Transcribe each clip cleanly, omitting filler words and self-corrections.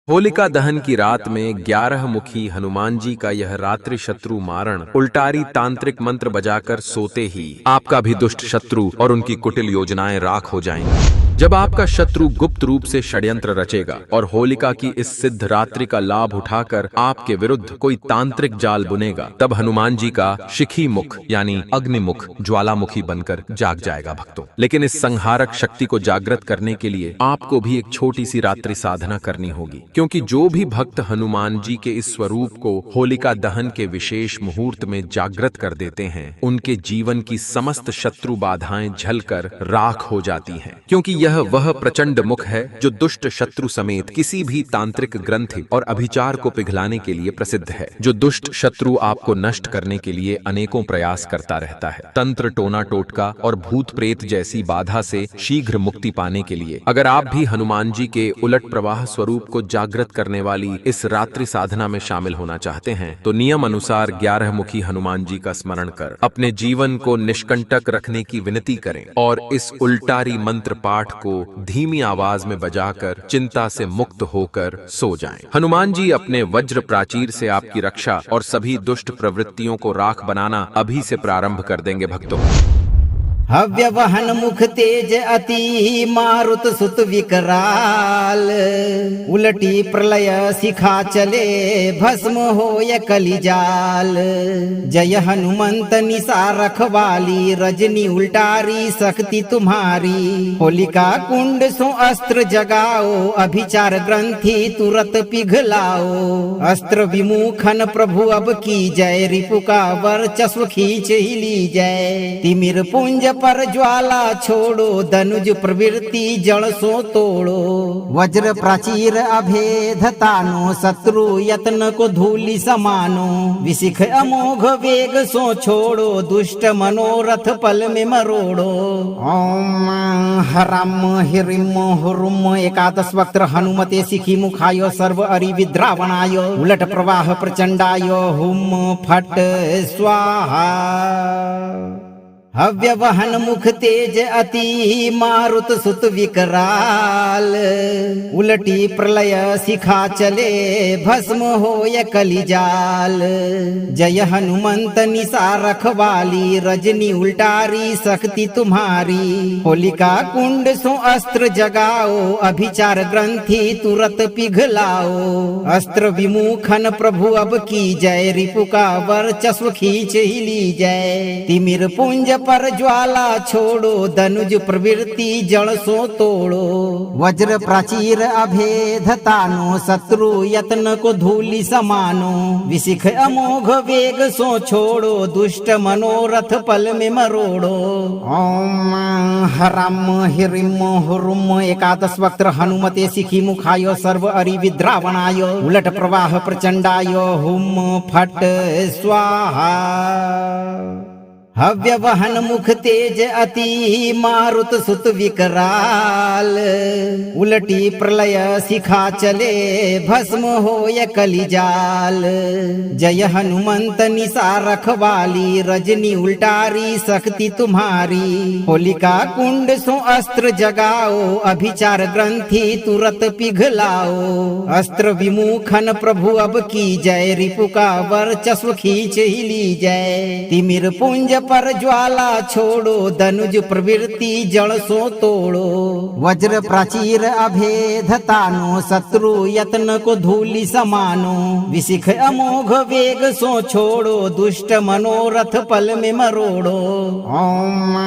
होलिका दहन की रात में 11 मुखी हनुमान जी का यह रात्रि शत्रु मारण उल्टारी तांत्रिक मंत्र बजाकर सोते ही आपका भी दुष्ट शत्रु और उनकी कुटिल योजनाएं राख हो जाएंगी। जब आपका शत्रु गुप्त रूप से षड्यंत्र रचेगा और होलिका की इस सिद्ध रात्रि का लाभ उठाकर आपके विरुद्ध कोई तांत्रिक जाल बुनेगा, तब हनुमान जी का शिखी मुख यानी अग्निमुख ज्वालामुखी बनकर जाग जाएगा भक्तों। लेकिन इस संहारक शक्ति को जागृत करने के लिए आपको भी एक छोटी सी रात्रि साधना करनी होगी, क्योंकि जो भी भक्त हनुमान जी के इस स्वरूप को होलिका दहन के विशेष मुहूर्त में जागृत कर देते हैं, उनके जीवन की समस्त शत्रु बाधाएं झलकर राख हो जाती हैं। क्योंकि यह वह प्रचंड मुख है जो दुष्ट शत्रु समेत किसी भी तांत्रिक ग्रंथि और अभिचार को पिघलाने के लिए प्रसिद्ध है। जो दुष्ट शत्रु आपको नष्ट करने के लिए अनेकों प्रयास करता रहता है, तंत्र टोना टोटका और भूत प्रेत जैसी बाधा से शीघ्र मुक्ति पाने के लिए अगर आप भी हनुमान जी के उलट प्रवाह स्वरूप को जागृत करने वाली इस रात्रि साधना में शामिल होना चाहते हैं, तो नियम अनुसार 11 मुखी हनुमान जी का स्मरण कर अपने जीवन को निष्कंटक रखने की विनती करें और इस उल्टारी मंत्र पाठ को धीमी आवाज में बजाकर चिंता से मुक्त होकर सो जाएं। हनुमान जी अपने वज्र प्राचीर से आपकी रक्षा और सभी दुष्ट प्रवृत्तियों को राख बनाना अभी से प्रारंभ कर देंगे भक्तों। हव्य वहन मुख तेज अति मारुत सुत विकराल, उलटी प्रलय शिखा चले भस्म होय कलिजाल। जय हनुमंत निशा रखवाली, रजनी उल्टारी शक्ति तुम्हारी। होलिका कुंड सो अस्त्र जगाओ, अभिचार ग्रंथि तुरत पिघलाओ। अस्त्र विमुखन प्रभु अब की जय, रिपु का वर्चस्व खींच ही ली जय। तिमिर पुंज पर ज्वाला छोड़ो, धनुज प्रवृत्ति जड़ सो तोड़ो। वज्र प्राचीर अभेद तानो, शत्रु यत्न को धूलि समानो। विशिख अमोघ वेग सो छोड़ो, दुष्ट मनोरथ पल में मरोड़ो। ओम हराम हिरिम हुरुम एकादश वक्त्र हनुमते शिखी मुखाय, सर्व अरि विद्रावणाय। उलट प्रवाह प्रचंडाय, हुम फट स्वाहा। हव्य वहन मुख तेज अति मारुत सुत विकराल, उलटी प्रलय शिखा चले भस्म होय कलिजाल। जय हनुमंत निशा रखवाली, रजनी उल्टारी शक्ति तुम्हारी। होलिका कुंड सो अस्त्र जगाओ, अभिचार ग्रंथि तुरत पिघलाओ। अस्त्र विमुखन प्रभु अब की जय, रिपु का वर्चस्व खींच ही ली जय। तिमिर पुंज पर ज्वाला छोड़ो, धनुज प्रवृत्ति जड़ सो तोड़ो। वज्र प्राचीर अभेद तानो, शत्रु यत्न को धूलि समानो। विशिख अमोघ वेग सो छोड़ो, दुष्ट मनोरथ पल में मरोड़ो। ओम हराम हिरिम हुरुम एकादश वक्त्र हनुमते शिखी मुखाय, सर्व अरि विद्रावणाय। उलट प्रवाह प्रचंडाय, हुम फट स्वाहा। हव्य वहन मुख तेज अति मारुत सुत विकराल, उलटी प्रलय शिखा चले भस्म होय कलिजाल। जय हनुमंत निशा रखवाली, रजनी उल्टारी शक्ति तुम्हारी। होलिका कुंड सो अस्त्र जगाओ, अभिचार ग्रंथि तुरत पिघलाओ। अस्त्र विमुखन प्रभु अब की जय, रिपु का वर्चस्व खींच ही ली जय। तिमिर पुंज पर ज्वाला छोड़ो, धनुज प्रवृत्ति जड़ सो तोड़ो। वज्र प्राचीर अभेद तानो, शत्रु यत्न को धूलि समानो। विशिख अमोघ वेग सो छोड़ो, दुष्ट मनोरथ पल में मरोड़ो। ओम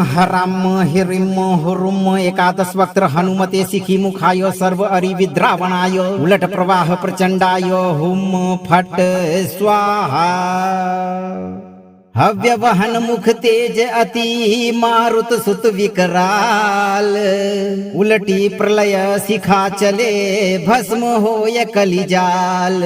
हराम हिरिम हुरुम एकादश वक्त्र हनुमते शिखी मुखाय, सर्व अरि विद्रावणाय। उलट प्रवाह प्रचंडाय, हुम फट स्वाहा। हव्य वहन मुख तेज अति मारुत सुत विकराल, उलटी प्रलय शिखा चले भस्म होय कलिजाल।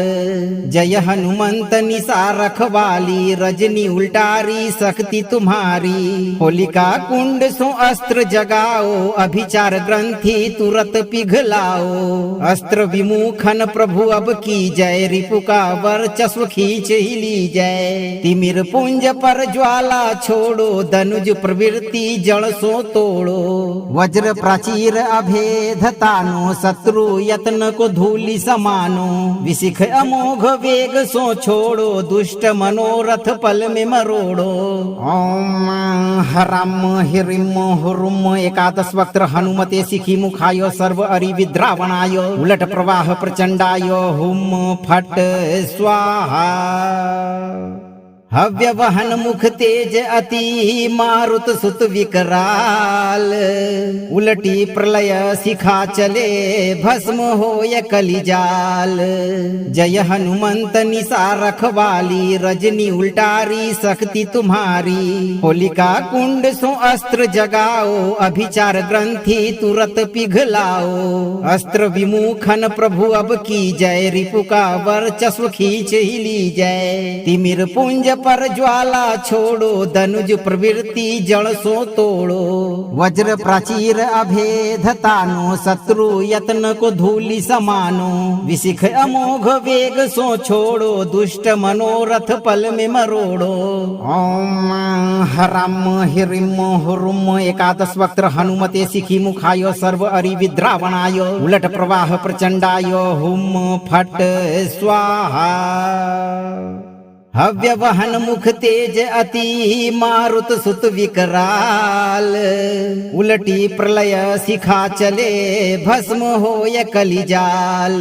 जय हनुमंत निशा रखवाली, रजनी उल्टारी शक्ति तुम्हारी। होलिका कुंड सो अस्त्र जगाओ, अभिचार ग्रंथि तुरत पिघलाओ। अस्त्र विमुखन प्रभु अब की जय, रिपु का वर्चस्व खींच ही ली जय। तिमिर पुंज पर ज्वाला छोड़ो, धनुज प्रवृत्ति जड़ सो तोड़ो। वज्र प्राचीर अभेद तानो, शत्रु यत्न को धूलि समानो। विशिख अमोघ वेग सो छोड़ो, दुष्ट मनोरथ पल में मरोड़ो। ओम हराम हिरिम हुरुम एकादश वक्त्र हनुमते शिखी मुखाय सर्व अरि विद्रावणाय उलट प्रवाह प्रचंडाय हुम फट स्वाहा। हव्य वहन मुख तेज अति मारुत सुत विकराल। उलटी प्रलय शिखा चले भस्म होय कलिजाल। जय हनुमंत निशा रखवाली, रजनी उल्टारी शक्ति तुम्हारी। होलिका कुंड सो अस्त्र जगाओ, अभिचार ग्रंथि तुरत पिघलाओ। अस्त्र विमुखन प्रभु अब की जय, रिपु का वर्चस्व खींच ही ली जय। तिमिर पुंज पर ज्वाला छोड़ो, धनुज प्रवृत्ति जड़ सो तोड़ो। वज्र प्राचीर अभेद तानो, शत्रु यत्न को धूलि समानो। विशिख अमोघ वेग सो छोड़ो, दुष्ट मनोरथ पल में मरोड़ो। ओम हराम हिरिम हुरुम एकादश वक्त्र हनुमते शिखी मुखाय सर्व अरि विद्रावणाय उलट प्रवाह प्रचंडाय हुम फट स्वाहा। हव्य वहन मुख तेज अति मारुत सुत विकराल। उलटी प्रलय शिखा चले भस्म होय कलिजाल।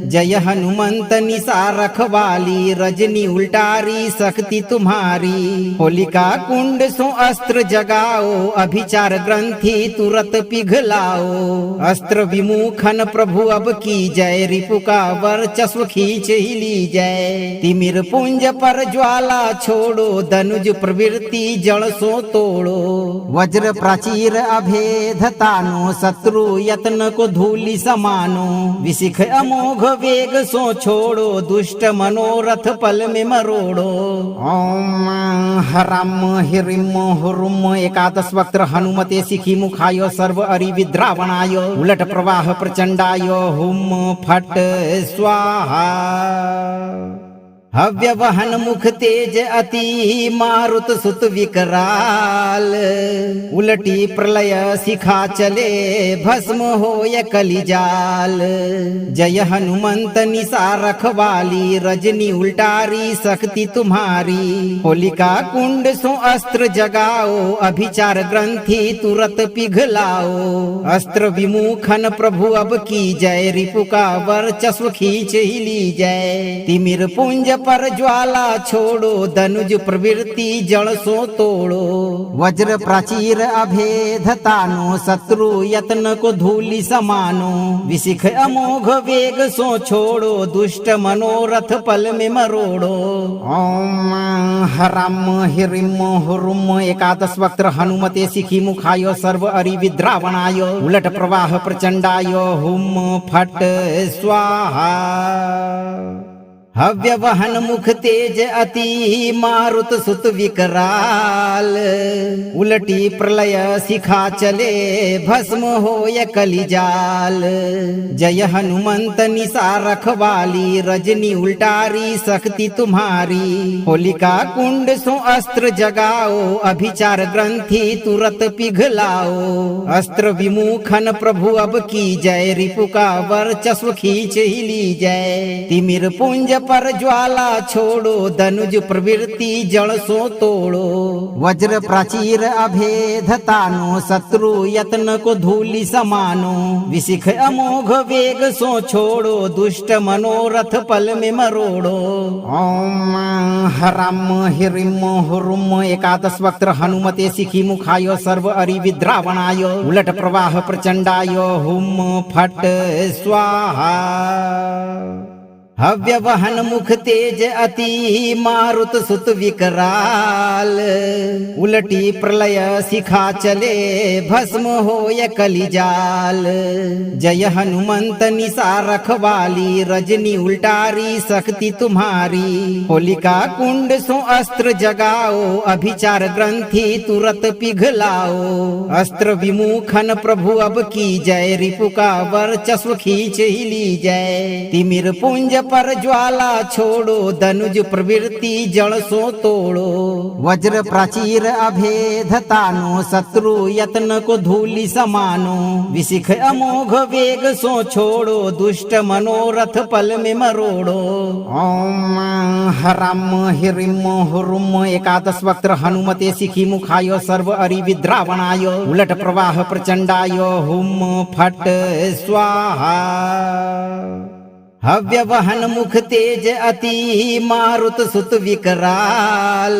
जय हनुमंत निशा रखवाली, रजनी उल्टारी शक्ति तुम्हारी। होलिका कुंड सो अस्त्र जगाओ, अभिचार ग्रंथि तुरत पिघलाओ। अस्त्र विमुखन प्रभु अब की जय, रिपु का वर्चस्व खींच ही ली जय। तिमिर पुंज पर ज्वाला छोड़ो, धनुज प्रवृत्ति जड़ सो तोड़ो। वज्र प्राचीर अभेद तानो, शत्रु यत्न को धूलि समानो। विशिख अमोघ वेग सो छोड़ो, दुष्ट मनोरथ पल में मरोड़ो। ओम हराम हिरिम हुरुम एकादश वक्त्र हनुमते शिखी मुखाय सर्व अरि विद्रावणाय उलट प्रवाह प्रचंडाय हुम फट स्वाहा। हव्य वहन मुख तेज अति मारुत सुत विकराल। उलटी प्रलय शिखा चले भस्म होय कलिजाल। जय हनुमंत निशा रखवाली, रजनी उल्टारी शक्ति तुम्हारी। होलिका कुंड सो अस्त्र जगाओ, अभिचार ग्रंथि तुरत पिघलाओ। अस्त्र विमुखन प्रभु अब की जय, रिपु का वर्चस्व खींच ही ली जय। तिमिर पुंज पर ज्वाला छोड़ो, धनुज प्रवृत्ति जड़ सो तोड़ो। वज्र प्राचीर अभेद तानो, शत्रु यत्न को धूलि समानो। विशिख अमोघ वेग सो छोड़ो, दुष्ट मनोरथ पल में मरोड़ो। ओम हराम हिरिम हुरुम एकादश वक्त्र हनुमते शिखी मुखाय सर्व अरि विद्रावणाय उलट प्रवाह प्रचंडाय हुम फट स्वाहा। हव्य वहन मुख तेज अति मारुत सुत विकराल। उलटी प्रलय शिखा चले भस्म होय कलिजाल। जय हनुमंत निशा रखवाली, रजनी उल्टारी शक्ति तुम्हारी। होलिका कुंड सो अस्त्र जगाओ, अभिचार ग्रंथि तुरत पिघलाओ। अस्त्र विमुखन प्रभु अब की जय, रिपु का वर्चस्व खींच ही ली जय। तिमिर पुंज पर ज्वाला छोड़ो, धनुज प्रवृत्ति जड़ सो तोड़ो। वज्र प्राचीर अभेद तानो, शत्रु यत्न को धूलि समानो। विशिख अमोघ वेग सो छोड़ो, दुष्ट मनोरथ पल में मरोड़ो। ओम हराम हिरिम हुरुम एकादश वक्त्र हनुमते शिखी मुखाय सर्व अरि विद्रावणाय उलट प्रवाह प्रचंडाय हुम फट स्वाहा। हव्य वहन मुख तेज अति मारुत सुत विकराल। उलटी प्रलय शिखा चले भस्म होय कलिजाल। जय हनुमंत निशा रखवाली, रजनी उल्टारी शक्ति तुम्हारी। होलिका कुंड सो अस्त्र जगाओ, अभिचार ग्रंथि तुरत पिघलाओ। अस्त्र विमुखन प्रभु अब की जय, रिपु का वर्चस्व खींच ही ली जय। तिमिर पुंज पर ज्वाला छोड़ो, धनुज प्रवृत्ति जड़ सो तोड़ो। वज्र प्राचीर अभेद तानो, शत्रु यत्न को धूलि समानो। विशिख अमोघ वेग सो छोड़ो, दुष्ट मनोरथ पल में मरोड़ो। ओम हराम हिरिम हुरुम एकादश वक्त्र हनुमते शिखी मुखाय सर्व अरि विद्रावणाय उलट प्रवाह प्रचंडाय हुम फट स्वाहा। हव्य वहन मुख तेज अति मारुत सुत विकराल।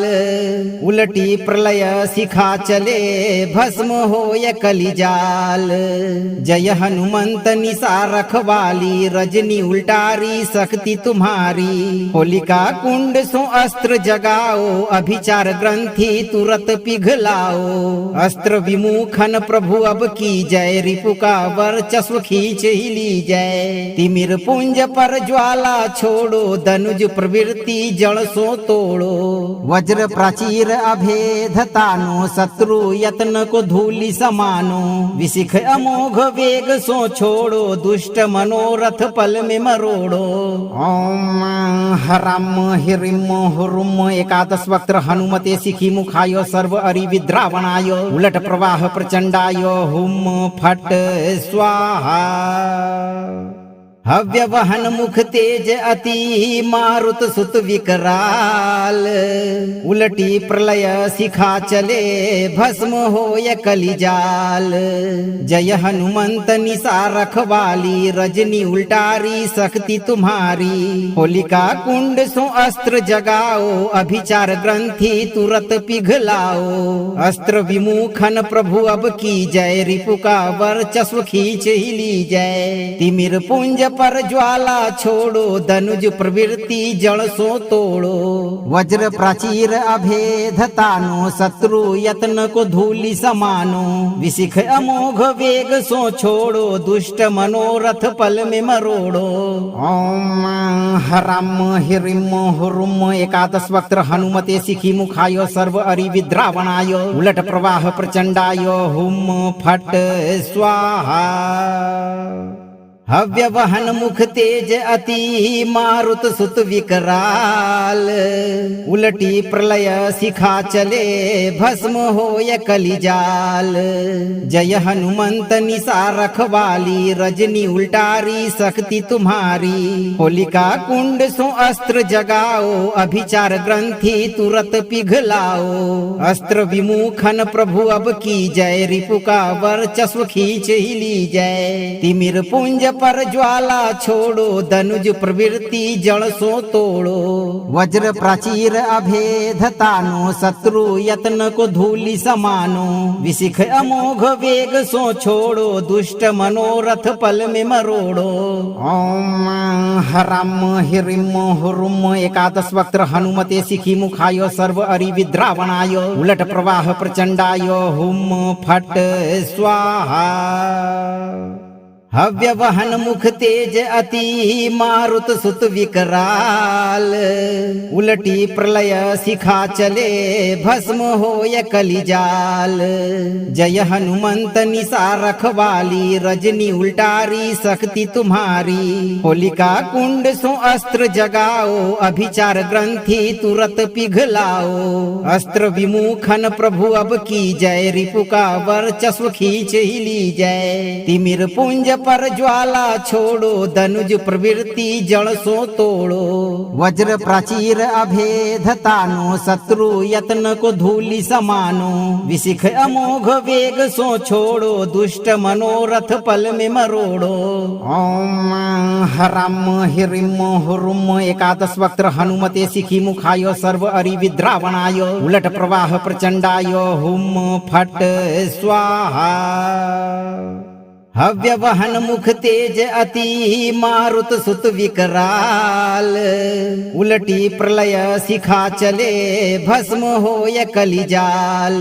उलटी प्रलय शिखा चले भस्म होय कलिजाल। जय हनुमंत निशा रखवाली, रजनी उल्टारी शक्ति तुम्हारी। होलिका कुंड सो अस्त्र जगाओ, अभिचार ग्रंथि तुरत पिघलाओ। अस्त्र विमुखन प्रभु अब की जय, रिपु का वर्चस्व खींच ही ली जय। तिमिर पुंज पर ज्वाला छोड़ो, धनुज प्रवृत्ति जड़ सो तोड़ो। वज्र प्राचीर अभेद तानो, शत्रु यत्न को धूलि समानो। विशिख अमोघ वेग सो छोड़ो, दुष्ट मनोरथ पल में मरोड़ो। ओम हराम हिरिम हुरुम एकादश वक्त्र हनुमते शिखी मुखाय सर्व अरि विद्रावणाय उलट प्रवाह प्रचंडाय हुम फट स्वाहा। हव्य वहन मुख तेज अति मारुत सुत विकराल। उलटी प्रलय शिखा चले भस्म होय कलिजाल। जय हनुमंत निशा रखवाली, रजनी उल्टारी शक्ति तुम्हारी। होलिका कुंड सो अस्त्र जगाओ, अभिचार ग्रंथि तुरत पिघलाओ। अस्त्र विमुखन प्रभु अब की जय, रिपु का वर्चस्व खींच ही ली जय। तिमिर पुंज पर ज्वाला छोड़ो, धनुज प्रवृत्ति जड़ सो तोड़ो। वज्र प्राचीर अभेद तानो, शत्रु यत्न को धूलि समानो। विशिख अमोघ वेग सो छोड़ो, दुष्ट मनोरथ पल में मरोड़ो। ओम हराम हिरिम हुरुम एकादश वक्त्र हनुमते शिखी मुखाय सर्व अरि विद्रावणाय उलट प्रवाह प्रचंडाय हुम फट स्वाहा। हव्य वहन मुख तेज अति मारुत सुत विकराल। उलटी प्रलय शिखा चले भस्म होय कलिजाल। जय हनुमंत निशा रखवाली, रजनी उल्टारी शक्ति तुम्हारी। होलिका कुंड सो अस्त्र जगाओ, अभिचार ग्रंथि तुरत पिघलाओ। अस्त्र विमुखन प्रभु अब की जय, रिपु का वर्चस्व खींच ही ली जय। तिमिर पुंज पर ज्वाला छोड़ो, धनुज प्रवृत्ति जड़ सो तोड़ो। वज्र प्राचीर अभेद तानो, शत्रु यत्न को धूलि समानो। विशिख अमोघ वेग सो छोड़ो, दुष्ट मनोरथ पल में मरोड़ो। ओम हराम हिरिम हुरुम एकादश वक्त्र हनुमते शिखी मुखाय सर्व अरि विद्रावणाय उलट प्रवाह प्रचंडाय हुम फट स्वाहा। हव्य वहन मुख तेज अति मारुत सुत विकराल। उलटी प्रलय शिखा चले भस्म होय कलिजाल। जय हनुमंत निशा रखवाली, रजनी उल्टारी शक्ति तुम्हारी। होलिका कुंड सो अस्त्र जगाओ, अभिचार ग्रंथि तुरत पिघलाओ। अस्त्र विमुखन प्रभु अब की जय, रिपु का वर्चस्व खींच ही ली जय। तिमिर पुंज पर ज्वाला छोड़ो, धनुज प्रवृत्ति जड़ सो तोड़ो। वज्र प्राचीर अभेद तानो, शत्रु यत्न को धूलि समानो। विशिख अमोघ वेग सो छोड़ो, दुष्ट मनोरथ पल में मरोड़ो। ओम हराम हिरिम हुरुम एकादश वक्त्र हनुमते शिखी मुखाय सर्व अरि विद्रावणाय उलट प्रवाह प्रचंडाय हुम फट स्वाहा। हव्य वहन मुख तेज अति मारुत सुत विकराल। उलटी प्रलय शिखा चले भस्म होय कलिजाल।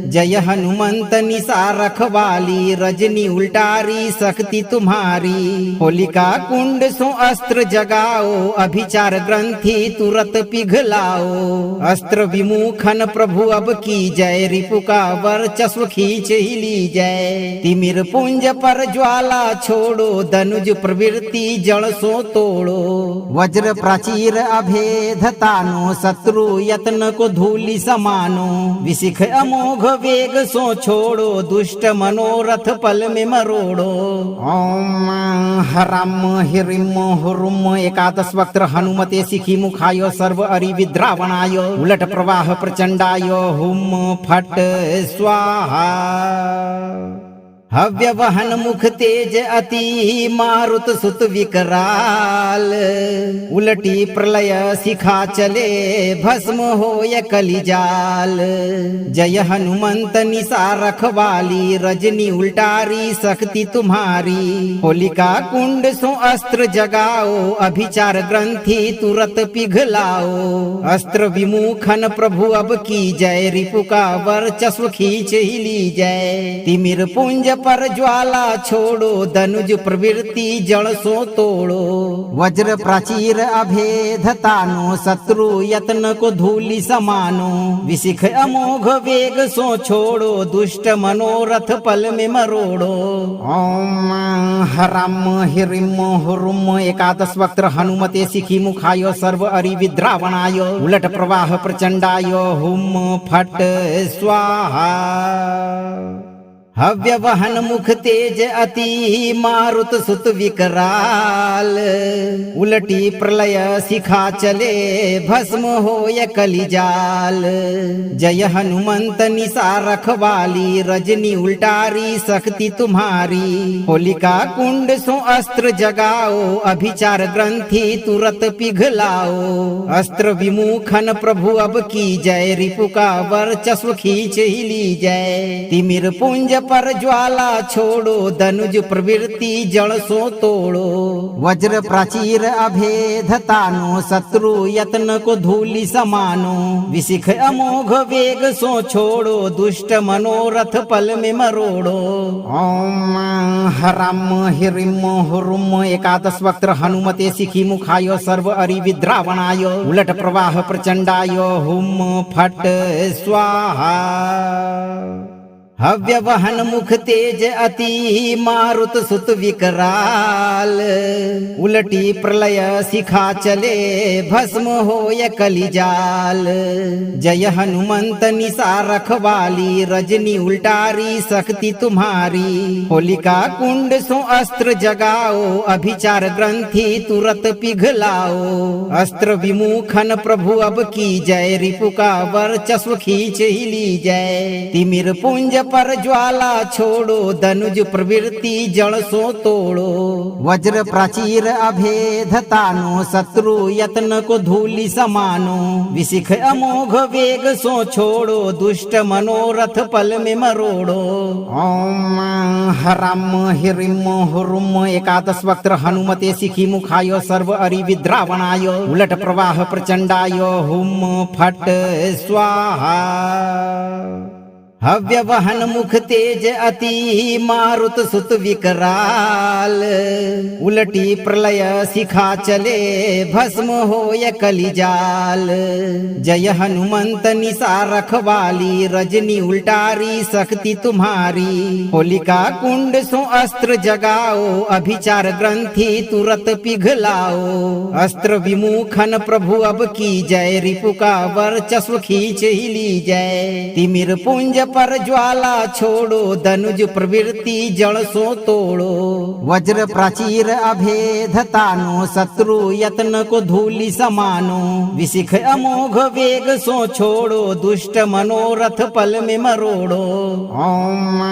जय हनुमंत निशा रखवाली, रजनी उल्टारी शक्ति तुम्हारी। होलिका कुंड सो अस्त्र जगाओ, अभिचार ग्रंथि तुरत पिघलाओ। अस्त्र विमुखन प्रभु अब की जय, रिपु का वर्चस्व खींच ही ली जय। तिमिर पुंज पर ज्वाला छोड़ो, धनुज प्रवृत्ति जड़ सो तोड़ो। वज्र प्राचीर अभेद तानो, शत्रु यत्न को धूलि समानो। विशिख अमोघ वेग सो छोड़ो, दुष्ट मनोरथ पल में मरोड़ो। ओम हराम हिरिम हुरुम एकादश वक्त्र हनुमते शिखी मुखाय सर्व अरि विद्रावणाय। उलट प्रवाह प्रचंडाय हुम फट स्वाहा। हव्य वहन मुख तेज अति, मारुत सुत विकराल। उलटी प्रलय शिखा चले, भस्म होय कलिजाल। जय हनुमंत निशा रखवाली, रजनी उल्टारी शक्ति तुम्हारी। होलिका कुंड सो अस्त्र जगाओ, अभिचार ग्रंथि तुरत पिघलाओ। अस्त्र विमुखन प्रभु अब की जय, रिपु का वर्चस्व खींच ही ली जय। तिमिर पुंज पर ज्वाला छोड़ो, धनुज प्रवृत्ति जड़ सो तोड़ो। वज्र प्राचीर अभेद तानो, शत्रु यत्न को धूलि समानो। विशिख अमोघ वेग सो छोड़ो, दुष्ट मनोरथ पल में मरोड़ो। ओम हराम हिरिम हुरुम एकादश वक्त्र हनुमते शिखी मुखाय सर्व अरि विद्रावणाय। उलट प्रवाह प्रचंडाय हुम फट स्वाहा। हव्य वहन मुख तेज अति, मारुत सुत विकराल। उलटी प्रलय शिखा चले, भस्म होय कलिजाल। जय हनुमंत निशा रखवाली, रजनी उल्टारी शक्ति तुम्हारी। होलिका कुंड सो अस्त्र जगाओ, अभिचार ग्रंथि तुरत पिघलाओ। अस्त्र विमुखन प्रभु अब की जय, रिपु का वर्चस्व खींच ही ली जय। तिमिर पुंज पर ज्वाला छोड़ो, धनुज प्रवृत्ति जड़ सो तोड़ो। वज्र प्राचीर अभेद तानो, शत्रु यत्न को धूलि समानो। विशिख अमोघ वेग सो छोड़ो, दुष्ट मनोरथ पल में मरोड़ो। ओम हराम हिरिम हुरुम एकादश वक्त्र हनुमते शिखी मुखाय सर्व अरि विद्रावणाय। उलट प्रवाह प्रचंडाय हुम फट स्वाहा। हव्य वहन मुख तेज अति, मारुत सुत विकराल। उलटी प्रलय शिखा चले, भस्म होय कलिजाल। जय हनुमंत निशा रखवाली, रजनी उल्टारी शक्ति तुम्हारी। होलिका कुंड सो अस्त्र जगाओ, अभिचार ग्रंथि तुरत पिघलाओ। अस्त्र विमुखन प्रभु अब की जय, रिपु का वर्चस्व खींच ही ली जय। तिमिर पुंज पर ज्वाला छोड़ो, धनुज प्रवृत्ति जड़ सो तोड़ो। वज्र प्राचीर अभेद तानो, शत्रु यत्न को धूलि समानो। विशिख अमोघ वेग सो छोड़ो, दुष्ट मनोरथ पल में मरोड़ो। ओम हराम हिरिम हुरुम एकादश वक्त्र हनुमते शिखी मुखाय सर्व अरि विद्रावणाय। उलट प्रवाह प्रचंडाय हुम फट स्वाहा। हव्य वहन मुख तेज अति, मारुत सुत विकराल। उलटी प्रलय शिखा चले, भस्म होय कलिजाल। जय हनुमंत निशा रखवाली, रजनी उल्टारी शक्ति तुम्हारी। होलिका कुंड सो अस्त्र जगाओ, अभिचार ग्रंथि तुरत पिघलाओ। अस्त्र विमुखन प्रभु अब की जय, रिपु का वर्चस्व खींच ही ली जय। तिमिर पुंज पर ज्वाला छोड़ो, धनुज प्रवृत्ति जड़ सो तोड़ो। वज्र प्राचीर अभेद तानो, शत्रु यत्न को धूलि समानो। विशिख अमोघ वेग सो छोड़ो, दुष्ट मनोरथ पल में मरोड़ो। ओम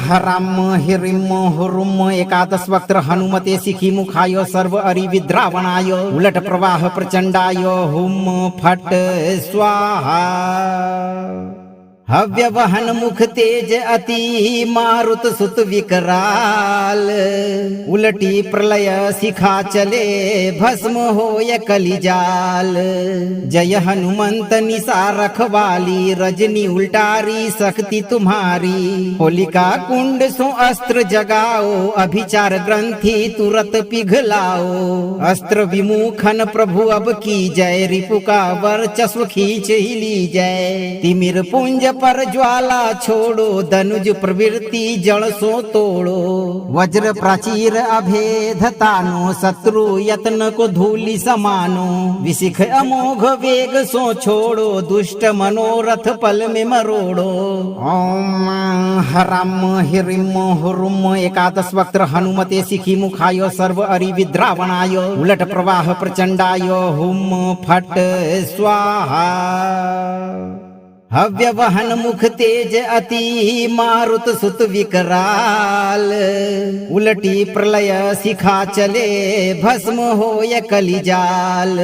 हराम हिरिम हुरुम एकादश वक्त्र हनुमते शिखी मुखाय सर्व अरि विद्रावणाय। उलट प्रवाह प्रचंडाय हुम फट स्वाहा। हव्य वहन मुख तेज अति, मारुत सुत विकराल। उलटी प्रलय शिखा चले, भस्म होय कलिजाल। जय हनुमंत निशा रखवाली, रजनी उल्टारी शक्ति तुम्हारी। होलिका कुंड सो अस्त्र जगाओ, अभिचार ग्रंथि तुरत पिघलाओ। अस्त्र विमुखन प्रभु अब की जय, रिपु का वर्चस्व खींच ही ली जय। तिमिर पुंज पर ज्वाला छोड़ो, धनुज प्रवृत्ति जल सो तोड़ो। वज्र प्राचीर अभेद तानो, शत्रु यत्न को धूलि समानो। विशिख अमोघ वेग सो छोड़ो, दुष्ट मनोरथ पल में मरोड़ो। ओम हराम हिरिम हुरुम एकादश वक्त्र हनुमते शिखी मुखाय सर्व अरि विद्रावणाय उलट प्रवाह प्रचंडाय हुम फट स्वाहा। हव्य वहन मुख तेज अति मारुत सुत विकराल। उलटी प्रलय शिखा चले भस्म होय कलिजाल।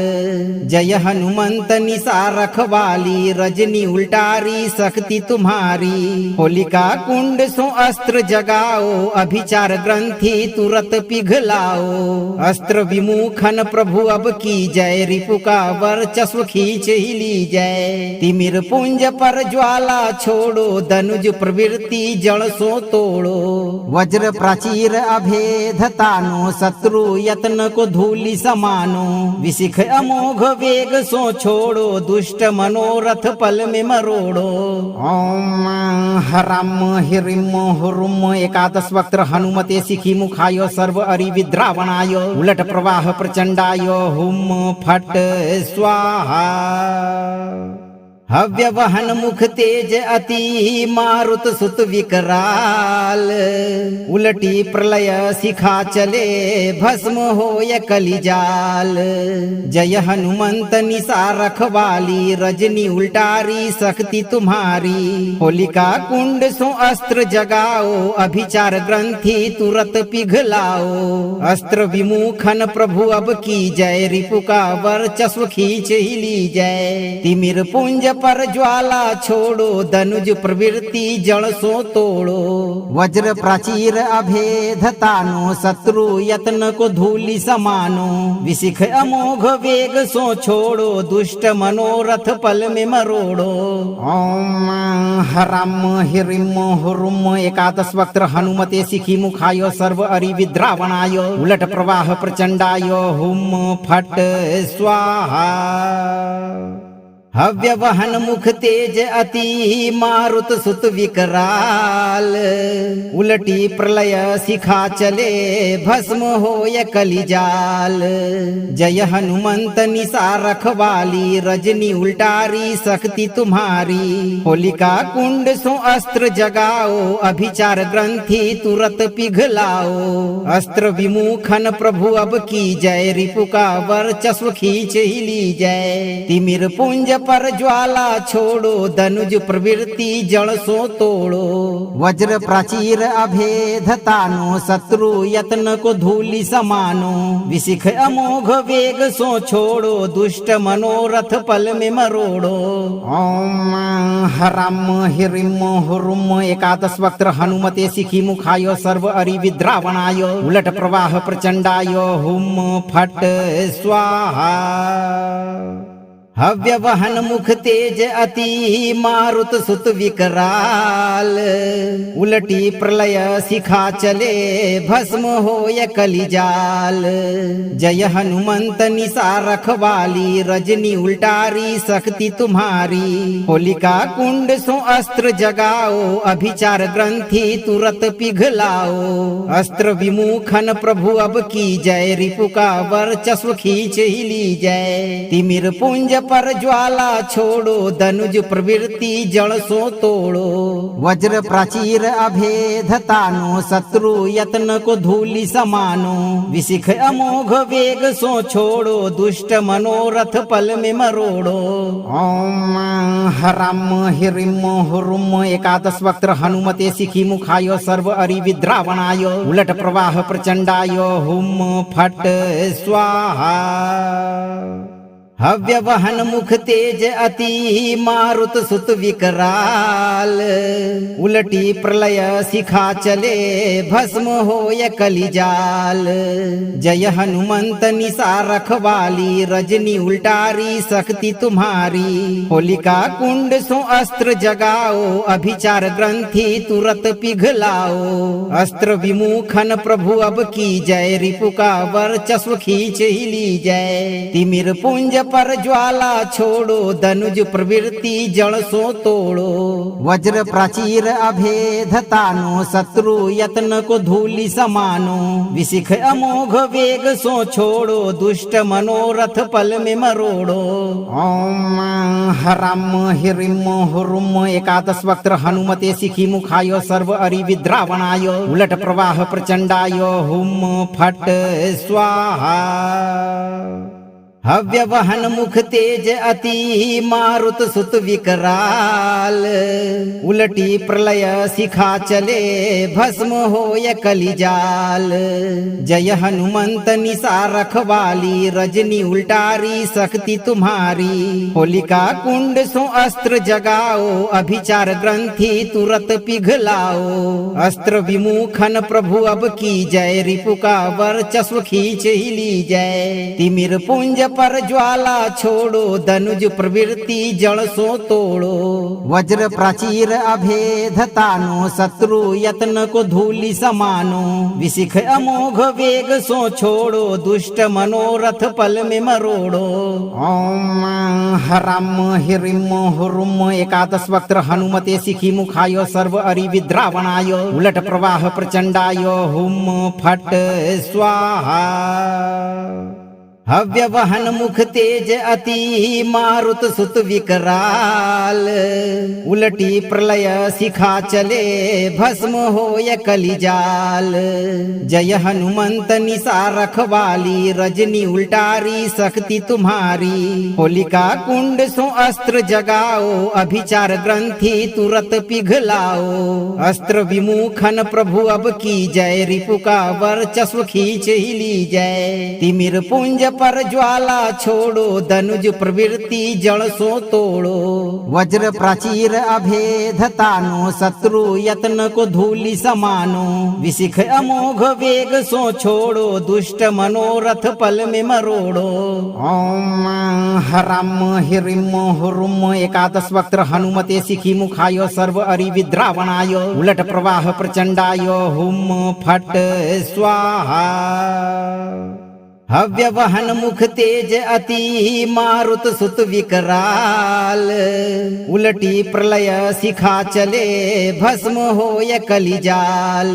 जय हनुमंत निशा रखवाली, रजनी उल्टारी शक्ति तुम्हारी। होलिका कुंड सो अस्त्र जगाओ, अभिचार ग्रंथि तुरत पिघलाओ। अस्त्र विमुखन प्रभु अब की जय, रिपु का वर्चस्व खींच ही ली जय। तिमिर पुंज पर ज्वाला छोड़ो, धनुज प्रवृत्ति जल सो तोड़ो। वज्र प्राचीर अभेद तानो, शत्रु यत्न को धूलि समानो। विशिख अमोघ वेग सो छोड़ो, दुष्ट मनोरथ पल में मरोड़ो। ओम हराम हिरिम हुरुम एकादश वक्त्र हनुमते शिखी मुखाय सर्व अरि विद्रावणाय उलट प्रवाह प्रचंडाय हुम फट स्वाहा। हव्य वहन मुख तेज अति मारुत सुत विकराल। उलटी प्रलय शिखा चले भस्म होय कलिजाल। जय हनुमंत निशा रखवाली, रजनी उल्टारी शक्ति तुम्हारी। होलिका कुंड सो अस्त्र जगाओ, अभिचार ग्रंथि तुरत पिघलाओ। अस्त्र विमुखन प्रभु अब की जय, रिपु का वर्चस्व खींच ही ली जय। तिमिर पुंज पर ज्वाला छोड़ो, धनुज प्रवृत्ति जल सो तोड़ो। वज्र प्राचीर अभेद तानो, शत्रु यत्न को धूलि समानो। विशिख अमोघ वेग सो छोड़ो, दुष्ट मनोरथ पल में मरोड़ो। ओम हराम हिरिम हुरुम एकादश वक्त्र हनुमते शिखी मुखाय सर्व अरि विद्रावणाय उलट प्रवाह प्रचंडाय हुम फट स्वाहा। हव्य वहन मुख तेज अति मारुत सुत विकराल। उलटी प्रलय शिखा चले भस्म होय कलिजाल। जय हनुमंत निशा रखवाली, रजनी उल्टारी शक्ति तुम्हारी। होलिका कुंड सो अस्त्र जगाओ, अभिचार ग्रंथि तुरत पिघलाओ। अस्त्र विमुखन प्रभु अब की जय, रिपु का वर्चस्व खींच ही ली जय। तिमिर पुंज पर ज्वाला छोड़ो, धनुज प्रवृत्ति जल सो तोड़ो। वज्र प्राचीर अभेद तानो, शत्रु यत्न को धूलि समानो। विशिख अमोघ वेग सो छोड़ो, दुष्ट मनोरथ पल में मरोड़ो। ओम हराम हिरिम हुरुम एकादश वक्त्र हनुमते शिखी मुखाय सर्व अरि विद्रावणाय उलट प्रवाह प्रचंडाय हुम फट स्वाहा। हव्य वहन मुख तेज अति मारुत सुत विकराल। उलटी प्रलय शिखा चले भस्म होय कलिजाल। जय हनुमंत निशा रखवाली, रजनी उल्टारी शक्ति तुम्हारी। होलिका कुंड सो अस्त्र जगाओ, अभिचार ग्रंथि तुरत पिघलाओ। अस्त्र विमुखन प्रभु अब की जय, रिपु का वर्चस्व खींच ही ली जय। तिमिर पुंज पर ज्वाला छोड़ो, धनुज प्रवृत्ति जल सो तोड़ो। वज्र प्राचीर अभेद तानो, शत्रु यत्न को धूलि समानो। विशिख अमोघ वेग सो छोड़ो, दुष्ट मनोरथ पल में मरोड़ो। ओम हराम हिरिम हुरुम एकादश वक्त्र हनुमते शिखी मुखाय सर्व अरि विद्रावणाय उलट प्रवाह प्रचंडाय हुम फट स्वाहा। हव्य वहन मुख तेज अति मारुत सुत विकराल। उलटी प्रलय शिखा चले भस्म होय कलिजाल। जय हनुमंत निशा रखवाली, रजनी उल्टारी शक्ति तुम्हारी। होलिका कुंड सो अस्त्र जगाओ, अभिचार ग्रंथि तुरत पिघलाओ। अस्त्र विमुखन प्रभु अब की जय, रिपु का वर्चस्व खींच ही ली जय। तिमिर पुंज पर ज्वाला छोड़ो, धनुज प्रवृत्ति जड़ सो तोड़ो। वज्र प्राचीर अभेद तानो, शत्रु यत्न को धूलि समानो। विशिख अमोघ वेग सो छोड़ो, दुष्ट मनोरथ पल में मरोड़ो। ओम हराम हिरिम हुरुम एकादश वक्त्र हनुमते शिखी मुखाय सर्व अरि विद्रावणाय। उलट प्रवाह प्रचंडाय हुम फट स्वाहा। हव्य वहन मुख तेज अति, मारुत सुत विकराल। उलटी प्रलय शिखा चले, भस्म होय कलिजाल। जय हनुमंत निशा रखवाली, रजनी उल्टारी शक्ति तुम्हारी। होलिका कुंड सो अस्त्र जगाओ, अभिचार ग्रंथि तुरत पिघलाओ। अस्त्र विमुखन प्रभु अब की जय, रिपु का वर्चस्व खींच ही ली जय। तिमिर पुंज पर ज्वाला छोड़ो, धनुज प्रवृत्ति जड़ सो तोड़ो। वज्र प्राचीर अभेद तानो, शत्रु यत्न को धूलि समानो। विशिख अमोघ वेग सो छोड़ो, दुष्ट मनोरथ पल में मरोड़ो। ओम हराम हिरिम हुरुम एकादश वक्त्र हनुमते शिखी मुखाय सर्व अरि विद्रावणाय। उलट प्रवाह प्रचंडाय हुम फट स्वाहा। हव्य वहन मुख तेज अति, मारुत सुत विकराल। उलटी प्रलय शिखा चले, भस्म होय कलिजाल। जय हनुमंत निशा रखवाली, रजनी उल्टारी शक्ति तुम्हारी। होलिका कुंड सो अस्त्र जगाओ, अभिचार ग्रंथि तुरत पिघलाओ। अस्त्र विमुखन प्रभु अब की जय, रिपु का वर्चस्व खींच ही ली जय। तिमिर पुंज पर ज्वाला छोड़ो, धनुज प्रवृत्ति जड़ सो तोड़ो। वज्र प्राचीर अभेद तानो, शत्रु यत्न को धूलि समानो। विशिख अमोघ वेग सो छोड़ो, दुष्ट मनोरथ पल में मरोड़ो। ओम हराम हिरिम हुरुम एकादश वक्त्र हनुमते शिखी मुखाय सर्व अरि विद्रावणाय। उलट प्रवाह प्रचंडाय हुम फट स्वाहा। हव्य वहन मुख तेज अति, मारुत सुत विकराल। उलटी प्रलय शिखा चले, भस्म होय कलिजाल।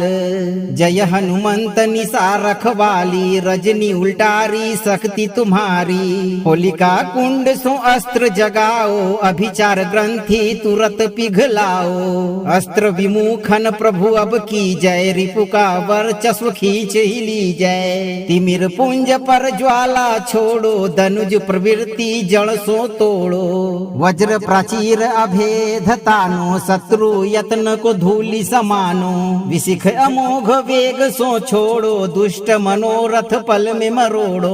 जय हनुमंत निशा रखवाली, रजनी उल्टारी शक्ति तुम्हारी। होलिका कुंड सो अस्त्र जगाओ, अभिचार ग्रंथि तुरत पिघलाओ। अस्त्र विमुखन प्रभु अब की जय, रिपु का वर्चस्व खींच ही ली जय। तिमिर पुंज पर ज्वाला छोड़ो, धनुज प्रवृत्ति जड़ सो तोड़ो। वज्र प्राचीर अभेद तानो, शत्रु यत्न को धूलि समानो। विशिख अमोघ वेग सो छोड़ो, दुष्ट मनोरथ पल में मरोड़ो।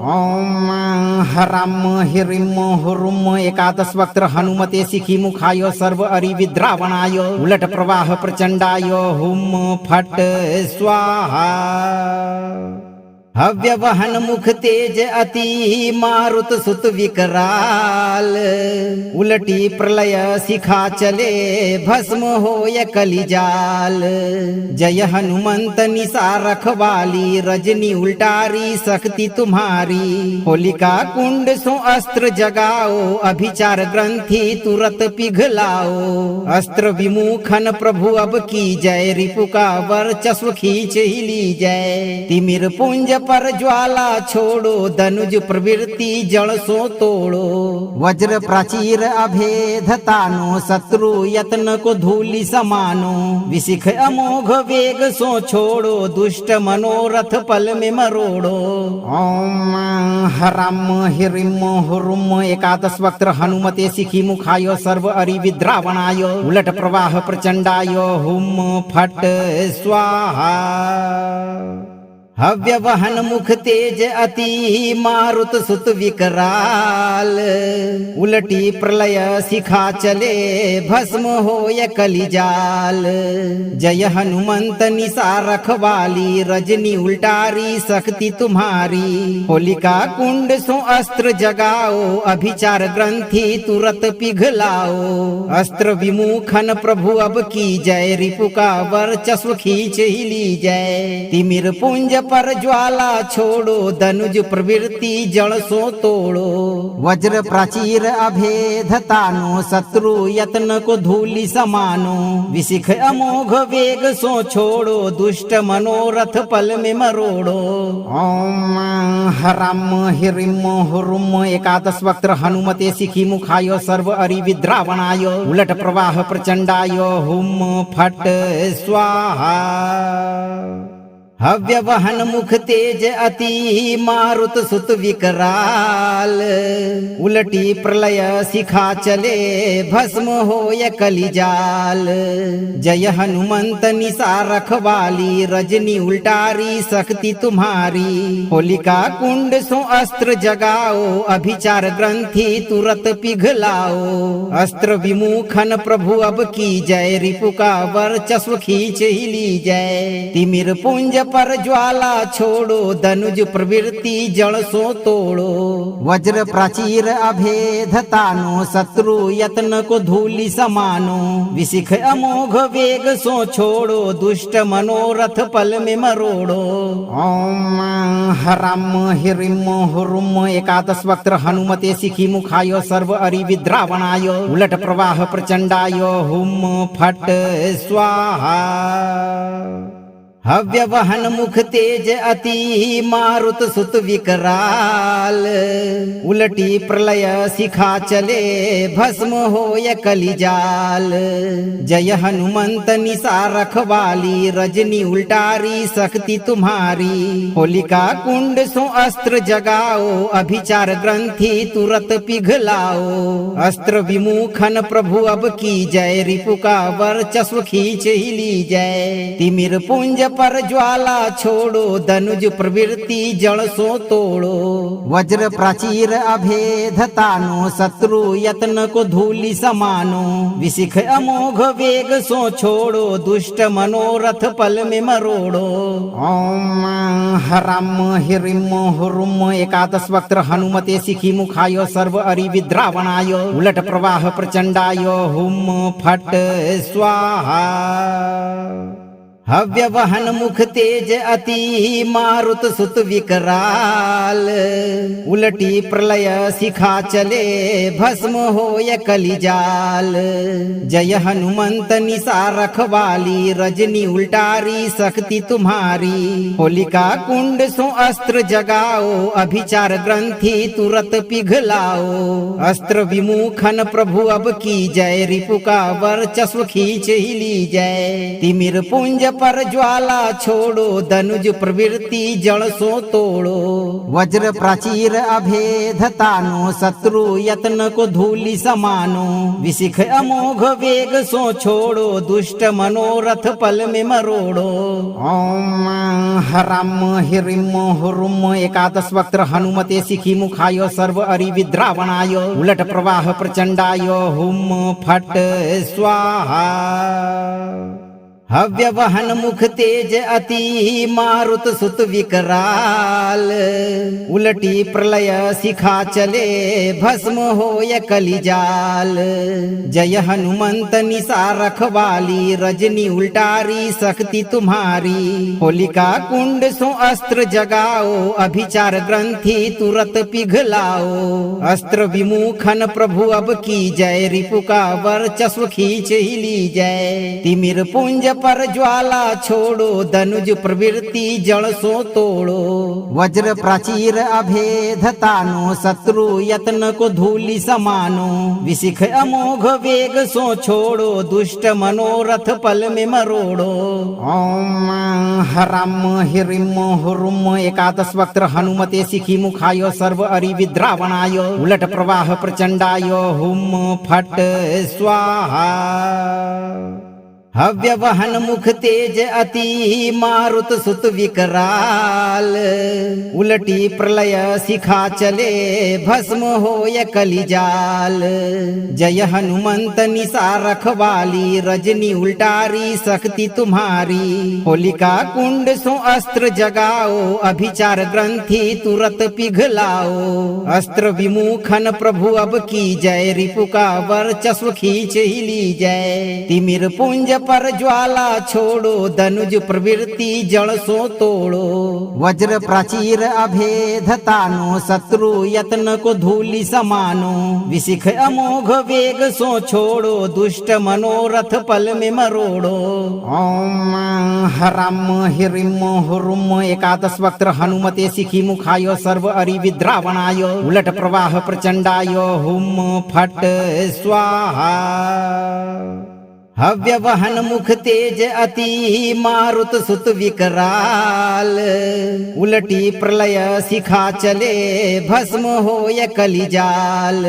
ओम हराम हिरिम हुरुम एकादश वक्त्र हनुमते शिखी मुखाय सर्व अरि विद्रावणाय। उलट प्रवाह प्रचंडाय हुम फट स्वाहा। हव्य वहन मुख तेज अति, मारुत सुत विकराल। उलटी प्रलय शिखा चले, भस्म होय कलिजाल। जय हनुमंत निशा रखवाली, रजनी उल्टारी शक्ति तुम्हारी। होलिका कुंड सो अस्त्र जगाओ, अभिचार ग्रंथि तुरत पिघलाओ। अस्त्र विमुखन प्रभु अब की जय, रिपु का वर्चस्व खींच ही ली जय। तिमिर पुंज पर ज्वाला छोड़ो, धनुज प्रवृत्ति जड़ सो तोड़ो। वज्र प्राचीर अभेद तानो, शत्रु यत्न को धूलि समानो। विशिख अमोघ वेग सो छोड़ो, दुष्ट मनोरथ पल में मरोड़ो। ओम हराम हिरिम हुरुम एकादश वक्त्र हनुमते शिखी मुखाय सर्व अरि विद्रावणाय। उलट प्रवाह प्रचंडाय हुम फट स्वाहा। हव्य वहन मुख तेज अति, मारुत सुत विकराल। उलटी प्रलय शिखा चले, भस्म होय कलिजाल। जय हनुमंत निशा रखवाली, रजनी उल्टारी शक्ति तुम्हारी। होलिका कुंड सो अस्त्र जगाओ, अभिचार ग्रंथि तुरत पिघलाओ। अस्त्र विमुखन प्रभु अब की जय, रिपु का वर्चस्व खींच ही ली जय। तिमिर पुंज पर ज्वाला छोड़ो, धनुज प्रवृत्ति जड़ सो तोड़ो। वज्र प्राचीर अभेद तानो, शत्रु यत्न को धूलि समानो। विशिख अमोघ वेग सो छोड़ो, दुष्ट मनोरथ पल में मरोड़ो। ओम हराम हिरिम हुरुम एकादश वक्त्र हनुमते शिखी मुखाय सर्व अरि विद्रावणाय उलट प्रवाह प्रचंडाय हुम फट स्वाहा। हव्य वहन मुख तेज अति मारुत सुत विकराल, उलटी प्रलय शिखा चले भस्म होय कलिजाल। जय हनुमंत निशा रखवाली, रजनी उल्टारी शक्ति तुम्हारी। होलिका कुंड सो अस्त्र जगाओ, अभिचार ग्रंथि तुरत पिघलाओ। अस्त्र विमुखन प्रभु अब की जय, रिपु का वर्चस्व खींच ही ली जय। तिमिर पुंज पर ज्वाला छोड़ो, धनुज प्रवृत्ति जड़ सो तोड़ो। वज्र प्राचीर अभेद तानो, शत्रु यत्न को धूलि समानो। विशिख अमोघ वेग सो छोड़ो, दुष्ट मनोरथ पल में मरोड़ो। ओम हराम हिरिम हुरुम एकादश वक्त्र हनुमते शिखी मुखाय सर्व अरि विद्रावणाय उलट प्रवाह प्रचंडाय हुम फट स्वाहा। हव्य वहन मुख तेज अति मारुत सुत विकराल, उलटी प्रलय शिखा चले भस्म होय कलिजाल। जय हनुमंत निशा रखवाली, रजनी उल्टारी शक्ति तुम्हारी। होलिका कुंड सो अस्त्र जगाओ, अभिचार ग्रंथि तुरत पिघलाओ। अस्त्र विमुखन प्रभु अब की जय, रिपु का वर्चस्व खींच ही ली जय। तिमिर पुंज पर ज्वाला छोड़ो, धनुज प्रवृत्ति जड़ सो तोड़ो। वज्र प्राचीर अभेद तानो, शत्रु यत्न को धूलि समानो। विशिख अमोघ वेग सो छोड़ो, दुष्ट मनोरथ पल में मरोड़ो। ओम हराम हिरिम हुरुम एकादश वक्त्र हनुमते शिखी मुखाय सर्व अरि विद्रावणाय उलट प्रवाह प्रचंडाय हुम फट स्वाहा। हव्य वहन मुख तेज अति मारुत सुत विकराल, उलटी प्रलय शिखा चले भस्म होय कलिजाल। जय हनुमंत निशा रखवाली, रजनी उल्टारी शक्ति तुम्हारी। होलिका कुंड सो अस्त्र जगाओ, अभिचार ग्रंथि तुरत पिघलाओ। अस्त्र विमुखन प्रभु अब की जय, रिपु का वर्चस्व खींच ही ली जय। तिमिर पुंज पर ज्वाला छोड़ो, धनुज प्रवृत्ति जड़ सो तोड़ो। वज्र प्राचीर अभेद तानो, शत्रु यत्न को धूलि समानो। विशिख अमोघ वेग सो छोड़ो, दुष्ट मनोरथ पल में मरोड़ो। ओम हराम हिरिम हुरुम एकादश वक्त्र हनुमते शिखी मुखाय सर्व अरि विद्रावणाय उलट प्रवाह प्रचंडाय हुम फट स्वाहा। हव्य वहन मुख तेज अति मारुत सुत विकराल, उलटी प्रलय शिखा चले भस्म होय कलिजाल। जय हनुमंत निशा रखवाली, रजनी उल्टारी शक्ति तुम्हारी। होलिका कुंड सो अस्त्र जगाओ, अभिचार ग्रंथि तुरत पिघलाओ। अस्त्र विमुखन प्रभु अब की जय, रिपु का वर्चस्व खींच ही ली जय। तिमिर पुंज पर ज्वाला छोड़ो, धनुज प्रवृत्ति जड़ सो तोड़ो। वज्र प्राचीर अभेद तानो, शत्रु यत्न को धूलि समानो। विशिख अमोघ वेग सो छोड़ो, दुष्ट मनोरथ पल में मरोड़ो। ओम हराम हिरिम हुरुम एकादश वक्त्र हनुमते शिखी मुखाय सर्व अरि विद्रावणाय उलट प्रवाह प्रचंडाय हुम फट स्वाहा। हव्य वहन मुख तेज अति मारुत सुत विकराल, उलटी प्रलय शिखा चले भस्म होय कलिजाल। जय हनुमंत निशा रखवाली, रजनी उल्टारी शक्ति तुम्हारी। होलिका कुंड सो अस्त्र जगाओ, अभिचार ग्रंथि तुरत पिघलाओ। अस्त्र विमुखन प्रभु अब की जय, रिपु का वर्चस्व खींच ही ली जय। तिमिर पुंज पर ज्वाला छोड़ो, धनुज प्रवृत्ति जड़ सो तोड़ो। वज्र प्राचीर अभेद तानो, शत्रु यत्न को धूलि समानो। विशिख अमोघ वेग सो छोड़ो, दुष्ट मनोरथ पल में मरोड़ो। ओम हराम हिरिम हुरुम एकादश वक्त्र हनुमते शिखी मुखाय सर्व अरि विद्रावणाय उलट प्रवाह प्रचंडाय हुम फट स्वाहा। हव्य वहन मुख तेज अति मारुत सुत विकराल। उलटी प्रलय शिखा चले भस्म होय कलिजाल।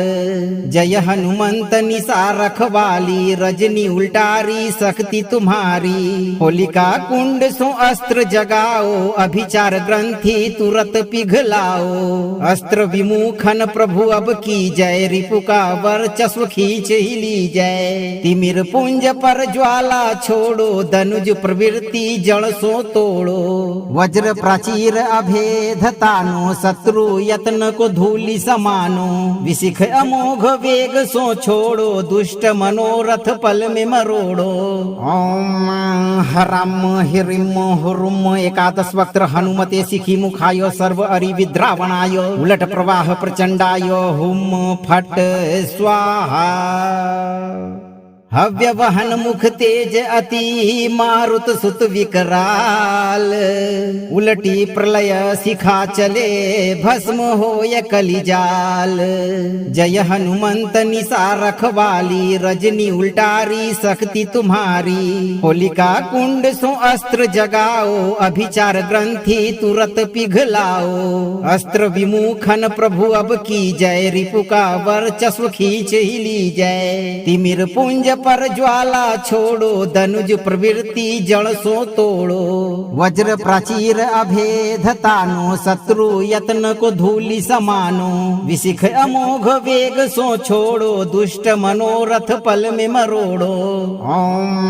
जय हनुमंत निशा रखवाली, रजनी उल्टारी शक्ति तुम्हारी। होलिका कुंड सो अस्त्र जगाओ, अभिचार ग्रंथि तुरत पिघलाओ। अस्त्र विमुखन प्रभु अब की जय, रिपु का वर्चस्व खींच ही ली जय। तिमिर पुंज पर ज्वाला छोड़ो, धनुज प्रवृत्ति जड़ सो तोड़ो। वज्र प्राचीर अभेद तानो, शत्रु यत्न को धूलि समानो। विशिख अमोघ वेग सो छोड़ो, दुष्ट मनोरथ पल में मरोड़ो। ओम हराम हिरिम हुरुम एकादश वक्त्र हनुमते शिखी मुखाय सर्व अरि विद्रावणाय उलट प्रवाह प्रचंडाय हुम फट स्वाहा। हव्य वहन मुख तेज अति मारुत सुत विकराल। उलटी प्रलय शिखा चले भस्म होय कलिजाल। जय हनुमंत निशा रखवाली, रजनी उल्टारी शक्ति तुम्हारी। होलिका कुंड सो अस्त्र जगाओ, अभिचार ग्रंथि तुरत पिघलाओ। अस्त्र विमुखन प्रभु अब की जय, रिपु का वर्चस्व खींच ही ली जय। तिमिर पुंज पर ज्वाला छोड़ो, धनुज प्रवृत्ति जड़ सो तोड़ो। वज्र प्राचीर अभेद तानो, शत्रु यत्न को धूलि समानो। विशिख अमोघ वेग सो छोड़ो, दुष्ट मनोरथ पल में मरोड़ो। ओम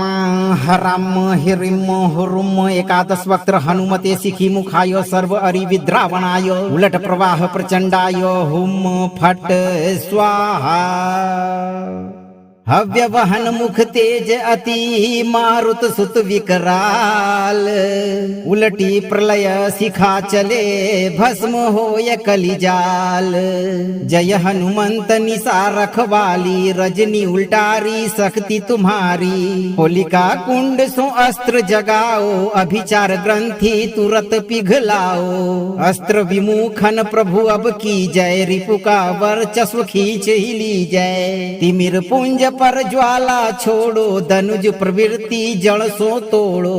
हराम हिरिम हुरुम एकादश वक्त्र हनुमते शिखी मुखाय सर्व अरि विद्रावणाय उलट प्रवाह प्रचंडाय हुम फट स्वाहा। हव्य वहन मुख तेज अति मारुत सुत विकराल। उलटी प्रलय शिखा चले भस्म होय कलिजाल। जय हनुमंत निशा रखवाली, रजनी उल्टारी शक्ति तुम्हारी। होलिका कुंड सो अस्त्र जगाओ, अभिचार ग्रंथि तुरत पिघलाओ। अस्त्र विमुखन प्रभु अब की जय, रिपु का वर्चस्व खींच ही ली जय। तिमिर पुंज पर ज्वाला छोड़ो, धनुज प्रवृत्ति जड़ सो तोड़ो।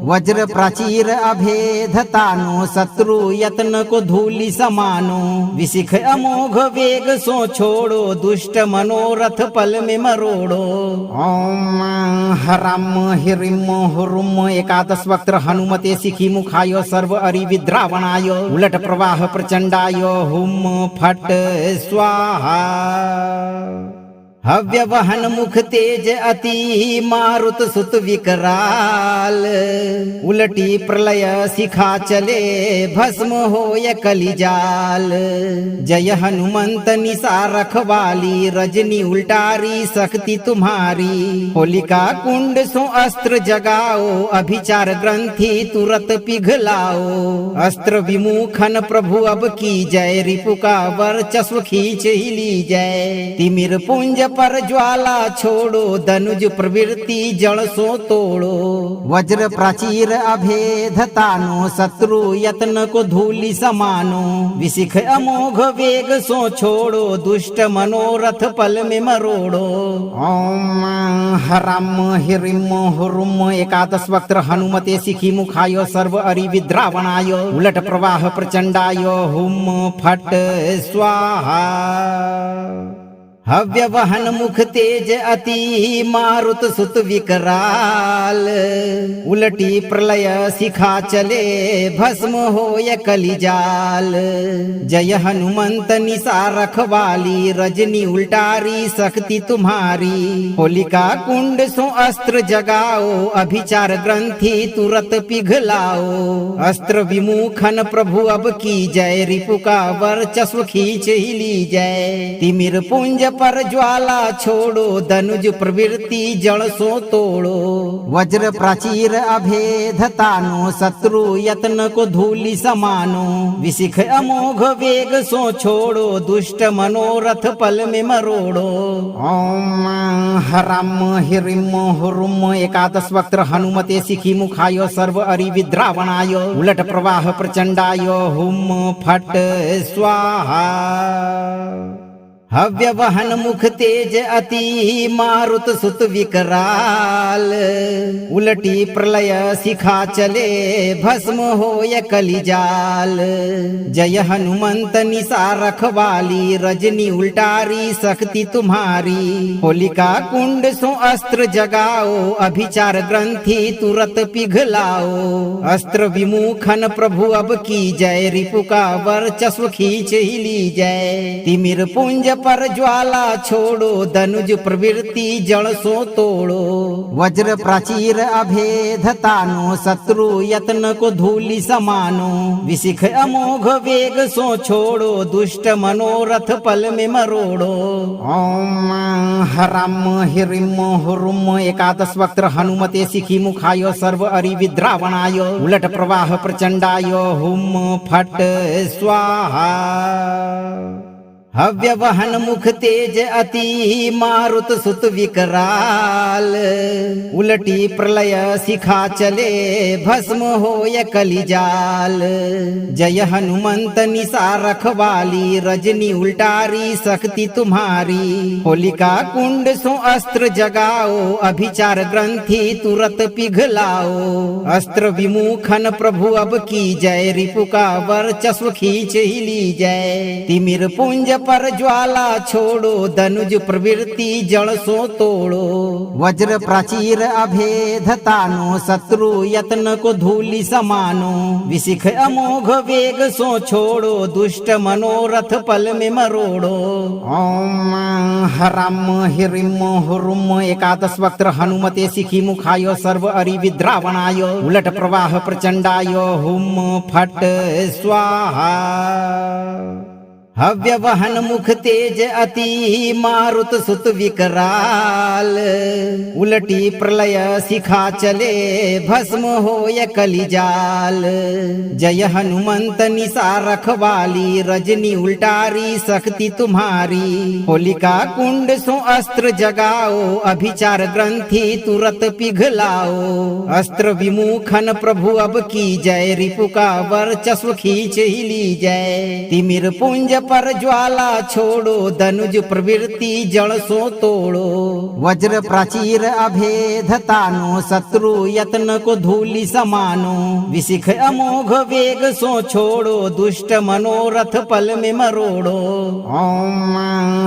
वज्र प्राचीर अभेद तानो, शत्रु यत्न को धूलि समानो। विशिख अमोघ वेग सो छोड़ो, दुष्ट मनोरथ पल में मरोड़ो। ओम हराम हिरिम हुरुम एकादश वक्त्र हनुमते शिखी मुखाय सर्व अरि विद्रावणाय उलट प्रवाह प्रचंडाय हुम फट स्वाहा। हव्य वहन मुख तेज अति मारुत सुत विकराल। उलटी प्रलय शिखा चले भस्म होय कलिजाल। जय हनुमंत निशा रखवाली, रजनी उल्टारी शक्ति तुम्हारी। होलिका कुंड सो अस्त्र जगाओ, अभिचार ग्रंथि तुरत पिघलाओ। अस्त्र विमुखन प्रभु अब की जय, रिपु का वर्चस्व खींच ही ली जय। तिमिर पुंज पर ज्वाला छोड़ो, धनुज प्रवृत्ति जड़ सो तोड़ो। वज्र प्राचीर अभेद तानो, शत्रु यत्न को धूलि समानो। विशिख अमोघ वेग सो छोड़ो, दुष्ट मनोरथ पल में मरोड़ो। ओम हराम हिरिम हुरुम एकादश वक्त्र हनुमते शिखी मुखाय सर्व अरि विद्रावणाय उलट प्रवाह प्रचंडाय हुम फट स्वाहा। हव्य वहन मुख तेज अति मारुत सुत विकराल। उलटी प्रलय शिखा चले भस्म होय कलिजाल। जय हनुमंत निशा रखवाली, रजनी उल्टारी शक्ति तुम्हारी। होलिका कुंड सो अस्त्र जगाओ, अभिचार ग्रंथि तुरत पिघलाओ। अस्त्र विमुखन प्रभु अब की जय, रिपु का वर्चस्व खींच ही ली जय। तिमिर पुंज पर ज्वाला छोड़ो, धनुज प्रवृत्ति जड़ सो तोड़ो। वज्र प्राचीर अभेद तानो, शत्रु यत्न को धूलि समानो। विशिख अमोघ वेग सो छोड़ो, दुष्ट मनोरथ पल में मरोड़ो। ओम हराम हिरिम हुरुम एकादश वक्त्र हनुमते शिखी मुखाय सर्व अरि विद्रावणाय उलट प्रवाह प्रचंडाय हुम फट स्वाहा। हव्य वहन मुख तेज अति मारुत सुत विकराल। उलटी प्रलय शिखा चले भस्म होय कलिजाल। जय हनुमंत निशा रखवाली, रजनी उल्टारी शक्ति तुम्हारी। होलिका कुंड सो अस्त्र जगाओ, अभिचार ग्रंथि तुरत पिघलाओ। अस्त्र विमुखन प्रभु अब की जय, रिपु का वर्चस्व खींच ही ली जय। तिमिर पुंज पर ज्वाला छोड़ो, धनुज प्रवृत्ति जड़ सो तोड़ो। वज्र प्राचीर अभेद तानो, शत्रु यत्न को धूलि समानो। विशिख अमोघ वेग सो छोड़ो, दुष्ट मनोरथ पल में मरोड़ो। ओम हराम हिरिम हुरुम एकादश वक्त्र हनुमते शिखी मुखाय सर्व अरि विद्रावणाय उलट प्रवाह प्रचंडाय हुम फट स्वाहा। हव्य वहन मुख तेज अति मारुत सुत विकराल। उलटी प्रलय शिखा चले भस्म होय कलिजाल। जय हनुमंत निशा रखवाली, रजनी उल्टारी शक्ति तुम्हारी। होलिका कुंड सो अस्त्र जगाओ, अभिचार ग्रंथि तुरत पिघलाओ। अस्त्र विमुखन प्रभु अब की जय, रिपु का वर्चस्व खींच ही ली जय। तिमिर पुंज पर ज्वाला छोड़ो, धनुज प्रवृत्ति जड़ सो तोड़ो। वज्र प्राचीर अभेद तानो, शत्रु यत्न को धूलि समानो। विशिख अमोघ वेग सो छोड़ो, दुष्ट मनोरथ पल में मरोड़ो। ओम हराम हिरिम हुरुम एकादश वक्त्र हनुमते शिखी मुखाय सर्व अरि विद्रावणाय उलट प्रवाह प्रचंडाय हुम फट स्वाहा। हव्य वहन मुख तेज अति मारुत सुत विकराल। उलटी प्रलय शिखा चले भस्म होय कलिजाल। जय हनुमंत निशा रखवाली, रजनी उल्टारी शक्ति तुम्हारी। होलिका कुंड सो अस्त्र जगाओ, अभिचार ग्रंथि तुरत पिघलाओ। अस्त्र विमुखन प्रभु अब की जय, रिपु का वर्चस्व खींच ही ली जय। तिमिर पुंज पर ज्वाला छोड़ो, धनुज प्रवृत्ति जड़ सो तोड़ो। वज्र प्राचीर अभेद तानो, शत्रु यत्न को धूलि समानो। विशिख अमोघ वेग सो छोड़ो, दुष्ट मनोरथ पल में मरोड़ो। ओम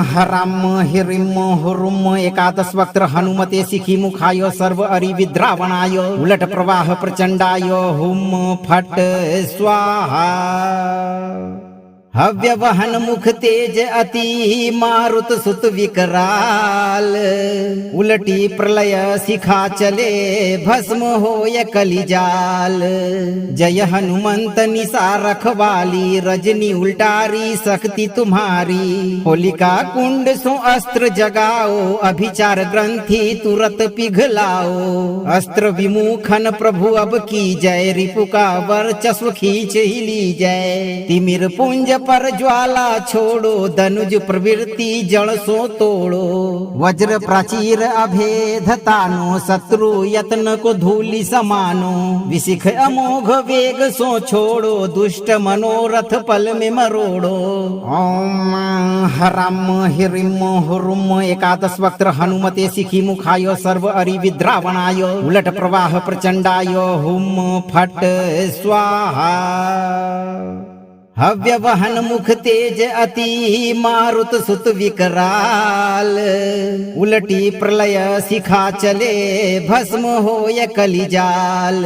हराम हिरिम हुरुम एकादश वक्त्र हनुमते शिखी मुखाय सर्व अरि विद्रावणाय उलट प्रवाह प्रचंडाय हुम फट स्वाहा। हव्य वहन मुख तेज अति मारुत सुत विकराल। उलटी प्रलय शिखा चले भस्म होय कलिजाल। जय हनुमंत निशा रखवाली, रजनी उल्टारी शक्ति तुम्हारी। होलिका कुंड सो अस्त्र जगाओ, अभिचार ग्रंथि तुरत पिघलाओ। अस्त्र विमुखन प्रभु अब की जय, रिपु का वर्चस्व खींच ही ली जय। तिमिर पुंज पर ज्वाला छोड़ो, धनुज प्रवृत्ति जड़ सो तोड़ो। वज्र प्राचीर अभेद तानो, शत्रु यत्न को धूलि समानो। विशिख अमोघ वेग सो छोड़ो, दुष्ट मनोरथ पल में मरोड़ो। ओम हराम हिरिम हुरुम एकादश वक्त्र हनुमते शिखी मुखाय सर्व अरि विद्रावणाय उलट प्रवाह प्रचंडाय हुम फट स्वाहा। हव्य वहन मुख तेज अति मारुत सुत विकराल। उलटी प्रलय शिखा चले भस्म होय कलिजाल।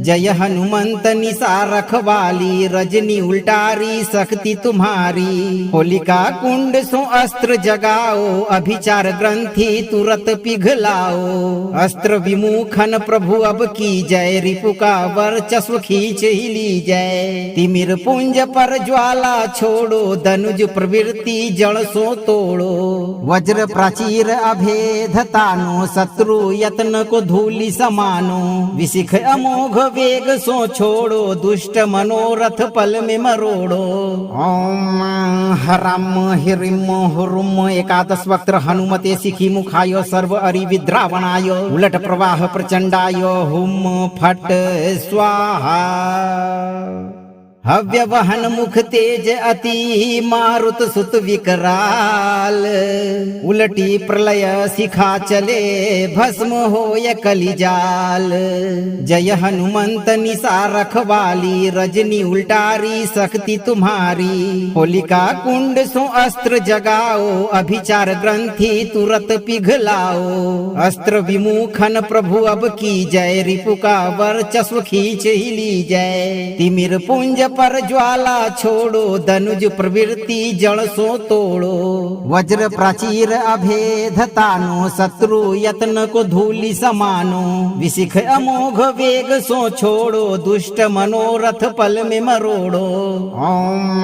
जय हनुमंत निशा रखवाली, रजनी उल्टारी शक्ति तुम्हारी। होलिका कुंड सो अस्त्र जगाओ, अभिचार ग्रंथि तुरत पिघलाओ। अस्त्र विमुखन प्रभु अब की जय, रिपु का वर्चस्व खींच ही ली जय। तिमिर पुंज पर ज्वाला छोड़ो, धनुज प्रवृत्ति जड़ सो तोड़ो। वज्र प्राचीर अभेद तानो, शत्रु यत्न को धूलि समानो। विशिख अमोघ वेग सो छोड़ो, दुष्ट मनोरथ पल में मरोड़ो। ओम हराम हिरिम हुरुम एकादश वक्त्र हनुमते शिखी मुखाय सर्व अरि विद्रावणाय उलट प्रवाह प्रचंडाय हुम फट स्वाहा। हव्य वहन मुख तेज अति मारुत सुत विकराल। उलटी प्रलय शिखा चले भस्म होय कलिजाल। जय हनुमंत निशा रखवाली, रजनी उल्टारी शक्ति तुम्हारी। होलिका कुंड सो अस्त्र जगाओ, अभिचार ग्रंथि तुरत पिघलाओ। अस्त्र विमुखन प्रभु अब की जय, रिपु का वर्चस्व खींच ही ली जय। तिमिर पुंज पर ज्वाला छोड़ो, धनुज प्रवृत्ति जड़ सो तोड़ो। वज्र प्राचीर अभेद तानो, शत्रु यत्न को धूलि समानो। विशिख अमोघ वेग सो छोड़ो, दुष्ट मनोरथ पल में मरोड़ो। ओम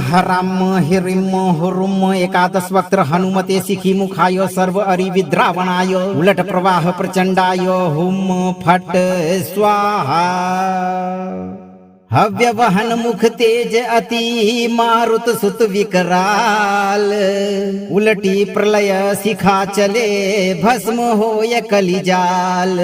हराम हिरिम हुरुम एकादश वक्त्र हनुमते शिखी मुखाय सर्व अरि विद्रावणाय उलट प्रवाह प्रचंडाय हुम फट स्वाहा। हव्य वहन मुख तेज अति मारुत सुत विकराल। उलटी प्रलय शिखा चले भस्म होय कलिजाल।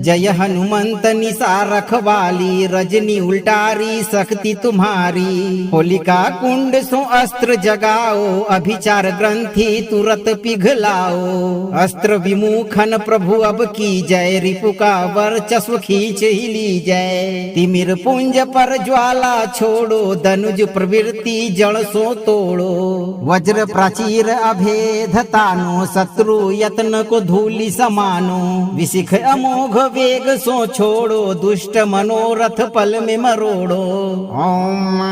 जय हनुमंत निशा रखवाली, रजनी उल्टारी शक्ति तुम्हारी। होलिका कुंड सो अस्त्र जगाओ, अभिचार ग्रंथि तुरत पिघलाओ। अस्त्र विमुखन प्रभु अब की जय, रिपु का वर्चस्व खींच ही ली जय। तिमिर पुंज पर ज्वाला छोड़ो, धनुज प्रवृत्ति जड़ सो तोड़ो। वज्र प्राचीर अभेद तानो, शत्रु यत्न को धूलि समानो। विशिख अमोघ वेग सो छोड़ो, दुष्ट मनोरथ पल में मरोड़ो। ओम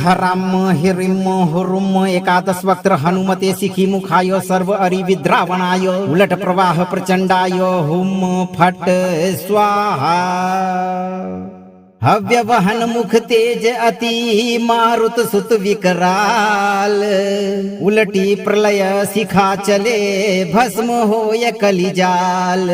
हराम हिरिम हुरुम एकादश वक्त्र हनुमते शिखी मुखाय सर्व अरि विद्रावणाय उलट प्रवाह प्रचंडाय हुम फट स्वाहा। हव्य वहन मुख तेज अति मारुत सुत विकराल। उलटी प्रलय शिखा चले भस्म होय कलिजाल।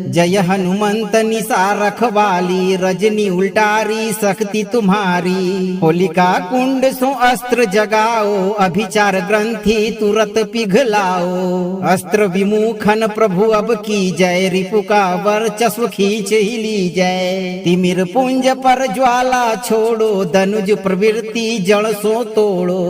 जय हनुमंत निशा रखवाली, रजनी उल्टारी शक्ति तुम्हारी। होलिका कुंड सो अस्त्र जगाओ, अभिचार ग्रंथि तुरत पिघलाओ। अस्त्र विमुखन प्रभु अब की जय, रिपु का वर्चस्व खींच ही ली जय। तिमिर पुंज पर ज्वाला छोड़ो, धनुज प्रवृत्ति जड़ सो तोड़ो।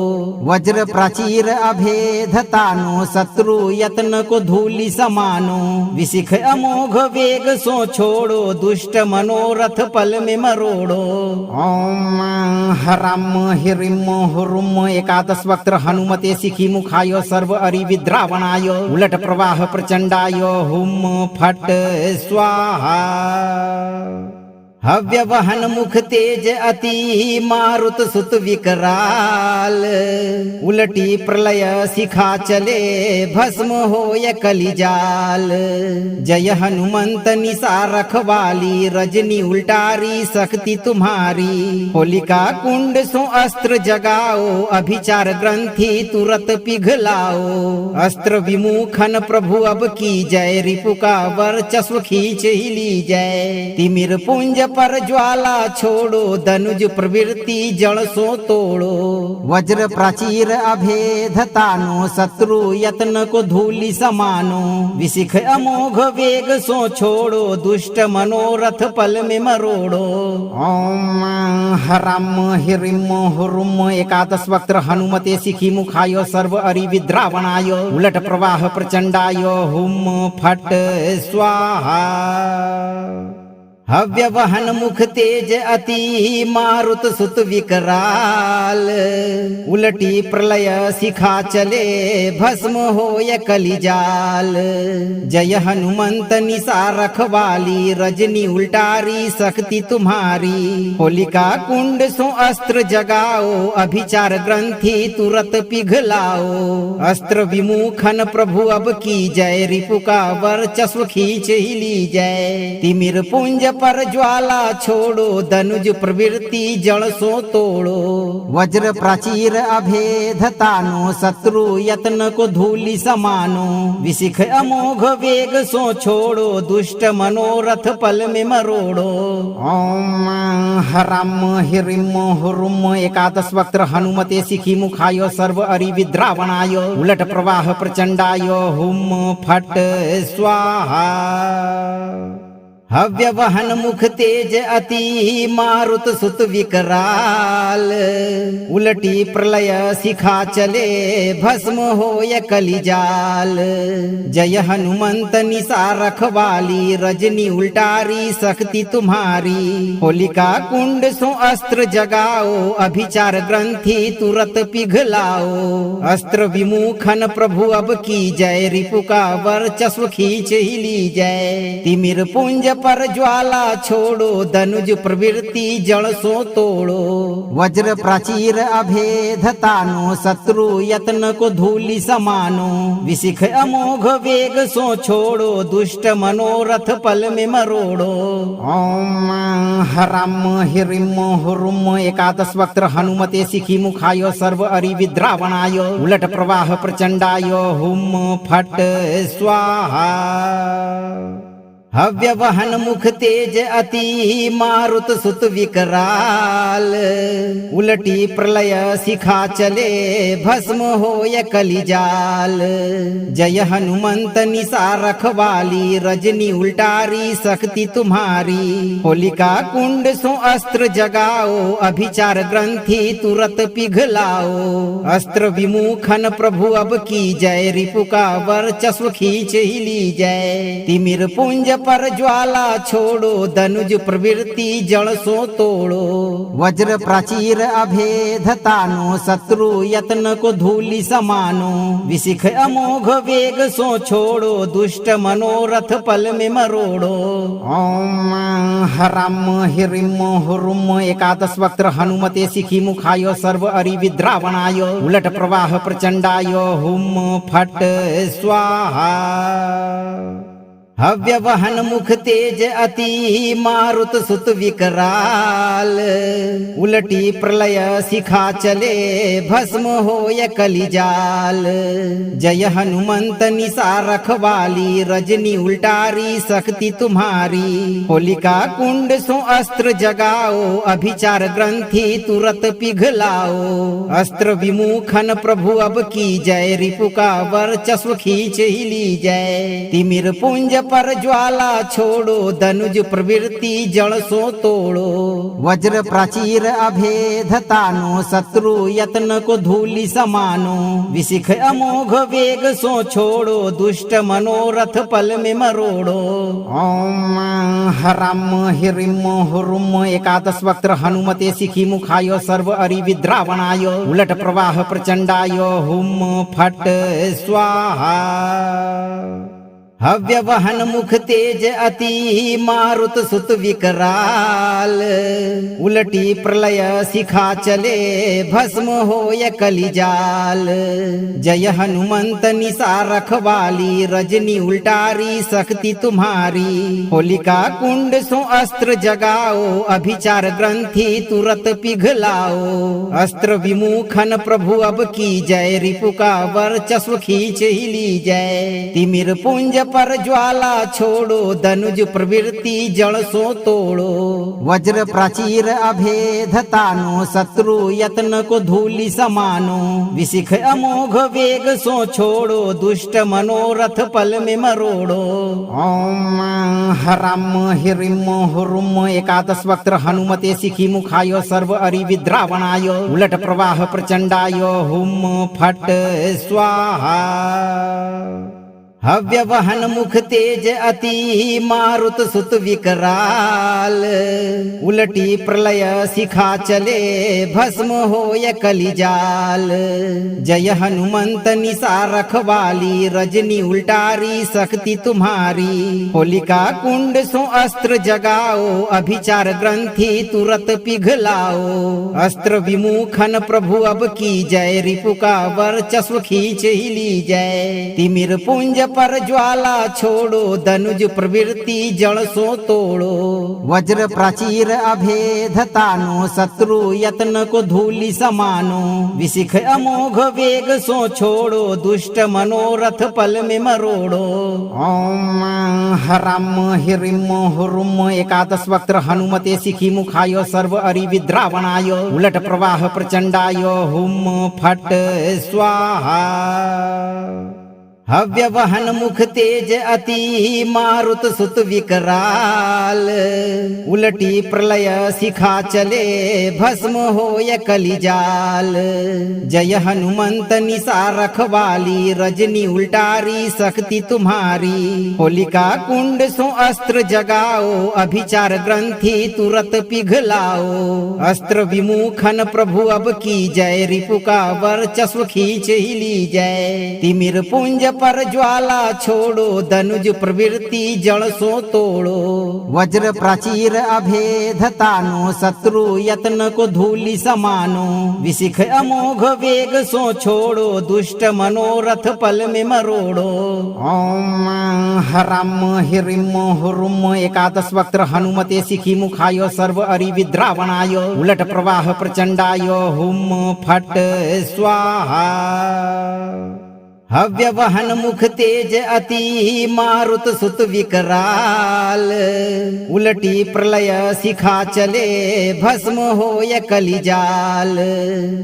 वज्र प्राचीर अभेद तानो, शत्रु यत्न को धूलि समानो। विशिख अमोघ वेग सो छोड़ो, दुष्ट मनोरथ पल में मरोड़ो। ओम हराम हिरिम हुरुम एकादश वक्त्र हनुमते शिखी मुखाय सर्व अरि विद्रावणाय उलट प्रवाह प्रचंडाय हुम फट स्वाहा। हव्य वहन मुख तेज अति मारुत सुत विकराल। उलटी प्रलय शिखा चले भस्म होय कलिजाल। जय हनुमंत निशा रखवाली, रजनी उल्टारी शक्ति तुम्हारी। होलिका कुंड सो अस्त्र जगाओ, अभिचार ग्रंथि तुरत पिघलाओ। अस्त्र विमुखन प्रभु अब की जय, रिपु का वर्चस्व खींच ही ली जय। तिमिर पुंज पर ज्वाला छोड़ो, धनुज प्रवृत्ति जड़ सो तोड़ो। वज्र प्राचीर अभेद तानो, शत्रु यत्न को धूलि समानो। विशिख अमोघ वेग सो छोड़ो, दुष्ट मनोरथ पल में मरोड़ो। ओम हराम हिरिम हुरुम एकादश वक्त्र हनुमते शिखी मुखाय सर्व अरि विद्रावणाय उलट प्रवाह प्रचंडाय हुम फट स्वाहा। हव्य वहन मुख तेज अति मारुत सुत विकराल। उलटी प्रलय शिखा चले भस्म होय कलिजाल। जय हनुमंत निशा रखवाली, रजनी उल्टारी शक्ति तुम्हारी। होलिका कुंड सो अस्त्र जगाओ, अभिचार ग्रंथि तुरत पिघलाओ। अस्त्र विमुखन प्रभु अब की जय, रिपु का वर्चस्व खींच ही ली जय। तिमिर पुंज पर ज्वाला छोड़ो, धनुज प्रवृत्ति जड़ सो तोड़ो। वज्र प्राचीर अभेद तानो, शत्रु यत्न को धूलि समानो। विशिख अमोघ वेग सो छोड़ो, दुष्ट मनोरथ पल में मरोड़ो। ओम हराम हिरिम हुरुम एकादश वक्त्र हनुमते शिखी मुखाय सर्व अरि विद्रावणाय उलट प्रवाह प्रचंडाय हुम फट स्वाहा। हव्य वहन मुख तेज अति मारुत सुत विकराल। उलटी प्रलय शिखा चले भस्म होय कलिजाल। जय हनुमंत निसा रखवाली, रजनी उल्टारी शक्ति तुम्हारी। होलिका कुंड सो अस्त्र जगाओ, अभिचार ग्रंथि तुरत पिघलाओ। अस्त्र विमुखन प्रभु अब की जय, रिपु का वर्चस्व खींच ही ली जय। तिमिर पुंज पर ज्वाला छोड़ो, धनुज प्रवृत्ति जड़ सो तोड़ो। वज्र प्राचीर अभेद तानो, शत्रु यत्न को धूलि समानो। विशिख अमोघ वेग सो छोड़ो, दुष्ट मनोरथ पल में मरोड़ो। ओम हराम हिरिम हुरुम एकादश वक्त्र हनुमते शिखी मुखाय सर्व अरि विद्रावणाय उलट प्रवाह प्रचंडाय हुम फट स्वाहा। हव्य वहन मुख तेज अति मारुत सुत विकराल। उलटी प्रलय शिखा चले भस्म होय कलिजाल। जय हनुमंत निसा रखवाली, रजनी उल्टारी शक्ति तुम्हारी। होलिका कुंड सो अस्त्र जगाओ, अभिचार ग्रंथि तुरत पिघलाओ। अस्त्र विमुखन प्रभु अब की जय, रिपु का वर्चस्व खींच ही ली जय। तिमिर पुंज पर ज्वाला छोड़ो, धनुज प्रवृत्ति जड़ सो तोड़ो। वज्र प्राचीर अभेद तानो, शत्रु यत्न को धूलि समानो। विशिख अमोघ वेग सो छोड़ो, दुष्ट मनोरथ पल में मरोड़ो। ओम हराम हिरिम हुरुम एकादश वक्त्र हनुमते शिखी मुखाय सर्व अरि विद्रावणाय उलट प्रवाह प्रचंडाय हुम फट स्वाहा। हव्य वहन मुख तेज अति मारुत सुत विकराल। उलटी प्रलय शिखा चले भस्म होय कलिजाल। जय हनुमंत निसा रखवाली, रजनी उल्टारी शक्ति तुम्हारी। होलिका कुंड सो अस्त्र जगाओ, अभिचार ग्रंथि तुरत पिघलाओ। अस्त्र विमुखन प्रभु अब की जय, रिपु का वर्चस्व खींच ही ली जय। तिमिर पुंज पर ज्वाला छोड़ो, धनुज प्रवृत्ति जड़ सो तोड़ो। वज्र प्राचीर अभेद तानो, शत्रु यत्न को धूलि समानो। विशिख अमोघ वेग सो छोड़ो, दुष्ट मनोरथ पल में मरोड़ो। ओम हराम हिरिम हुरुम एकादश वक्त्र हनुमते शिखी मुखाय सर्व अरि विद्रावणाय उलट प्रवाह प्रचंडाय हुम फट स्वाहा। हव्य वहन मुख तेज अति मारुत सुत विकराल। उलटी प्रलय शिखा चले भस्म होय कलिजाल। जय हनुमंत निसा रखवाली, रजनी उल्टारी शक्ति तुम्हारी। होलिका कुंड सो अस्त्र जगाओ, अभिचार ग्रंथि तुरत पिघलाओ। अस्त्र विमुखन प्रभु अब की जय, रिपु का वर्चस्व खींच ही ली जय। तिमिर पुंज पर ज्वाला छोड़ो, धनुज प्रवृत्ति जड़ सो तोड़ो। वज्र प्राचीर अभेद तानो, शत्रु यत्न को धूलि समानो। विशिख अमोघ वेग सो छोड़ो, दुष्ट मनोरथ पल में मरोड़ो। ओम हराम हिरिम हुरुम एकादश वक्त्र हनुमते शिखी मुखाय सर्व अरि विद्रावणाय उलट प्रवाह प्रचंडाय हुम फट स्वाहा। हव्य वहन मुख तेज अति मारुत सुत विकराल। उलटी प्रलय शिखा चले भस्म होय कलिजाल। जय हनुमंत निसा रखवाली, रजनी उल्टारी शक्ति तुम्हारी। होलिका कुंड सो अस्त्र जगाओ, अभिचार ग्रंथि तुरत पिघलाओ। अस्त्र विमुखन प्रभु अब की जय, रिपु का वर्चस्व खींच ही ली जय। तिमिर पुंज पर ज्वाला छोड़ो, धनुज प्रवृत्ति जड़ सो तोड़ो। वज्र प्राचीर अभेद तानो, शत्रु यत्न को धूलि समानो। विशिख अमोघ वेग सो छोड़ो, दुष्ट मनोरथ पल में मरोड़ो। ओम हराम हिरिम हुरुम एकादश वक्त्र हनुमते शिखी मुखाय सर्व अरि विद्रावणाय उलट प्रवाह प्रचंडाय हुम फट स्वाहा। हव्य वहन मुख तेज अति मारुत सुत विकराल। उलटी प्रलय शिखा चले भस्म होय कलिजाल। जय हनुमंत निशा रखवाली, रजनी उल्टारी शक्ति तुम्हारी। होलिका कुंड सो अस्त्र जगाओ, अभिचार ग्रंथि तुरत पिघलाओ। अस्त्र विमुखन प्रभु अब की जय, रिपु का वर्चस्व खींच ही ली जय। तिमिर पुंज पर ज्वाला छोड़ो, धनुज प्रवृत्ति जड़ सो तोड़ो। वज्र प्राचीर अभेद तानो, शत्रु यत्न को धूलि समानो। विशिख अमोघ वेग सो छोड़ो, दुष्ट मनोरथ पल में मरोड़ो। ओम हराम हिरिम हुरुम एकादश वक्त्र हनुमते शिखी मुखाय सर्व अरि विद्रावणाय उलट प्रवाह प्रचंडाय हुम फट स्वाहा। हव्य वहन मुख तेज अति मारुत सुत विकराल। उलटी प्रलय शिखा चले भस्म होय कलिजाल।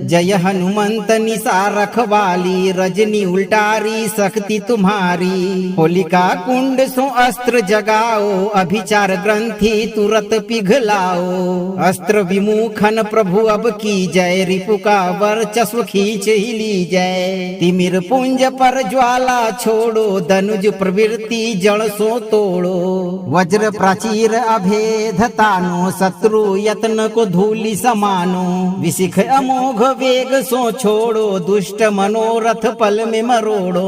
जय हनुमंत निशा रखवाली, रजनी उल्टारी शक्ति तुम्हारी। होलिका कुंड सो अस्त्र जगाओ, अभिचार ग्रंथि तुरत पिघलाओ। अस्त्र विमुखन प्रभु अब की जय, रिपु का वर्चस्व खींच ही ली जय। तिमिर पुंज पर ज्वाला छोड़ो, धनुज प्रवृत्ति जड़ सो तोड़ो। वज्र प्राचीर अभेद तानो, शत्रु यत्न को धूलि समानो। विशिख अमोघ वेग सो छोड़ो, दुष्ट मनोरथ पल में मरोड़ो।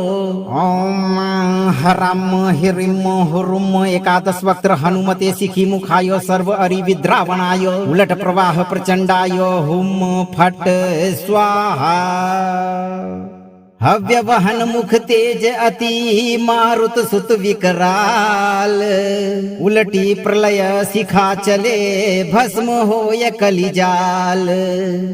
ओम हराम हिरिम हुरुम एकादश वक्त्र हनुमते शिखी मुखाय सर्व अरि विद्रावणाय उलट प्रवाह प्रचंडाय हुम फट स्वाहा। हव्य वहन मुख तेज अति मारुत सुत विकराल। उलटी प्रलय शिखा चले भस्म होय कलिजाल।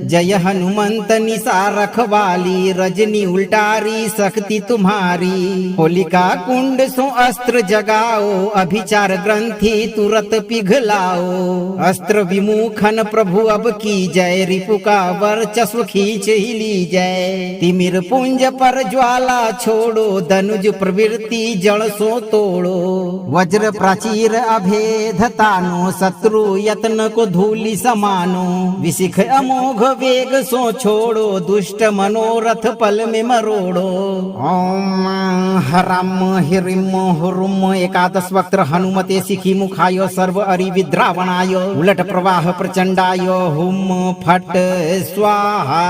जय हनुमंत निशा रखवाली, रजनी उल्टारी शक्ति तुम्हारी। होलिका कुंड सो अस्त्र जगाओ, अभिचार ग्रंथि तुरत पिघलाओ। अस्त्र विमुखन प्रभु अब की जय, रिपु का वर्चस्व खींच ही ली जय। तिमिर पुंज पर ज्वाला छोड़ो, धनुज प्रवृत्ति जड़ सो तोड़ो। वज्र प्राचीर अभेद तानो, शत्रु यत्न को धूलि समानो। विशिख अमोघ वेग सो छोड़ो, दुष्ट मनोरथ पल में मरोड़ो। ओम हराम हिरिम हुरुम एकादश वक्त्र हनुमते शिखी मुखाय सर्व अरि विद्रावणाय उलट प्रवाह प्रचंडाय हुम फट स्वाहा।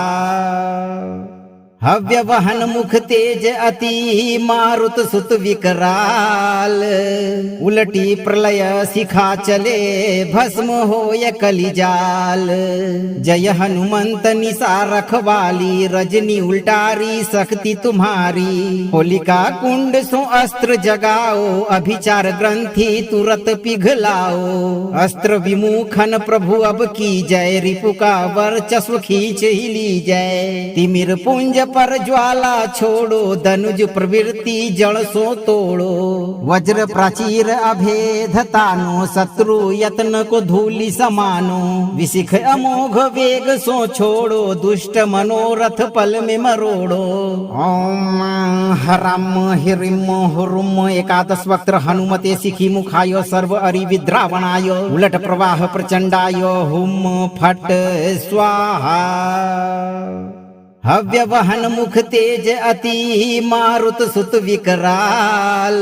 हव्य वहन मुख तेज अति मारुत सुत विकराल। उलटी प्रलय शिखा चले भस्म होय कलिजाल। जय हनुमंत निशा रखवाली, रजनी उल्टारी शक्ति तुम्हारी। होलिका कुंड सो अस्त्र जगाओ, अभिचार ग्रंथि तुरत पिघलाओ। अस्त्र विमुखन प्रभु अब की जय, रिपु का वर्चस्व खींच ही ली जय। तिमिर पुंज पर ज्वाला छोड़ो, धनुज प्रवृत्ति जड़ सो तोड़ो। वज्र प्राचीर अभेद तानो, शत्रु यत्न को धूलि समानो। विशिख अमोघ वेग सो छोड़ो, दुष्ट मनोरथ पल में मरोड़ो। ओम हराम हिरिम हुरुम एकादश वक्त्र हनुमते शिखी मुखाय सर्व अरि विद्रावणाय उलट प्रवाह प्रचंडाय हुम फट स्वाहा। हव्य वहन मुख तेज अति मारुत सुत विकराल।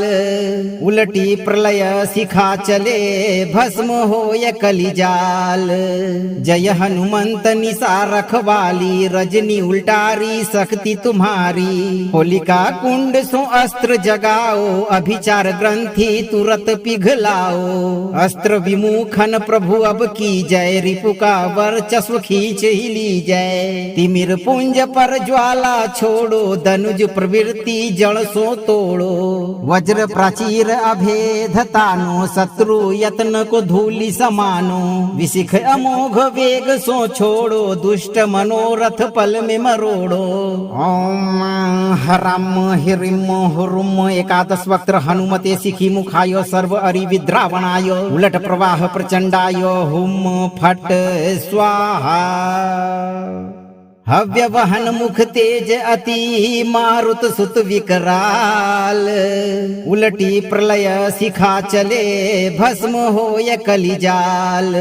उलटी प्रलय शिखा चले भस्म होय कलिजाल। जय हनुमंत निशा रखवाली, रजनी उल्टारी शक्ति तुम्हारी। होलिका कुंड सो अस्त्र जगाओ, अभिचार ग्रंथि तुरत पिघलाओ। अस्त्र विमुखन प्रभु अब की जय, रिपु का वर्चस्व खींच ही ली जय। तिमिर पुंज पर ज्वाला छोड़ो, धनुज प्रवृत्ति जड़ सो तोड़ो। वज्र प्राचीर अभेद तानो, शत्रु यत्न को धूलि समानो। विशिख अमोघ वेग सो छोड़ो, दुष्ट मनोरथ पल में मरोड़ो। ओम हराम हिरिम हुरुम एकादश वक्त्र हनुमते शिखी मुखाय सर्व अरि विद्रावणाय उलट प्रवाह प्रचंडाय हुम फट स्वाहा। हव्य वहन मुख तेज अति मारुत सुत विकराल। उलटी प्रलय शिखा चले भस्म होय कलिजाल।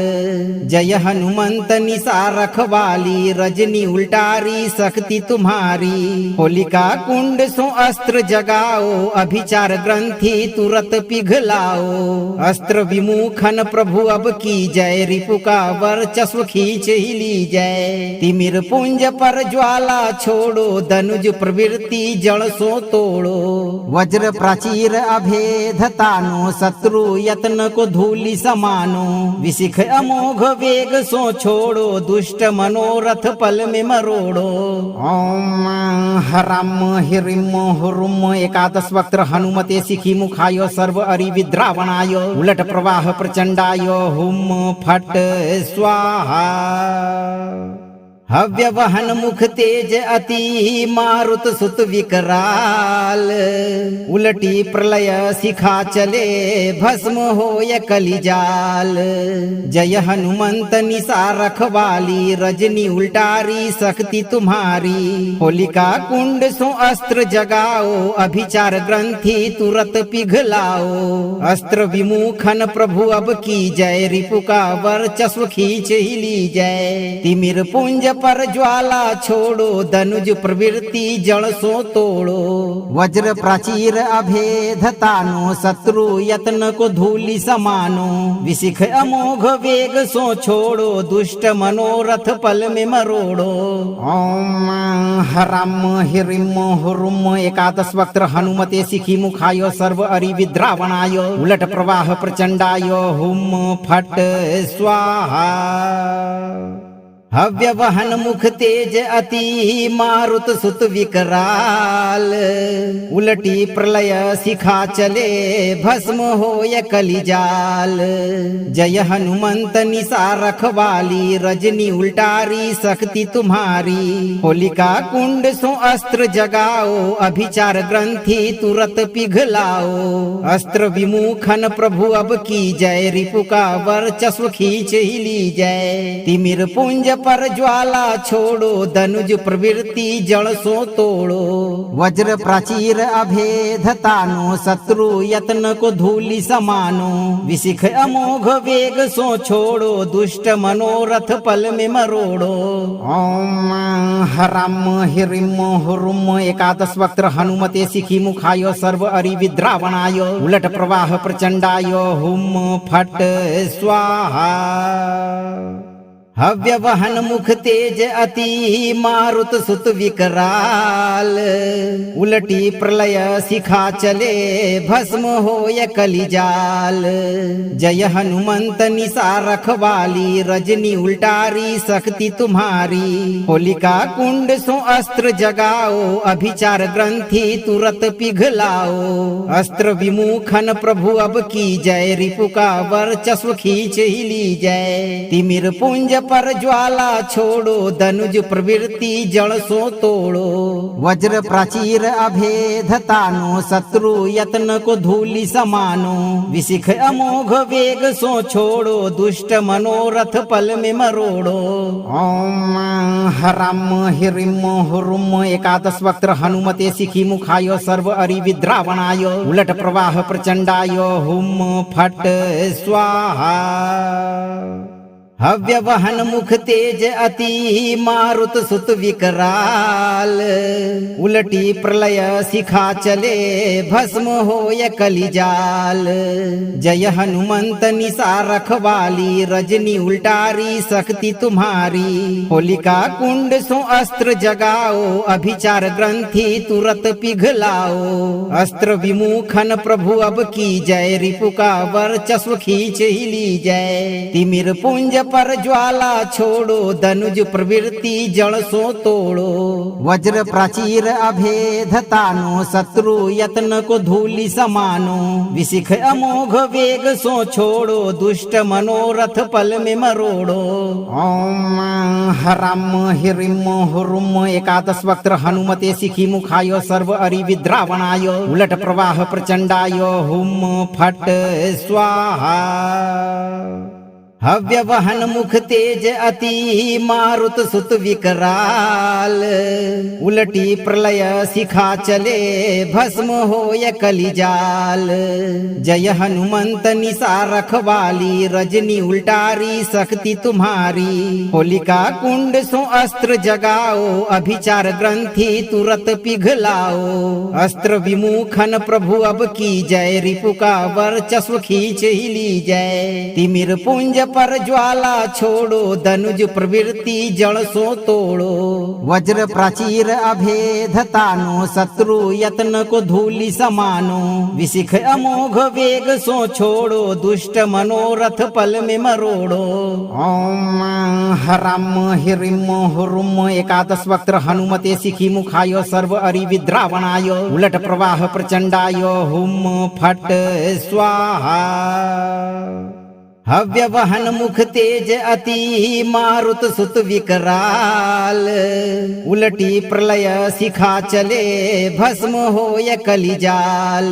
जय हनुमंत निशा रखवाली, रजनी उल्टारी शक्ति तुम्हारी। होलिका कुंड सो अस्त्र जगाओ, अभिचार ग्रंथि तुरत पिघलाओ। अस्त्र विमुखन प्रभु अब की जय, रिपु का वर्चस्व खींच ही ली जय। तिमिर पुंज पर ज्वाला छोड़ो, धनुज प्रवृत्ति जड़ सो तोड़ो। वज्र प्राचीर अभेद तानो, शत्रु यत्न को धूलि समानो। विशिख अमोघ वेग सो छोड़ो, दुष्ट मनोरथ पल में मरोड़ो। ओम हराम हिरिम हुरुम एकादश वक्त्र हनुमते शिखी मुखाय सर्व अरि विद्रावणाय उलट प्रवाह प्रचंडाय हुम फट स्वाहा। हव्य वहन मुख तेज अति मारुत सुत विकराल। उलटी प्रलय शिखा चले भस्म होय कलिजाल। जय हनुमंत निशा रखवाली, रजनी उल्टारी शक्ति तुम्हारी। होलिका कुंड सो अस्त्र जगाओ, अभिचार ग्रंथि तुरत पिघलाओ। अस्त्र विमुखन प्रभु अब की जय, रिपु का वर्चस्व खींच ही ली जय। तिमिर पुंज पर ज्वाला छोड़ो, धनुज प्रवृत्ति जड़ सो तोड़ो। वज्र प्राचीर अभेद तानो, शत्रु यत्न को धूलि समानो। विशिख अमोघ वेग सो छोड़ो, दुष्ट मनोरथ पल में मरोड़ो। ओम हराम हिरिम हुरुम एकादश वक्त्र हनुमते शिखी मुखाय सर्व अरि विद्रावणाय उलट प्रवाह प्रचंडाय हुम फट स्वाहा। हव्य वहन मुख तेज अति मारुत सुत विकराल। उलटी प्रलय शिखा चले भस्म होय कलिजाल। जय हनुमंत निशा रखवाली, रजनी उल्टारी शक्ति तुम्हारी। होलिका कुंड सो अस्त्र जगाओ, अभिचार ग्रंथि तुरत पिघलाओ। अस्त्र विमुखन प्रभु अब की जय, रिपु का वर्चस्व खींच ही ली जय। तिमिर पुंज पर ज्वाला छोड़ो, धनुज प्रवृत्ति जड़ सो तोड़ो। वज्र प्राचीर अभेद तानो, शत्रु यत्न को धूलि समानो। विशिख अमोघ वेग सो छोड़ो, दुष्ट मनोरथ पल में मरोड़ो। ओम हराम हिरिम हुरुम एकादश वक्त्र हनुमते शिखी मुखाय सर्व अरि विद्रावणाय उलट प्रवाह प्रचंडाय हुम फट स्वाहा। हव्य वहन मुख तेज अति मारुत सुत विकराल। उलटी प्रलय शिखा चले भस्म होय कलिजाल। जय हनुमंत निशा रखवाली, रजनी उल्टारी शक्ति तुम्हारी। होलिका कुंड सो अस्त्र जगाओ, अभिचार ग्रंथि तुरत पिघलाओ। अस्त्र विमुखन प्रभु अब की जय, रिपु का वर्चस्व खींच ही ली जय। तिमिर पुंज पर ज्वाला छोड़ो, धनुज प्रवृत्ति जड़ सो तोड़ो। वज्र प्राचीर अभेद तानो, शत्रु यत्न को धूलि समानो। विशिख अमोघ वेग सो छोड़ो, दुष्ट मनोरथ पल में मरोड़ो। ओम हराम हिरिम हुरुम एकादश वक्त्र हनुमते शिखी मुखाय सर्व अरि विद्रावणाय उलट प्रवाह प्रचंडाय हुम फट स्वाहा। हव्य वहन मुख तेज अति मारुत सुत विकराल। उलटी प्रलय शिखा चले भस्म होय कलिजाल। जय हनुमंत निशा रखवाली, रजनी उल्टारी शक्ति तुम्हारी। होलिका कुंड सो अस्त्र जगाओ, अभिचार ग्रंथि तुरत पिघलाओ। अस्त्र विमुखन प्रभु अब की जय, रिपु का वर्चस्व खींच ही ली जय। तिमिर पुंज पर ज्वाला छोड़ो, धनुज प्रवृत्ति जड़ सो तोड़ो। वज्र प्राचीर अभेद तानो, शत्रु यत्न को धूलि समानो। विशिख अमोघ वेग सो छोड़ो, दुष्ट मनोरथ पल में मरोड़ो। ओम हराम हिरिम हुरुम एकादश वक्त्र हनुमते शिखी मुखाय सर्व अरि विद्रावणाय उलट प्रवाह प्रचंडाय हुम फट स्वाहा। हव्य वहन मुख तेज अति मारुत सुत विकराल। उलटी प्रलय शिखा चले भस्म होय कलिजाल। जय हनुमंत निशा रखवाली, रजनी उल्टारी शक्ति तुम्हारी। होलिका कुंड सो अस्त्र जगाओ, अभिचार ग्रंथि तुरत पिघलाओ। अस्त्र विमुखन प्रभु अब की जय, रिपु का वर्चस्व खींच ही ली जय। तिमिर पुंज पर ज्वाला छोड़ो, धनुज प्रवृत्ति जड़ सो तोड़ो। वज्र प्राचीर अभेद तानो, शत्रु यत्न को धूलि समानो। विशिख अमोघ वेग सो छोड़ो, दुष्ट मनोरथ पल में मरोड़ो। ओम हराम हिरिम हुरुम एकादश वक्त्र हनुमते शिखी मुखाय सर्व अरि विद्रावणाय उलट प्रवाह प्रचंडाय हुम फट स्वाहा। हव्य वहन मुख तेज अति मारुत सुत विकराल। उलटी प्रलय शिखा चले भस्म होय कलिजाल।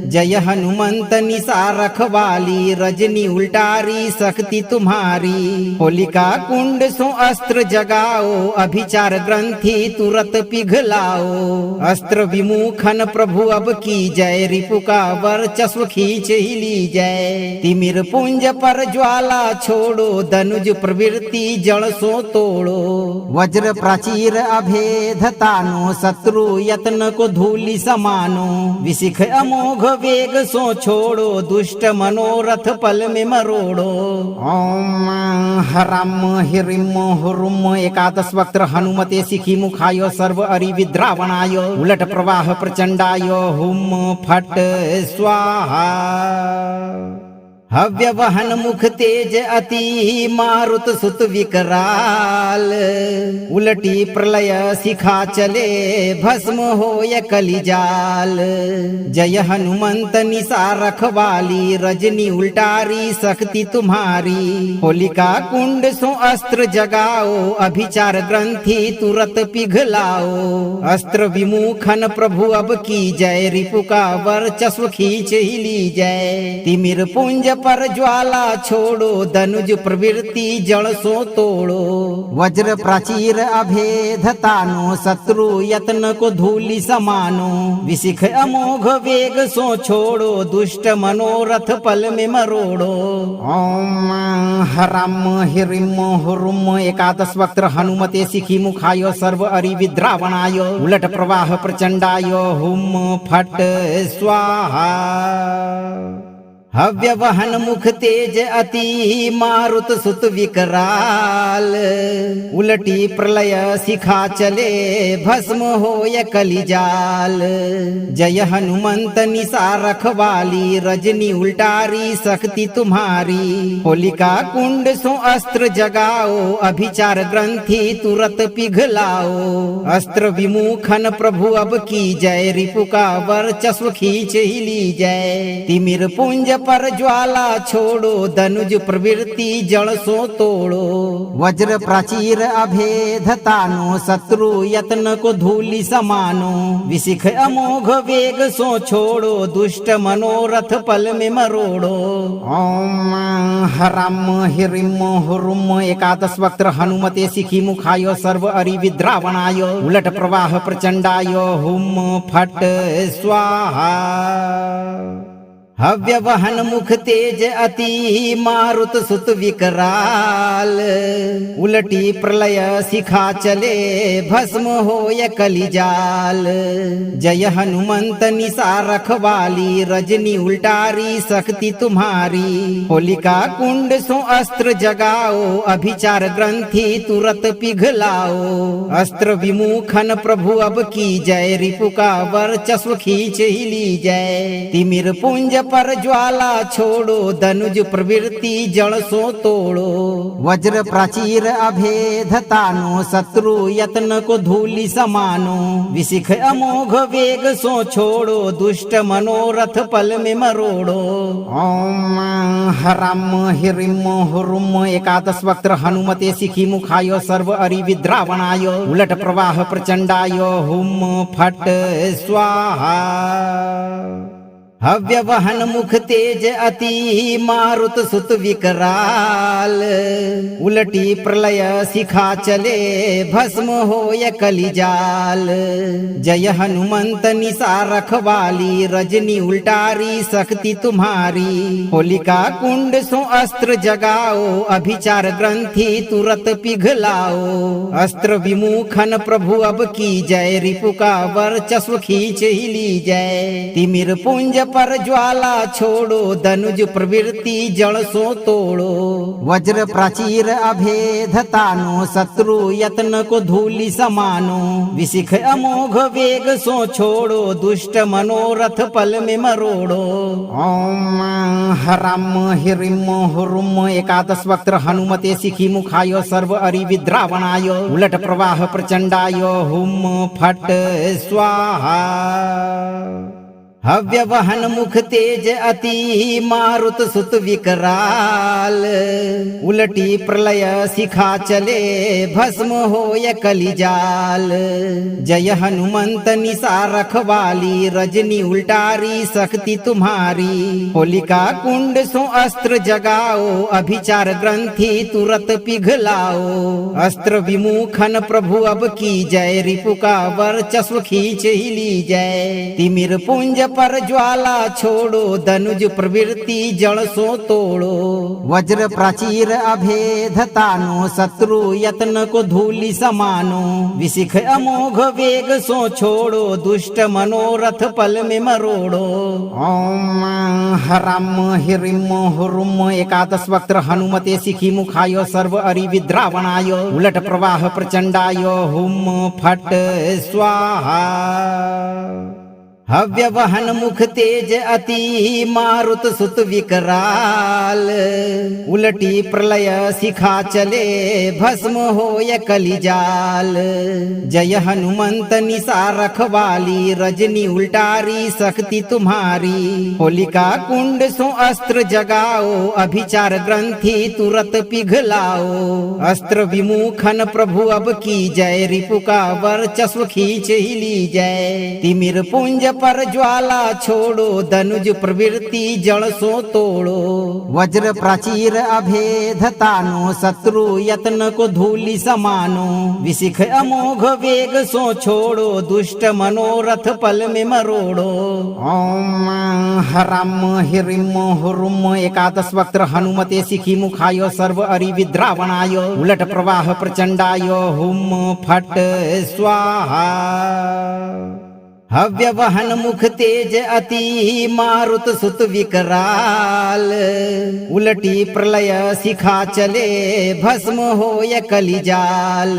जय हनुमंत निशा रखवाली, रजनी उल्टारी शक्ति तुम्हारी। होलिका कुंड सो अस्त्र जगाओ, अभिचार ग्रंथि तुरत पिघलाओ। अस्त्र विमुखन प्रभु अब की जय, रिपु का वर्चस्व खींच ही ली जय। तिमिर पुंज पर ज्वाला छोड़ो, धनुज प्रवृत्ति जड़ सो तोड़ो। वज्र प्राचीर अभेद तानो, शत्रु यत्न को धूलि समानो। विशिख अमोघ वेग सो छोड़ो, दुष्ट मनोरथ पल में मरोड़ो। ओम हराम हिरिम हुरुम एकादश वक्त्र हनुमते शिखी मुखाय सर्व अरि विद्रावणाय उलट प्रवाह प्रचंडाय हुम फट स्वाहा। हव्य वहन मुख तेज अति मारुत सुत विकराल। उलटी प्रलय शिखा चले भस्म होय कलिजाल। जय हनुमंत निशा रखवाली, रजनी उल्टारी शक्ति तुम्हारी। होलिका कुंड सो अस्त्र जगाओ, अभिचार ग्रंथि तुरत पिघलाओ। अस्त्र विमुखन प्रभु अब की जय, रिपु का वर्चस्व खींच ही ली जय। तिमिर पुंज पर ज्वाला छोड़ो, धनुज प्रवृत्ति जड़ सो तोड़ो। वज्र प्राचीर अभेद तानो, शत्रु यत्न को धूलि समानो। विशिख अमोघ वेग सो छोड़ो, दुष्ट मनोरथ पल में मरोड़ो। ओम हराम हिरिम हुरुम एकादश वक्त्र हनुमते शिखी मुखाय सर्व अरि विद्रावणाय उलट प्रवाह प्रचंडाय हुम फट स्वाहा। हव्य वहन मुख तेज अति मारुत सुत विकराल। उलटी प्रलय शिखा चले भस्म होय कलिजाल। जय हनुमंत निशा रखवाली, रजनी उल्टारी शक्ति तुम्हारी। होलिका कुंड सो अस्त्र जगाओ, अभिचार ग्रंथि तुरत पिघलाओ। अस्त्र विमुखन प्रभु अब की जय, रिपु का वर्चस्व खींच ही ली जय। तिमिर पुंज पर ज्वाला छोड़ो, धनुज प्रवृत्ति जड़ सो तोड़ो। वज्र प्राचीर अभेद तानो, शत्रु यत्न को धूलि समानो। विशिख अमोघ वेग सो छोड़ो, दुष्ट मनोरथ पल में मरोड़ो। ओम हराम हिरिम हुरुम एकादश वक्त्र हनुमते शिखी मुखाय सर्व अरि विद्रावणाय उलट प्रवाह प्रचंडाय हुम फट स्वाहा। हव्य वहन मुख तेज अति मारुत सुत विकराल। उलटी प्रलय शिखा चले भस्म होय कलिजाल। जय हनुमंत निशा रखवाली, रजनी उल्टारी शक्ति तुम्हारी। होलिका कुंड सो अस्त्र जगाओ, अभिचार ग्रंथि तुरत पिघलाओ। अस्त्र विमुखन प्रभु अब की जय, रिपु का वर्चस्व खींच ही ली जय। तिमिर पुंज पर ज्वाला छोड़ो, धनुज प्रवृत्ति जड़ सो तोड़ो। वज्र प्राचीर अभेद तानो, शत्रु यत्न को धूलि समानो। विशिख अमोघ वेग सो छोड़ो, दुष्ट मनोरथ पल में मरोड़ो। ओम हराम हिरिम हुरुम एकादश वक्त्र हनुमते शिखी मुखाय सर्व अरि विद्रावणाय। उलट प्रवाह प्रचंडाय हुम फट स्वाहा। हव्य वहन मुख तेज अति, मारुत सुत विकराल। उलटी प्रलय शिखा चले, भस्म होय कलिजाल। जय हनुमंत निशा रखवाली, रजनी उल्टारी शक्ति तुम्हारी। होलिका कुंड सो अस्त्र जगाओ, अभिचार ग्रंथि तुरत पिघलाओ। अस्त्र विमुखन प्रभु अब की जय, रिपु का वर्चस्व खींच ही ली जय। तिमिर पुंज पर ज्वाला छोड़ो, धनुज प्रवृत्ति जड़ सो तोड़ो। वज्र प्राचीर अभेद तानो, शत्रु यत्न को धूलि समानो। विशिख अमोघ वेग सो छोड़ो, दुष्ट मनोरथ पल में मरोड़ो। ओम हराम हिरिम हुरुम एकादश वक्त्र हनुमते शिखी मुखाय सर्व अरि विद्रावणाय। उलट प्रवाह प्रचंडाय हुम फट स्वाहा। हव्य वहन मुख तेज अति, मारुत सुत विकराल। उलटी प्रलय शिखा चले, भस्म होय कलिजाल। जय हनुमंत निशा रखवाली, रजनी उल्टारी शक्ति तुम्हारी। होलिका कुंड सो अस्त्र जगाओ, अभिचार ग्रंथि तुरत पिघलाओ। अस्त्र विमुखन प्रभु अब की जय, रिपु का वर्चस्व खींच ही ली जय। तिमिर पुंज पर ज्वाला छोड़ो, धनुज प्रवृत्ति जड़ सो तोड़ो। वज्र प्राचीर अभेद तानो, शत्रु यत्न को धूलि समानो। विशिख अमोघ वेग सो छोड़ो, दुष्ट मनोरथ पल में मरोड़ो। ओम हराम हिरिम हुरुम एकादश वक्त्र हनुमते शिखी मुखाय सर्व अरि विद्रावणाय। उलट प्रवाह प्रचंडाय हुम फट स्वाहा। हव्य वहन मुख तेज अति, मारुत सुत विकराल। उलटी प्रलय शिखा चले, भस्म होय कलिजाल। जय हनुमंत निशा रखवाली, रजनी उल्टारी शक्ति तुम्हारी। होलिका कुंड सो अस्त्र जगाओ, अभिचार ग्रंथि तुरत पिघलाओ। अस्त्र विमुखन प्रभु अब की जय, रिपु का वर्चस्व खींच ही ली जय। तिमिर पुंज पर ज्वाला छोड़ो, धनुज प्रवृत्ति जड़ सो तोड़ो। वज्र प्राचीर अभेद तानो, शत्रु यत्न को धूलि समानो। विशिख अमोघ वेग सो छोड़ो, दुष्ट मनोरथ पल में मरोड़ो। ओम हराम हिरिम हुरुम एकादश वक्त्र हनुमते शिखी मुखाय सर्व अरि विद्रावणाय। उलट प्रवाह प्रचंडाय हुम फट स्वाहा। हव्य वहन मुख तेज अति, मारुत सुत विकराल। उलटी प्रलय शिखा चले, भस्म होय कलिजाल।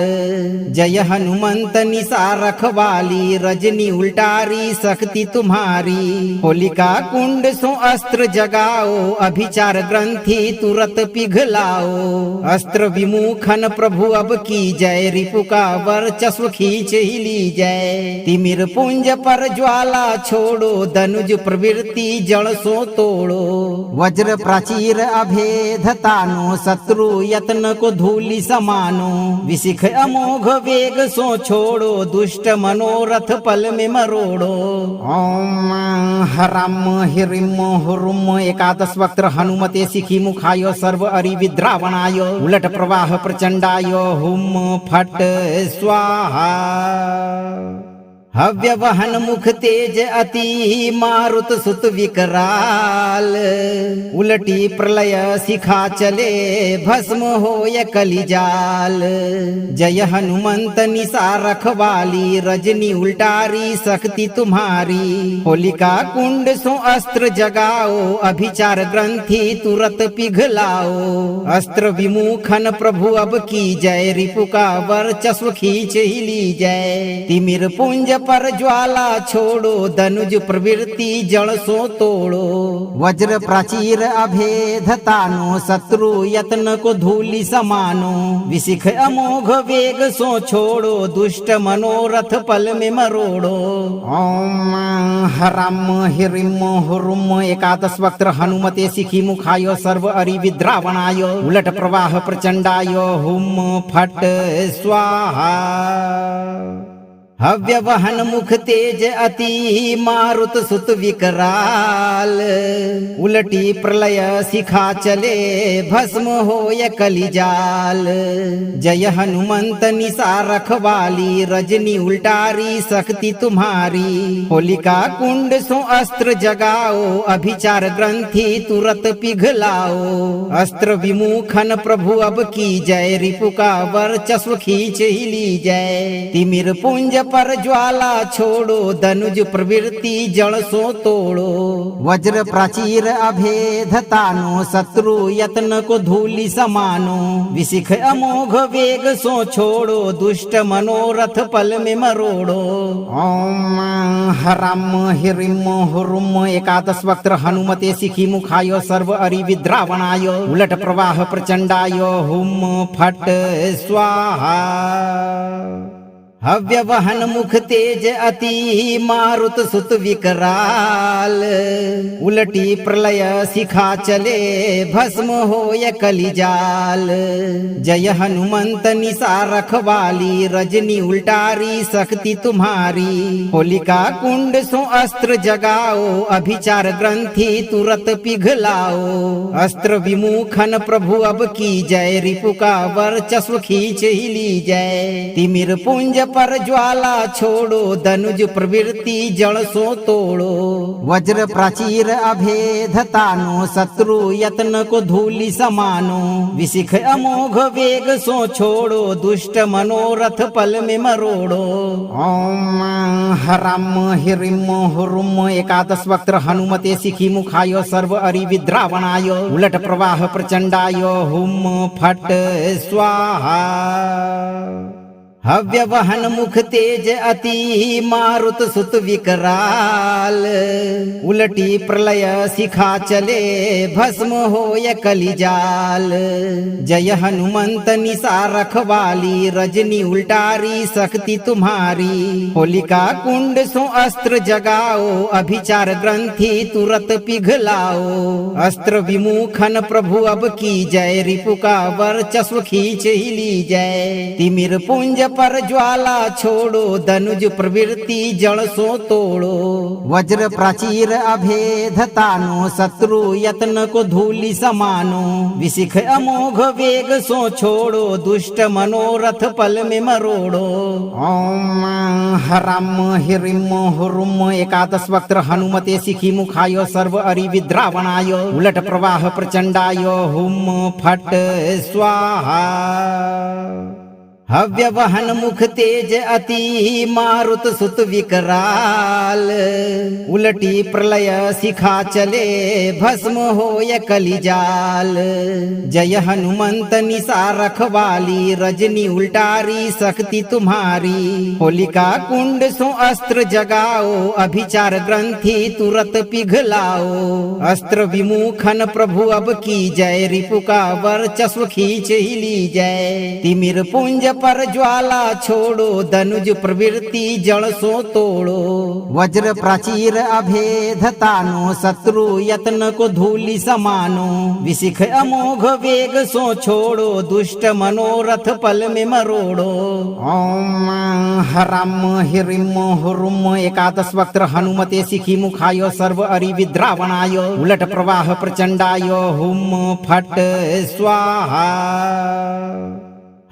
जय हनुमंत निशा रखवाली, रजनी उल्टारी शक्ति तुम्हारी। होलिका कुंड सो अस्त्र जगाओ, अभिचार ग्रंथि तुरत पिघलाओ। अस्त्र विमुखन प्रभु अब की जय, रिपु का वर्चस्व खींच ही ली जय। तिमिर पुंज पर ज्वाला छोड़ो, धनुज प्रवृत्ति जड़ सो तोड़ो। वज्र प्राचीर अभेद तानो, शत्रु यत्न को धूलि समानो। विशिख अमोघ वेग सो छोड़ो, दुष्ट मनोरथ पल में मरोड़ो। ओम हराम हिरिम हुरुम एकादश वक्त्र हनुमते शिखी मुखाय सर्व अरि विद्रावणाय। उलट प्रवाह प्रचंडाय हुम फट स्वाहा। हव्य वहन मुख तेज अति, मारुत सुत विकराल। उलटी प्रलय शिखा चले, भस्म होय कलिजाल। जय हनुमंत निशा रखवाली, रजनी उल्टारी शक्ति तुम्हारी। होलिका कुंड सो अस्त्र जगाओ, अभिचार ग्रंथि तुरत पिघलाओ। अस्त्र विमुखन प्रभु अब की जय, रिपु का वर्चस्व खींच ही ली जय। तिमिर पुंज पर ज्वाला छोड़ो, धनुज प्रवृत्ति जड़ सो तोड़ो। वज्र प्राचीर अभेद तानो, शत्रु यत्न को धूलि समानो। विशिख अमोघ वेग सो छोड़ो, दुष्ट मनोरथ पल में मरोड़ो। ओम हराम हिरिम हुरुम एकादश वक्त्र हनुमते शिखी मुखाय सर्व अरि विद्रावणाय उलट प्रवाह प्रचंडाय हुम फट स्वाहा। हव्य वहन मुख तेज अति मारुत सुत विकराल। उलटी प्रलय शिखा चले भस्म होय कलिजाल। जय हनुमंत निशा रखवाली, रजनी उल्टारी शक्ति तुम्हारी। होलिका कुंड सो अस्त्र जगाओ, अभिचार ग्रंथि तुरत पिघलाओ। अस्त्र विमुखन प्रभु अब की जय, रिपु का वर्चस्व खींच ही ली जय। तिमिर पुंज पर ज्वाला छोड़ो, धनुज प्रवृत्ति जड़ सो तोड़ो। वज्र प्राचीर अभेद तानो, शत्रु यत्न को धूलि समानो। विशिख अमोघ वेग सो छोड़ो, दुष्ट मनोरथ पल में मरोड़ो। ओम हराम हिरिम हुरुम एकादश वक्त्र हनुमते शिखी मुखाय सर्व अरि विद्रावणाय उलट प्रवाह प्रचंडाय हुम फट स्वाहा। हव्य वहन मुख तेज अति मारुत सुत विकराल। उलटी प्रलय शिखा चले भस्म होय कलिजाल। जय हनुमंत निशा रखवाली, रजनी उल्टारी शक्ति तुम्हारी। होलिका कुंड सो अस्त्र जगाओ, अभिचार ग्रंथि तुरत पिघलाओ। अस्त्र विमुखन प्रभु अब की जय, रिपु का वर्चस्व खींच ही ली जय। तिमिर पुंज पर ज्वाला छोड़ो, धनुज प्रवृत्ति जड़ सो तोड़ो। वज्र प्राचीर अभेद तानो, शत्रु यत्न को धूलि समानो। विशिख अमोघ वेग सो छोड़ो, दुष्ट मनोरथ पल में मरोड़ो। ओम हराम हिरिम हुरुम एकादश वक्त्र हनुमते शिखी मुखाय सर्व अरि विद्रावणाय उलट प्रवाह प्रचंडाय हुम फट स्वाहा। हव्य वहन मुख तेज अति मारुत सुत विकराल। उलटी प्रलय शिखा चले भस्म होय कलिजाल। जय हनुमंत निशा रखवाली, रजनी उल्टारी शक्ति तुम्हारी। होलिका कुंड सो अस्त्र जगाओ, अभिचार ग्रंथि तुरत पिघलाओ। अस्त्र विमुखन प्रभु अब की जय, रिपु का वर्चस्व खींच ही ली जय। तिमिर पुंज पर ज्वाला छोड़ो, धनुज प्रवृत्ति जड़ सो तोड़ो। वज्र प्राचीर अभेद तानो, शत्रु यत्न को धूलि समानो। विशिख अमोघ वेग सो छोड़ो, दुष्ट मनोरथ पल में मरोड़ो। ओम हराम हिरिम हुरुम एकादश वक्त्र हनुमते शिखी मुखाय सर्व अरि विद्रावणाय उलट प्रवाह प्रचंडाय हुम फट स्वाहा। हव्य वहन मुख तेज अति मारुत सुत विकराल। उलटी प्रलय शिखा चले भस्म होय कलिजाल। जय हनुमंत निशा रखवाली, रजनी उल्टारी शक्ति तुम्हारी। होलिका कुंड सो अस्त्र जगाओ, अभिचार ग्रंथि तुरत पिघलाओ। अस्त्र विमुखन प्रभु अब की जय, रिपु का वर्चस्व खींच ही ली जय। तिमिर पुंज पर ज्वाला छोड़ो, धनुज प्रवृत्ति जड़ सो तोड़ो। वज्र प्राचीर अभेद तानो, शत्रु यत्न को धूलि समानो। विशिख अमोघ वेग सो छोड़ो, दुष्ट मनोरथ पल में मरोड़ो। ओम हराम हिरिम हुरुम एकादश वक्त्र हनुमते शिखी मुखाय सर्व अरि विद्रावणाय उलट प्रवाह प्रचंडाय हुम फट स्वाहा।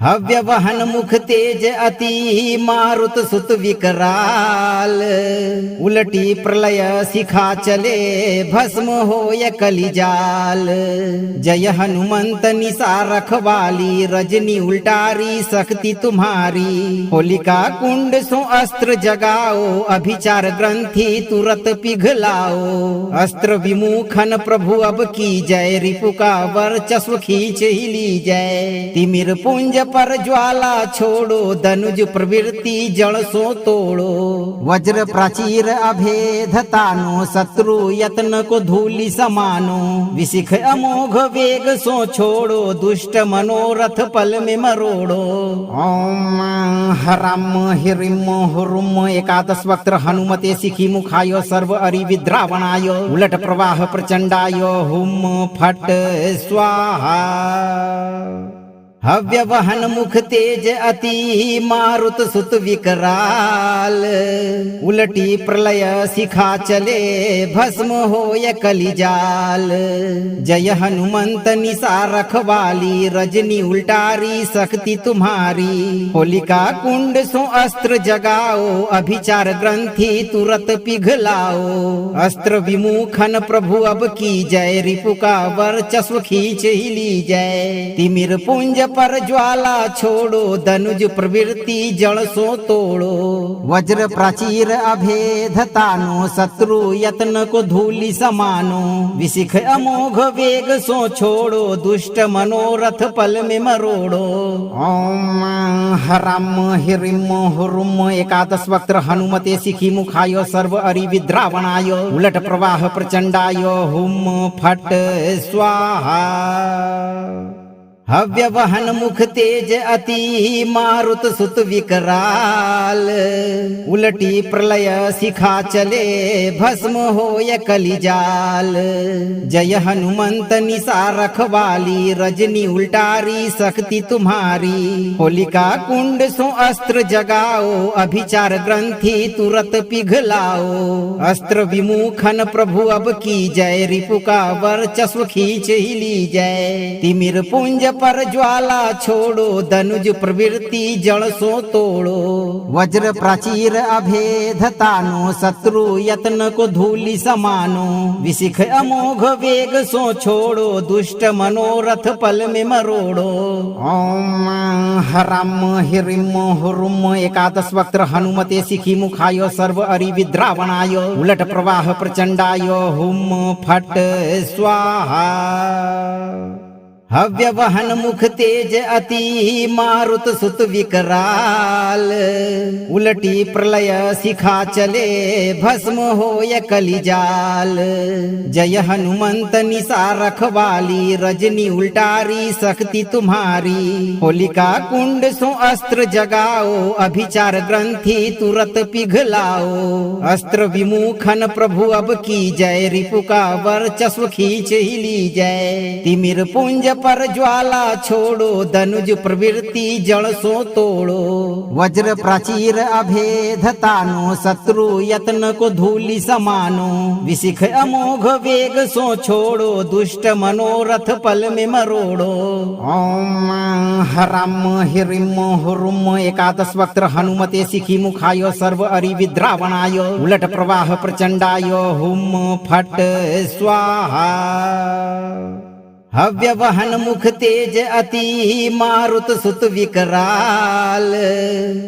हव्य वहन मुख तेज अति मारुत सुत विकराल। उलटी प्रलय शिखा चले भस्म होय कलिजाल। जय हनुमंत निशा रखवाली, रजनी उल्टारी शक्ति तुम्हारी। होलिका कुंड सो अस्त्र जगाओ, अभिचार ग्रंथि तुरत पिघलाओ। अस्त्र विमुखन प्रभु अब की जय, रिपु का वर्चस्व खींच ही ली जय। तिमिर पुंज पर ज्वाला छोड़ो, धनुज प्रवृत्ति जड़ सो तोड़ो। वज्र प्राचीर अभेद तानो, शत्रु यत्न को धूलि समानो। विशिख अमोघ वेग सो छोड़ो, दुष्ट मनोरथ पल में मरोड़ो। ओम हराम हिरिम हुरुम एकादश वक्त्र हनुमते शिखी मुखाय सर्व अरि विद्रावणाय उलट प्रवाह प्रचंडाय हुम फट स्वाहा। हव्य वहन मुख तेज अति मारुत सुत विकराल। उलटी प्रलय शिखा चले भस्म होय कलिजाल। जय हनुमंत निशा रखवाली, रजनी उल्टारी शक्ति तुम्हारी। होलिका कुंड सो अस्त्र जगाओ, अभिचार ग्रंथि तुरत पिघलाओ। अस्त्र विमुखन प्रभु अब की जय, रिपु का वर्चस्व खींच ही ली जय। तिमिर पुंज पर ज्वाला छोड़ो, धनुज प्रवृत्ति जड़ सो तोड़ो। वज्र प्राचीर अभेद तानो, शत्रु यत्न को धूलि समानो। विशिख अमोघ वेग सो छोड़ो, दुष्ट मनोरथ पल में मरोड़ो। ओम हराम हिरिम हुरुम एकादश वक्त्र हनुमते शिखी मुखाय सर्व अरि विद्रावणाय उलट प्रवाह प्रचंडाय हुम फट स्वाहा। हव्य वहन मुख तेज अति मारुत सुत विकराल। उलटी प्रलय शिखा चले भस्म होय कलिजाल। जय हनुमंत निशा रखवाली, रजनी उल्टारी शक्ति तुम्हारी। होलिका कुंड सो अस्त्र जगाओ, अभिचार ग्रंथि तुरत पिघलाओ। अस्त्र विमुखन प्रभु अब की जय, रिपु का वर्चस्व खींच ही ली जय। तिमिर पुंज पर ज्वाला छोड़ो, धनुज प्रवृत्ति जड़ सो तोड़ो। वज्र प्राचीर अभेद तानो, शत्रु यत्न को धूलि समानो। विशिख अमोघ वेग सो छोड़ो, दुष्ट मनोरथ पल में मरोड़ो। ओम हराम हिरिम हुरुम एकादश वक्त्र हनुमते शिखी मुखाय सर्व अरि विद्रावणाय उलट प्रवाह प्रचंडाय हुम फट स्वाहा। हव्य वहन मुख तेज अति मारुत सुत विकराल। उलटी प्रलय शिखा चले भस्म होय कलिजाल। जय हनुमंत निशा रखवाली, रजनी उल्टारी शक्ति तुम्हारी। होलिका कुंड सो अस्त्र जगाओ, अभिचार ग्रंथि तुरत पिघलाओ। अस्त्र विमुखन प्रभु अब की जय, रिपु का वर्चस्व खींच ही ली जय। तिमिर पुंज पर ज्वाला छोड़ो, धनुज प्रवृत्ति जड़ सो तोड़ो। वज्र प्राचीर अभेद तानो, शत्रु यत्न को धूलि समानो। विशिख अमोघ वेग सो छोड़ो, दुष्ट मनोरथ पल में मरोड़ो। ओम हराम हिरिम हुरुम एकादश वक्त्र हनुमते शिखी मुखाय सर्व अरि विद्रावणाय उलट प्रवाह प्रचंडाय हुम फट स्वाहा। हव्य वहन मुख तेज अति मारुत सुत विकराल।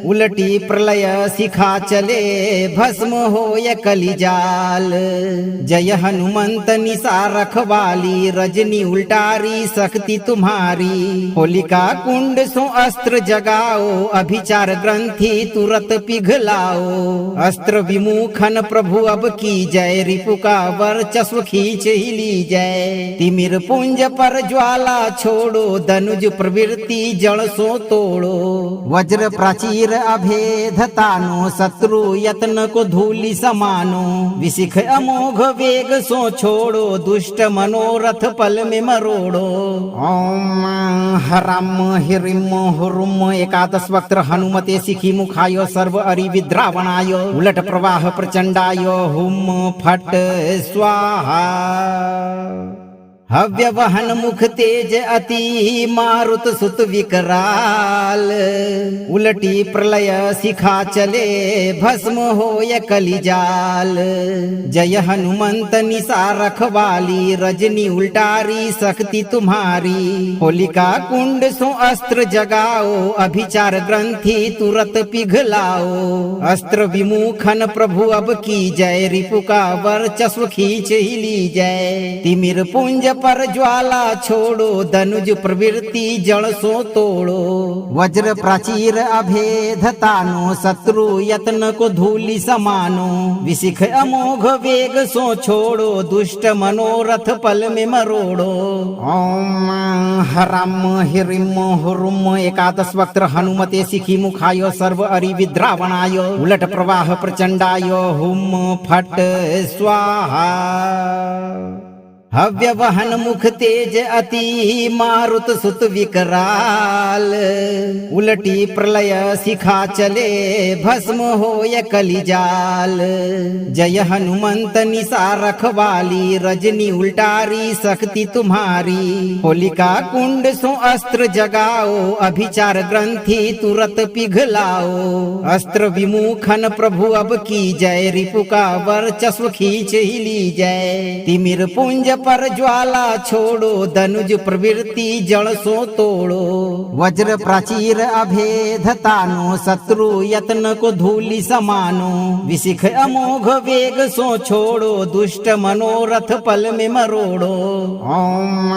उलटी प्रलय शिखा चले भस्म होय कलिजाल। जय हनुमंत निशा रखवाली, रजनी उल्टारी शक्ति तुम्हारी। होलिका कुंड सो अस्त्र जगाओ, अभिचार ग्रंथि तुरत पिघलाओ। अस्त्र विमुखन प्रभु अब की जय, रिपु का वर्चस्व खींच ही ली जय। तिमिर पुंज पर ज्वाला छोड़ो, धनुज प्रवृत्ति जड़ सो तोड़ो। वज्र प्राचीर अभेद तानो, शत्रु यत्न को धूलि समानो। विशिख अमोघ वेग सो छोड़ो, दुष्ट मनोरथ पल में मरोड़ो। ओम हराम हिरिम हुरुम एकादश वक्त्र हनुमते शिखी मुखाय सर्व अरि विद्रावणाय उलट प्रवाह प्रचंडाय हुम फट स्वाहा। हव्य वहन मुख तेज अति मारुत सुत विकराल। उलटी प्रलय शिखा चले भस्म होय कलिजाल। जय हनुमंत निशा रखवाली, रजनी उल्टारी शक्ति तुम्हारी। होलिका कुंड सो अस्त्र जगाओ, अभिचार ग्रंथि तुरत पिघलाओ। अस्त्र विमुखन प्रभु अब की जय, रिपु का वर्चस्व खींच ही ली जय। तिमिर पुंज पर ज्वाला छोड़ो, धनुज प्रवृत्ति जड़ सो तोड़ो। वज्र प्राचीर अभेद तानो, शत्रु यत्न को धूलि समानो। विशिख अमोघ वेग सो छोड़ो, दुष्ट मनोरथ पल में मरोड़ो। ओम हराम हिरिम हुरुम एकादश वक्त्र हनुमते शिखी मुखाय सर्व अरि विद्रावणाय। उलट प्रवाह प्रचंडाय हुम फट स्वाहा। हव्य वहन मुख तेज अति, मारुत सुत विकराल। उलटी प्रलय शिखा चले, भस्म होय कलिजाल। जय हनुमंत निशा रखवाली, रजनी उल्टारी शक्ति तुम्हारी। होलिका कुंड सो अस्त्र जगाओ, अभिचार ग्रंथि तुरत पिघलाओ। अस्त्र विमुखन प्रभु अब की जय, रिपु का वर्चस्व खींच ही ली जय। तिमिर पुंज पर ज्वाला छोड़ो, धनुज प्रवृत्ति जड़ सो तोड़ो। वज्र प्राचीर अभेद तानो, शत्रु यत्न को धूलि समानो। विशिख अमोघ वेग सो छोड़ो, दुष्ट मनोरथ पल में मरोड़ो। ओम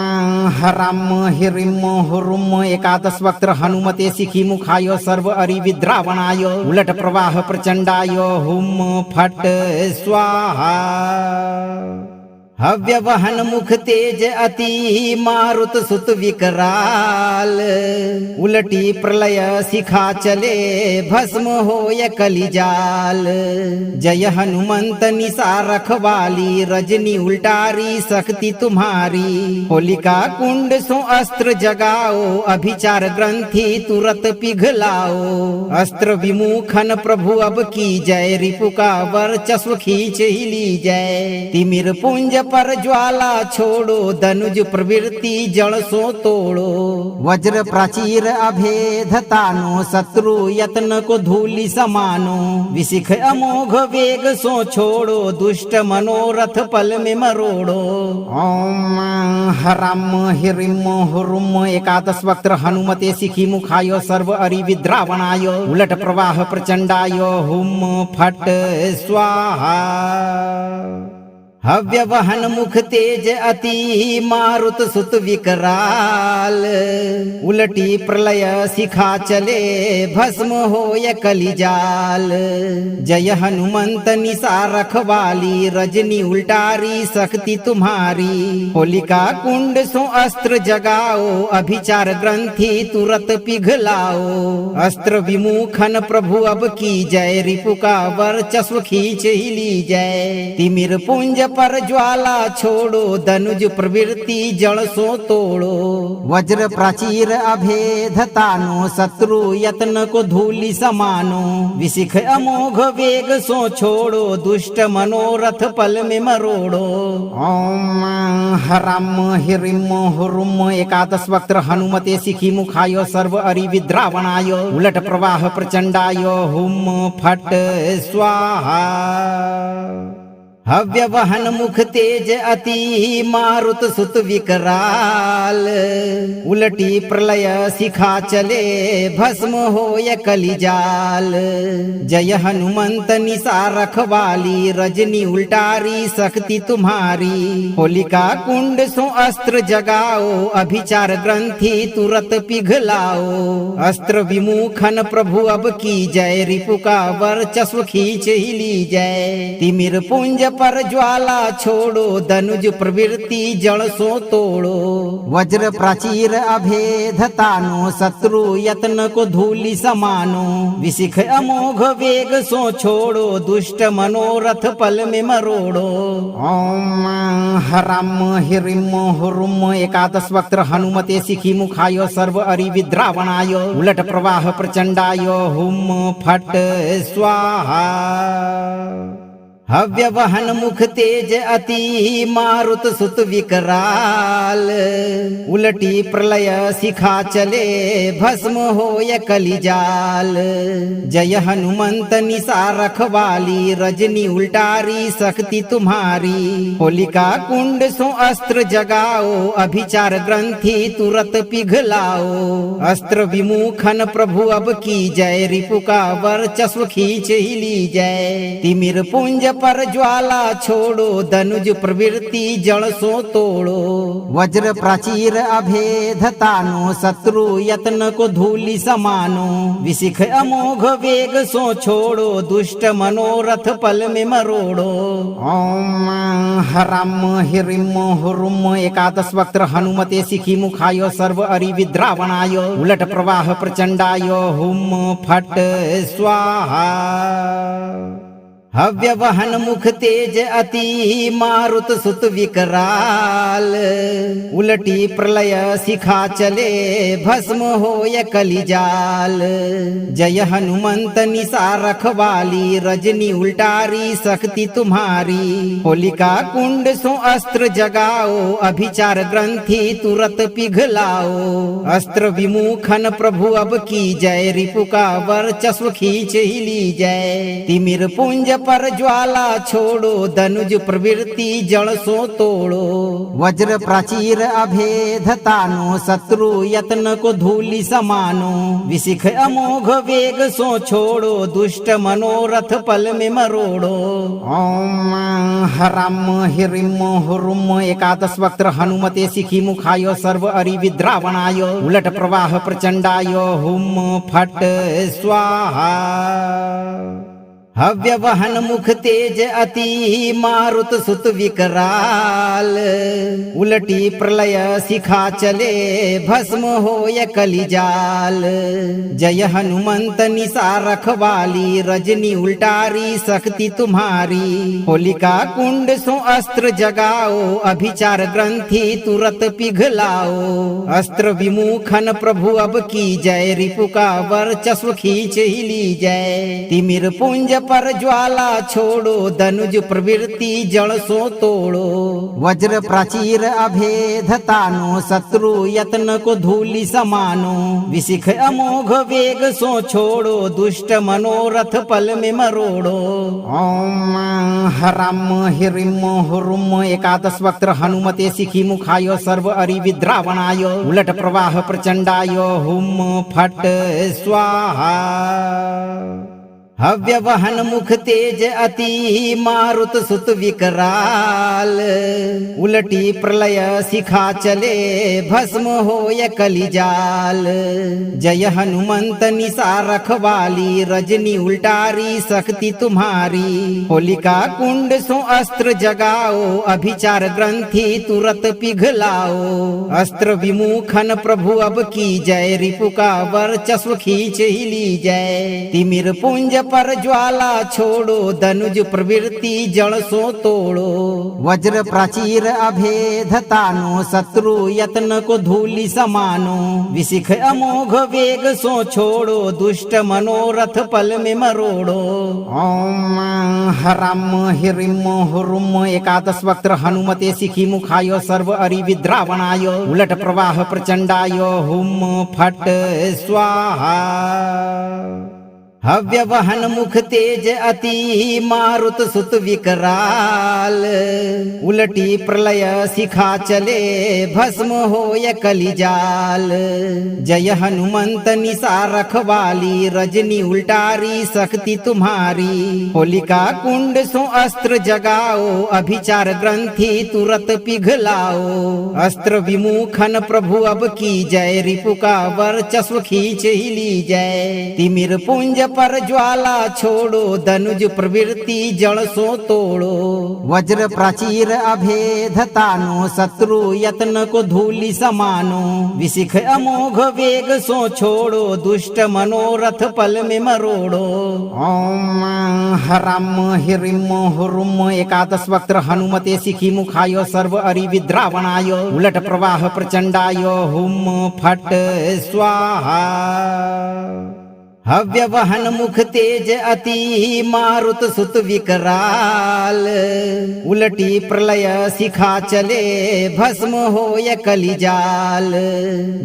हराम हिरिम हुरुम एकादश वक्त्र हनुमते शिखी मुखाय सर्व अरि विद्रावणाय। उलट प्रवाह प्रचंडाय हुम फट स्वाहा। हव्य वहन मुख तेज अति, मारुत सुत विकराल। उलटी प्रलय शिखा चले, भस्म होय कलिजाल। जय हनुमंत निशा रखवाली, रजनी उल्टारी शक्ति तुम्हारी। होलिका कुंड सो अस्त्र जगाओ, अभिचार ग्रंथि तुरत पिघलाओ। अस्त्र विमुखन प्रभु अब की जय, रिपु का वर्चस्व खींच ही ली जय। तिमिर पुंज पर ज्वाला छोड़ो, धनुज प्रवृत्ति जड़ सो तोड़ो। वज्र प्राचीर अभेद तानो, शत्रु यत्न को धूलि समानो। विशिख अमोघ वेग सो छोड़ो, दुष्ट मनोरथ पल में मरोड़ो। ओम हराम हिरिम हुरुम एकादश वक्त्र हनुमते शिखी मुखाय सर्व अरि विद्रावणाय। उलट प्रवाह प्रचंडाय हुम फट स्वाहा। हव्य वहन मुख तेज अति, मारुत सुत विकराल। उलटी प्रलय शिखा चले, भस्म होय कलिजाल। जय हनुमंत निशा रखवाली, रजनी उल्टारी शक्ति तुम्हारी। होलिका कुंड सो अस्त्र जगाओ, अभिचार ग्रंथि तुरत पिघलाओ। अस्त्र विमुखन प्रभु अब की जय, रिपु का वर्चस्व खींच ही ली जय। तिमिर पुंज पर ज्वाला छोड़ो, धनुज प्रवृत्ति जड़ सो तोड़ो। वज्र प्राचीर अभेद तानो, शत्रु यत्न को धूलि समानो। विशिख अमोघ वेग सो छोड़ो, दुष्ट मनोरथ पल में मरोड़ो। ओम हराम हिरिम हुरुम एकादश वक्त्र हनुमते शिखी मुखाय सर्व अरि विद्रावणाय। उलट प्रवाह प्रचंडाय हुम फट स्वाहा। हव्य वहन मुख तेज अति, मारुत सुत विकराल। उलटी प्रलय शिखा चले, भस्म होय कलिजाल। जय हनुमंत निशा रखवाली, रजनी उल्टारी शक्ति तुम्हारी। होलिका कुंड सो अस्त्र जगाओ, अभिचार ग्रंथि तुरत पिघलाओ। अस्त्र विमुखन प्रभु अब की जय, रिपु का वर्चस्व खींच ही ली जय। तिमिर पुंज पर ज्वाला छोड़ो, धनुज प्रवृत्ति जड़ सो तोड़ो। वज्र प्राचीर अभेद तानो, शत्रु यत्न को धूलि समानो। विशिख अमोघ वेग सो छोड़ो, दुष्ट मनोरथ पल में मरोड़ो। ओम हराम हिरिम हुरुम एकादश वक्त्र हनुमते शिखी मुखाय सर्व अरि विद्रावणाय। उलट प्रवाह प्रचंडाय हुम फट स्वाहा। हव्य वहन मुख तेज अति, मारुत सुत विकराल। उलटी प्रलय शिखा चले, भस्म होय कलिजाल। जय हनुमंत निशा रखवाली, रजनी उल्टारी शक्ति तुम्हारी। होलिका कुंड सो अस्त्र जगाओ, अभिचार ग्रंथि तुरत पिघलाओ। अस्त्र विमुखन प्रभु अब की जय, रिपु का वर्चस्व खींच ही ली जय। तिमिर पुंज पर ज्वाला छोड़ो, धनुज प्रवृत्ति जड़ सो तोड़ो। वज्र प्राचीर अभेद तानो, शत्रु यत्न को धूलि समानो। विशिख अमोघ वेग सो छोड़ो, दुष्ट मनोरथ पल में मरोड़ो। ओम हराम हिरिम हुरुम एकादश वक्त्र हनुमते शिखी मुखाय सर्व अरि विद्रावणाय उलट प्रवाह प्रचंडाय हुम फट स्वाहा। हव्य वहन मुख तेज अति मारुत सुत विकराल। उलटी प्रलय शिखा चले भस्म होय कलिजाल। जय हनुमंत निशा रखवाली, रजनी उल्टारी शक्ति तुम्हारी। होलिका कुंड सो अस्त्र जगाओ, अभिचार ग्रंथि तुरत पिघलाओ। अस्त्र विमुखन प्रभु अब की जय, रिपु का वर्चस्व खींच ही ली जय। तिमिर पुंज पर ज्वाला छोड़ो, धनुज प्रवृत्ति जड़ सो तोड़ो। वज्र प्राचीर अभेद तानो, शत्रु यत्न को धूलि समानो। विशिख अमोघ वेग सो छोड़ो, दुष्ट मनोरथ पल में मरोड़ो। ओम हराम हिरिम हुरुम एकादश वक्त्र हनुमते शिखी मुखाय सर्व अरि विद्रावणाय उलट प्रवाह प्रचंडाय हुम फट स्वाहा। हव्य वहन मुख तेज अति मारुत सुत विकराल। उलटी प्रलय शिखा चले भस्म होय कलिजाल। जय हनुमंत निशा रखवाली, रजनी उल्टारी शक्ति तुम्हारी। होलिका कुंड सो अस्त्र जगाओ, अभिचार ग्रंथि तुरत पिघलाओ। अस्त्र विमुखन प्रभु अब की जय, रिपु का वर्चस्व खींच ही ली जय। तिमिर पुंज पर ज्वाला छोड़ो, धनुज प्रवृत्ति जड़ सो तोड़ो। वज्र प्राचीर अभेद तानो, शत्रु यत्न को धूलि समानो। विशिख अमोघ वेग सो छोड़ो, दुष्ट मनोरथ पल में मरोड़ो। ओम हराम हिरिम हुरुम एकादश वक्त्र हनुमते शिखी मुखाय सर्व अरि विद्रावणाय उलट प्रवाह प्रचंडाय हुम फट स्वाहा। हव्य वहन मुख तेज अति मारुत सुत विकराल। उलटी प्रलय शिखा चले भस्म होय कलिजाल। जय हनुमंत निशा रखवाली, रजनी उल्टारी शक्ति तुम्हारी। होलिका कुंड सो अस्त्र जगाओ, अभिचार ग्रंथि तुरत पिघलाओ। अस्त्र विमुखन प्रभु अब की जय, रिपु का वर्चस्व खींच ही ली जय। तिमिर पुंज पर ज्वाला छोड़ो, धनुज प्रवृत्ति जड़ सो तोड़ो। वज्र प्राचीर अभेद तानो, शत्रु यत्न को धूलि समानो। विशिख अमोघ वेग सो छोड़ो, दुष्ट मनोरथ पल में मरोड़ो। ओम हराम हिरिम हुरुम एकादश वक्त्र हनुमते शिखी मुखाय सर्व अरि विद्रावणाय उलट प्रवाह प्रचंडाय हुम फट स्वाहा। हव्य वहन मुख तेज अति मारुत सुत विकराल। उलटी प्रलय शिखा चले भस्म होय कलिजाल। जय हनुमंत निशा रखवाली, रजनी उल्टारी शक्ति तुम्हारी। होलिका कुंड सो अस्त्र जगाओ, अभिचार ग्रंथि तुरत पिघलाओ। अस्त्र विमुखन प्रभु अब की जय, रिपु का वर्चस्व खींच ही ली जय। तिमिर पुंज पर ज्वाला छोड़ो, धनुज प्रवृत्ति जड़ सो तोड़ो। वज्र प्राचीर अभेद तानो, शत्रु यत्न को धूलि समानो। विशिख अमोघ वेग सो छोड़ो, दुष्ट मनोरथ पल में मरोड़ो। ओम हराम हिरिम हुरुम एकादश वक्त्र हनुमते शिखी मुखाय सर्व अरि विद्रावणाय उलट प्रवाह प्रचंडाय हुम फट स्वाहा। हव्य वहन मुख तेज अति मारुत सुत विकराल। उलटी प्रलय शिखा चले भस्म होय कलिजाल।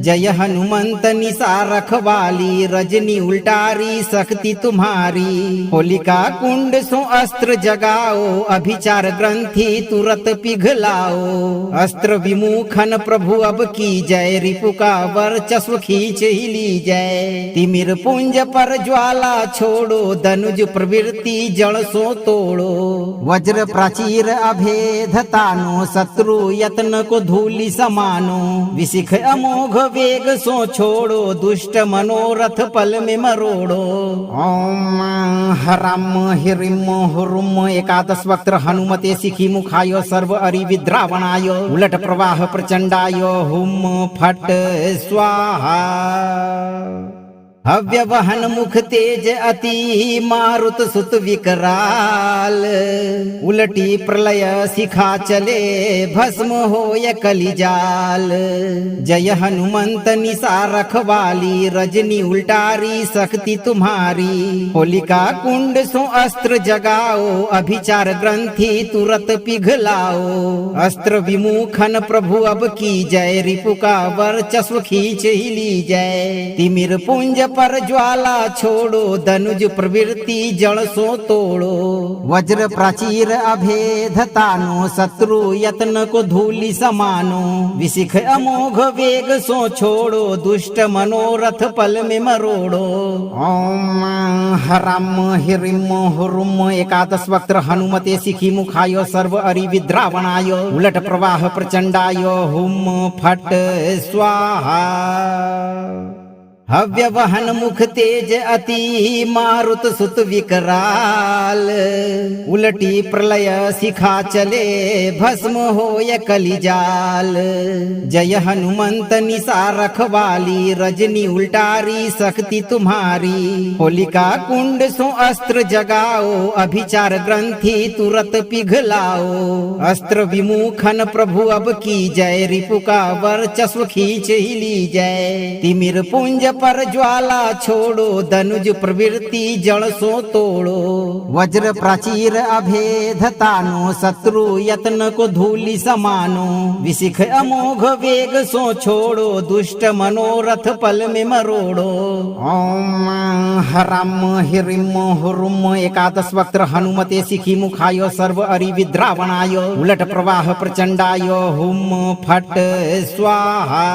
जय हनुमंत निशा रखवाली, रजनी उल्टारी शक्ति तुम्हारी। होलिका कुंड सो अस्त्र जगाओ, अभिचार ग्रंथि तुरत पिघलाओ। अस्त्र विमुखन प्रभु अब की जय, रिपु का वर्चस्व खींच ही ली जय। तिमिर पुंज पर ज्वाला छोड़ो, धनुज प्रवृत्ति जड़ सो तोड़ो। वज्र प्राचीर अभेद तानो, शत्रु यत्न को धूलि समानो। विशिख अमोघ वेग सो छोड़ो, दुष्ट मनोरथ पल में मरोड़ो। ओम हराम हिरिम हुरुम एकादश वक्त्र हनुमते शिखी मुखाय सर्व अरि विद्रावणाय उलट प्रवाह प्रचंडाय हुम फट स्वाहा। हव्य वहन मुख तेज अति मारुत सुत विकराल। उलटी प्रलय शिखा चले भस्म होय कलिजाल। जय हनुमंत निशा रखवाली, रजनी उल्टारी शक्ति तुम्हारी। होलिका कुंड सो अस्त्र जगाओ, अभिचार ग्रंथि तुरत पिघलाओ। अस्त्र विमुखन प्रभु अब की जय, रिपु का वर्चस्व खींच ही ली जय। तिमिर पुंज पर ज्वाला छोड़ो, धनुज प्रवृत्ति जड़ सो तोड़ो। वज्र प्राचीर अभेद तानो, शत्रु यत्न को धूलि समानो। विशिख अमोघ वेग सो छोड़ो, दुष्ट मनोरथ पल में मरोड़ो। ओम हराम हिरिम हुरुम एकादश वक्त्र हनुमते शिखी मुखाय सर्व अरि विद्रावणाय उलट प्रवाह प्रचंडाय हुम फट स्वाहा। हव्य वहन मुख तेज अति मारुत सुत विकराल। उलटी प्रलय शिखा चले भस्म होय कलिजाल। जय हनुमंत निशा रखवाली, रजनी उल्टारी शक्ति तुम्हारी। होलिका कुंड सो अस्त्र जगाओ, अभिचार ग्रंथि तुरत पिघलाओ। अस्त्र विमुखन प्रभु अब की जय, रिपु का वर्चस्व खींच ही ली जय। तिमिर पुंज पर ज्वाला छोड़ो, धनुज प्रवृत्ति जड़ सो तोड़ो। वज्र प्राचीर अभेद तानो, शत्रु यत्न को धूलि समानो। विशिख अमोघ वेग सो छोड़ो, दुष्ट मनोरथ पल में मरोड़ो। ओम हराम हिरिम हुरुम एकादश वक्त्र हनुमते शिखी मुखाय सर्व अरि विद्रावणाय उलट प्रवाह प्रचंडाय हुम फट स्वाहा।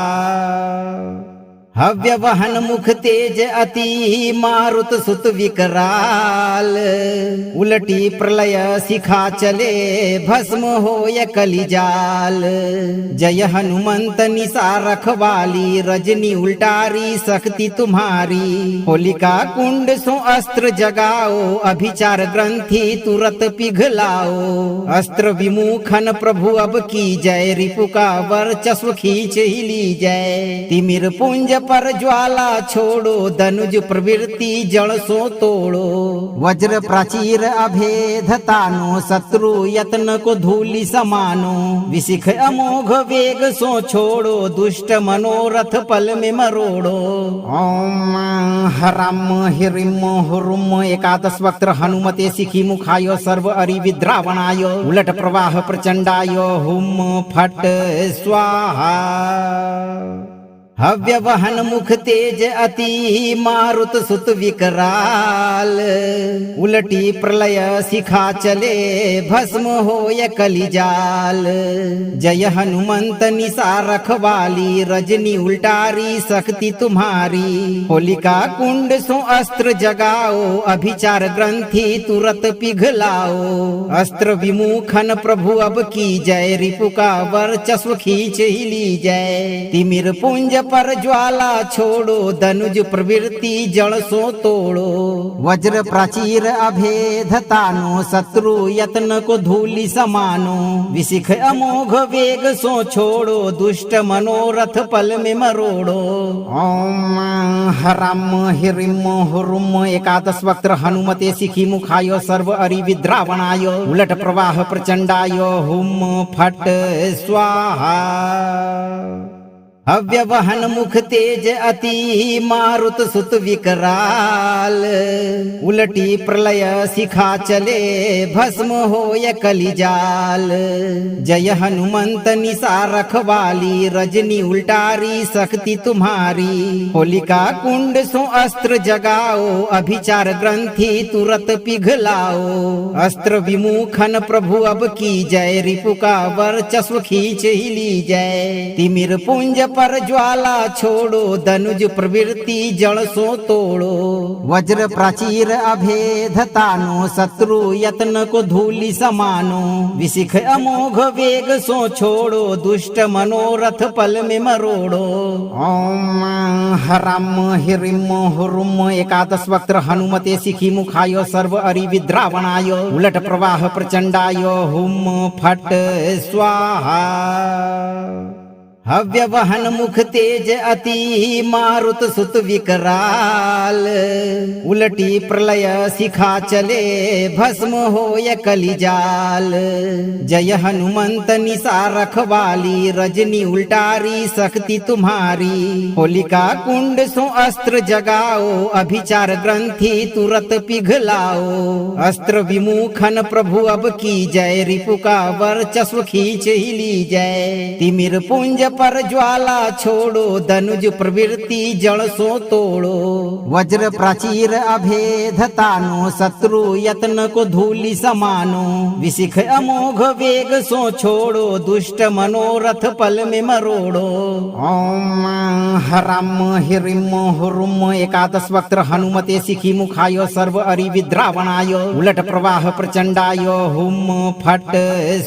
हव्य वहन मुख तेज अति मारुत सुत विकराल। उलटी प्रलय शिखा चले भस्म होय कलिजाल। जय हनुमंत निशा रखवाली, रजनी उल्टारी शक्ति तुम्हारी। होलिका कुंड सो अस्त्र जगाओ, अभिचार ग्रंथि तुरत पिघलाओ। अस्त्र विमुखन प्रभु अब की जय, रिपु का वर्चस्व खींच ही ली जय। तिमिर पुंज पर ज्वाला छोड़ो, धनुज प्रवृत्ति जड़ सो तोड़ो। वज्र प्राचीर अभेद तानो, शत्रु यत्न को धूलि समानो। विशिख अमोघ वेग सो छोड़ो, दुष्ट मनोरथ पल में मरोड़ो। ओम हराम हिरिम हुरुम एकादश वक्त्र हनुमते शिखी मुखाय सर्व अरि विद्रावणाय उलट प्रवाह प्रचंडाय हुम फट स्वाहा। हव्य वहन मुख तेज अति मारुत सुत विकराल। उलटी प्रलय शिखा चले भस्म होय कलिजाल। जय हनुमंत निशा रखवाली, रजनी उल्टारी शक्ति तुम्हारी। होलिका कुंड सो अस्त्र जगाओ, अभिचार ग्रंथि तुरत पिघलाओ। अस्त्र विमुखन प्रभु अब की जय, रिपु का वर्चस्व खींच ही ली जय। तिमिर पुंज पर ज्वाला छोड़ो, धनुज प्रवृत्ति जड़ सो तोड़ो। वज्र प्राचीर अभेद तानो, शत्रु यत्न को धूलि समानो। विशिख अमोघ वेग सो छोड़ो, दुष्ट मनोरथ पल में मरोड़ो। ओम हराम हिरिम हुरुम एकादश वक्त्र हनुमते शिखी मुखाय सर्व अरि विद्रावणाय उलट प्रवाह प्रचंडाय हुम फट स्वाहा। हव्य वहन मुख तेज अति मारुत सुत विकराल। उलटी प्रलय शिखा चले भस्म होय कलिजाल। जय हनुमंत निशा रखवाली, रजनी उल्टारी शक्ति तुम्हारी। होलिका कुंड सो अस्त्र जगाओ, अभिचार ग्रंथि तुरत पिघलाओ। अस्त्र विमुखन प्रभु अब की जय, रिपु का वर्चस्व खींच ही ली जय। तिमिर पुंज पर ज्वाला छोड़ो, धनुज प्रवृत्ति जड़ सो तोड़ो। वज्र प्राचीर अभेद तानो, शत्रु यत्न को धूलि समानो। विशिख अमोघ वेग सो छोड़ो, दुष्ट मनोरथ पल में मरोड़ो। ओम हराम हिरिम हुरुम एकादश वक्त्र हनुमते शिखी मुखाय सर्व अरि विद्रावणाय। उलट प्रवाह प्रचंडाय हुम फट स्वाहा। हव्य वहन मुख तेज अति, मारुत सुत विकराल। उलटी प्रलय शिखा चले, भस्म होय कलिजाल। जय हनुमंत निशा रखवाली, रजनी उल्टारी शक्ति तुम्हारी। होलिका कुंड सो अस्त्र जगाओ, अभिचार ग्रंथि तुरत पिघलाओ। अस्त्र विमुखन प्रभु अब की जय, रिपु का वर्चस्व खींच ही ली जय। तिमिर पुंज पर ज्वाला छोड़ो, धनुज प्रवृत्ति जड़ सो तोड़ो। वज्र प्राचीर अभेद तानो, शत्रु यत्न को धूलि समानो। विशिख अमोघ वेग सो छोड़ो, दुष्ट मनोरथ पल में मरोड़ो। ओम हराम हिरिम हुरुम एकादश वक्त्र हनुमते शिखी मुखाय सर्व अरि विद्रावणाय। उलट प्रवाह प्रचंडाय हुम फट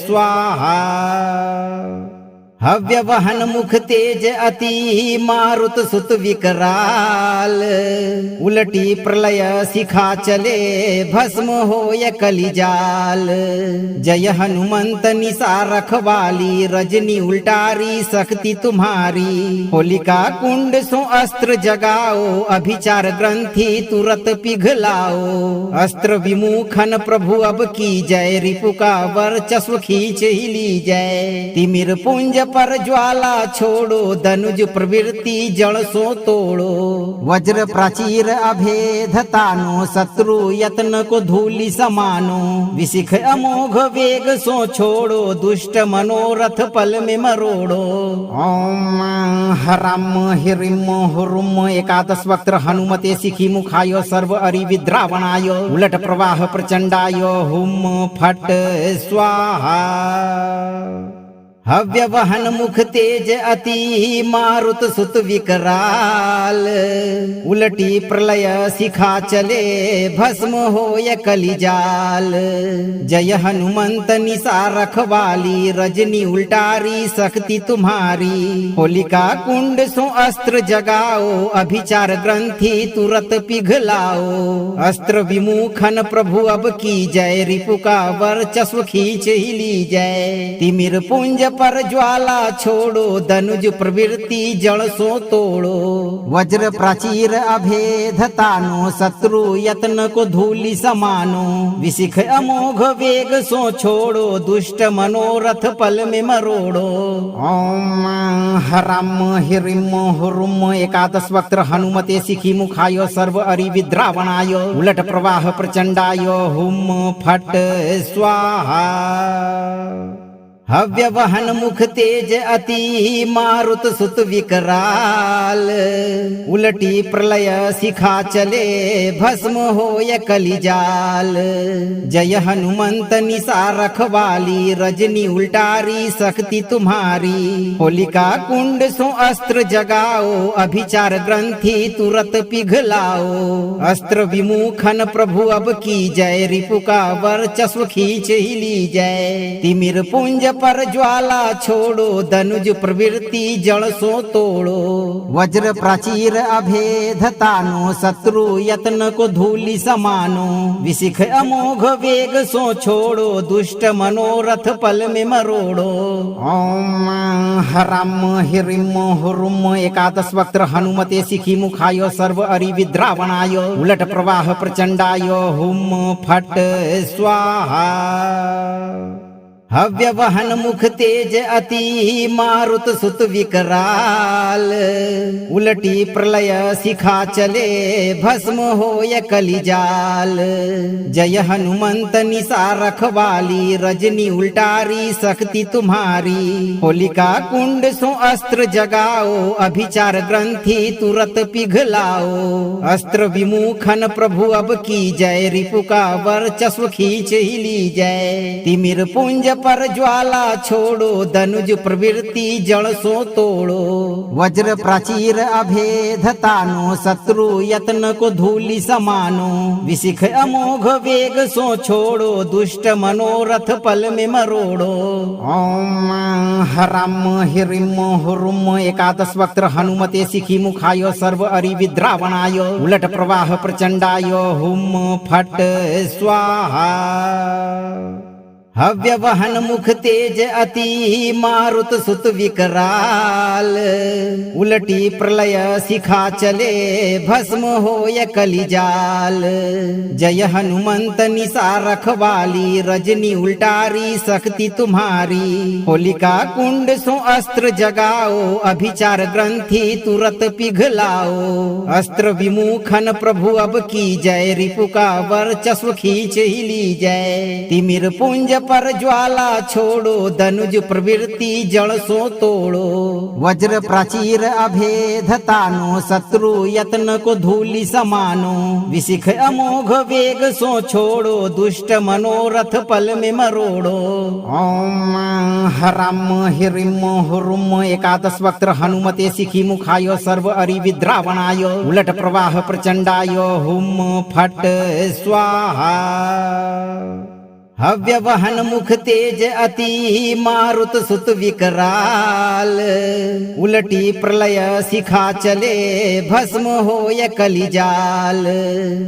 स्वाहा। हव्य वहन मुख तेज अति, मारुत सुत विकराल। उलटी प्रलय शिखा चले, भस्म होय कलिजाल। जय हनुमंत निशा रखवाली, रजनी उल्टारी शक्ति तुम्हारी। होलिका कुंड सो अस्त्र जगाओ, अभिचार ग्रंथि तुरत पिघलाओ। अस्त्र विमुखन प्रभु अब की जय, रिपु का वर्चस्व खींच ही ली जय। तिमिर पुंज पर ज्वाला छोड़ो, धनुज प्रवृत्ति जड़ सो तोड़ो। वज्र प्राचीर अभेद तानो, शत्रु यत्न को धूलि समानो। विशिख अमोघ वेग सो छोड़ो, दुष्ट मनोरथ पल में मरोड़ो। ओम हराम हिरिम हुरुम एकादश वक्त्र हनुमते शिखी मुखाय सर्व अरि विद्रावणाय। उलट प्रवाह प्रचंडाय हुम फट स्वाहा। हव्य वहन मुख तेज अति, मारुत सुत विकराल। उलटी प्रलय शिखा चले, भस्म होय कलिजाल। जय हनुमंत निशा रखवाली, रजनी उल्टारी शक्ति तुम्हारी। होलिका कुंड सो अस्त्र जगाओ, अभिचार ग्रंथि तुरत पिघलाओ। अस्त्र विमुखन प्रभु अब की जय, रिपु का वर्चस्व खींच ही ली जय। तिमिर पुंज पर ज्वाला छोड़ो, धनुज प्रवृत्ति जड़ सो तोड़ो। वज्र प्राचीर अभेद तानो, शत्रु यत्न को धूलि समानो। विशिख अमोघ वेग सो छोड़ो, दुष्ट मनोरथ पल में मरोड़ो। ओम हराम हिरिम हुरुम एकादश वक्त्र हनुमते शिखी मुखाय सर्व अरि विद्रावणाय। उलट प्रवाह प्रचंडाय हुम फट स्वाहा। हव्य वहन मुख तेज अति, मारुत सुत विकराल। उलटी प्रलय शिखा चले, भस्म होय कलिजाल। जय हनुमंत निशा रखवाली, रजनी उल्टारी शक्ति तुम्हारी। होलिका कुंड सो अस्त्र जगाओ, अभिचार ग्रंथि तुरत पिघलाओ। अस्त्र विमुखन प्रभु अब की जय, रिपु का वर्चस्व खींच ही ली जय। तिमिर पुंज पर ज्वाला छोड़ो, धनुज प्रवृत्ति जड़ सो तोड़ो। वज्र प्राचीर अभेद तानो, शत्रु यत्न को धूलि समानो। विशिख अमोघ वेग सो छोड़ो, दुष्ट मनोरथ पल में मरोड़ो। ओम हराम हिरिम हुरुम एकादश वक्त्र हनुमते शिखी मुखाय सर्व अरि विद्रावणाय। उलट प्रवाह प्रचंडाय हुम फट स्वाहा। हव्य वहन मुख तेज अति, मारुत सुत विकराल। उलटी प्रलय शिखा चले, भस्म होय कलिजाल। जय हनुमंत निशा रखवाली, रजनी उल्टारी शक्ति तुम्हारी। होलिका कुंड सो अस्त्र जगाओ, अभिचार ग्रंथि तुरत पिघलाओ। अस्त्र विमुखन प्रभु अब की जय, रिपु का वर्चस्व खींच ही ली जय। तिमिर पुंज पर ज्वाला छोड़ो, धनुज प्रवृत्ति जड़ सो तोड़ो। वज्र प्राचीर अभेद तानो, शत्रु यत्न को धूलि समानो। विशिख अमोघ वेग सो छोड़ो, दुष्ट मनोरथ पल में मरोड़ो। ओम हराम हिरिम हुरुम एकादश वक्त्र हनुमते शिखी मुखाय सर्व अरि विद्रावणाय उलट प्रवाह प्रचंडाय हुम फट स्वाहा। हव्य वहन मुख तेज अति मारुत सुत विकराल। उलटी प्रलय शिखा चले भस्म होय कलिजाल। जय हनुमंत निशा रखवाली, रजनी उल्टारी शक्ति तुम्हारी। होलिका कुंड सो अस्त्र जगाओ, अभिचार ग्रंथि तुरत पिघलाओ। अस्त्र विमुखन प्रभु अब की जय, रिपु का वर्चस्व खींच ही ली जय। तिमिर पुंज पर ज्वाला छोड़ो, धनुज प्रवृत्ति जड़ सो तोड़ो। वज्र प्राचीर अभेद तानो, शत्रु यत्न को धूलि समानो। विशिख अमोघ वेग सो छोड़ो, दुष्ट मनोरथ पल में मरोड़ो। ओम हराम हिरिम हुरुम एकादश वक्त्र हनुमते शिखी मुखाय सर्व अरि विद्रावणाय उलट प्रवाह प्रचंडाय हुम फट स्वाहा। हव्य वहन मुख तेज अति मारुत सुत विकराल। उलटी प्रलय शिखा चले भस्म होय कलिजाल।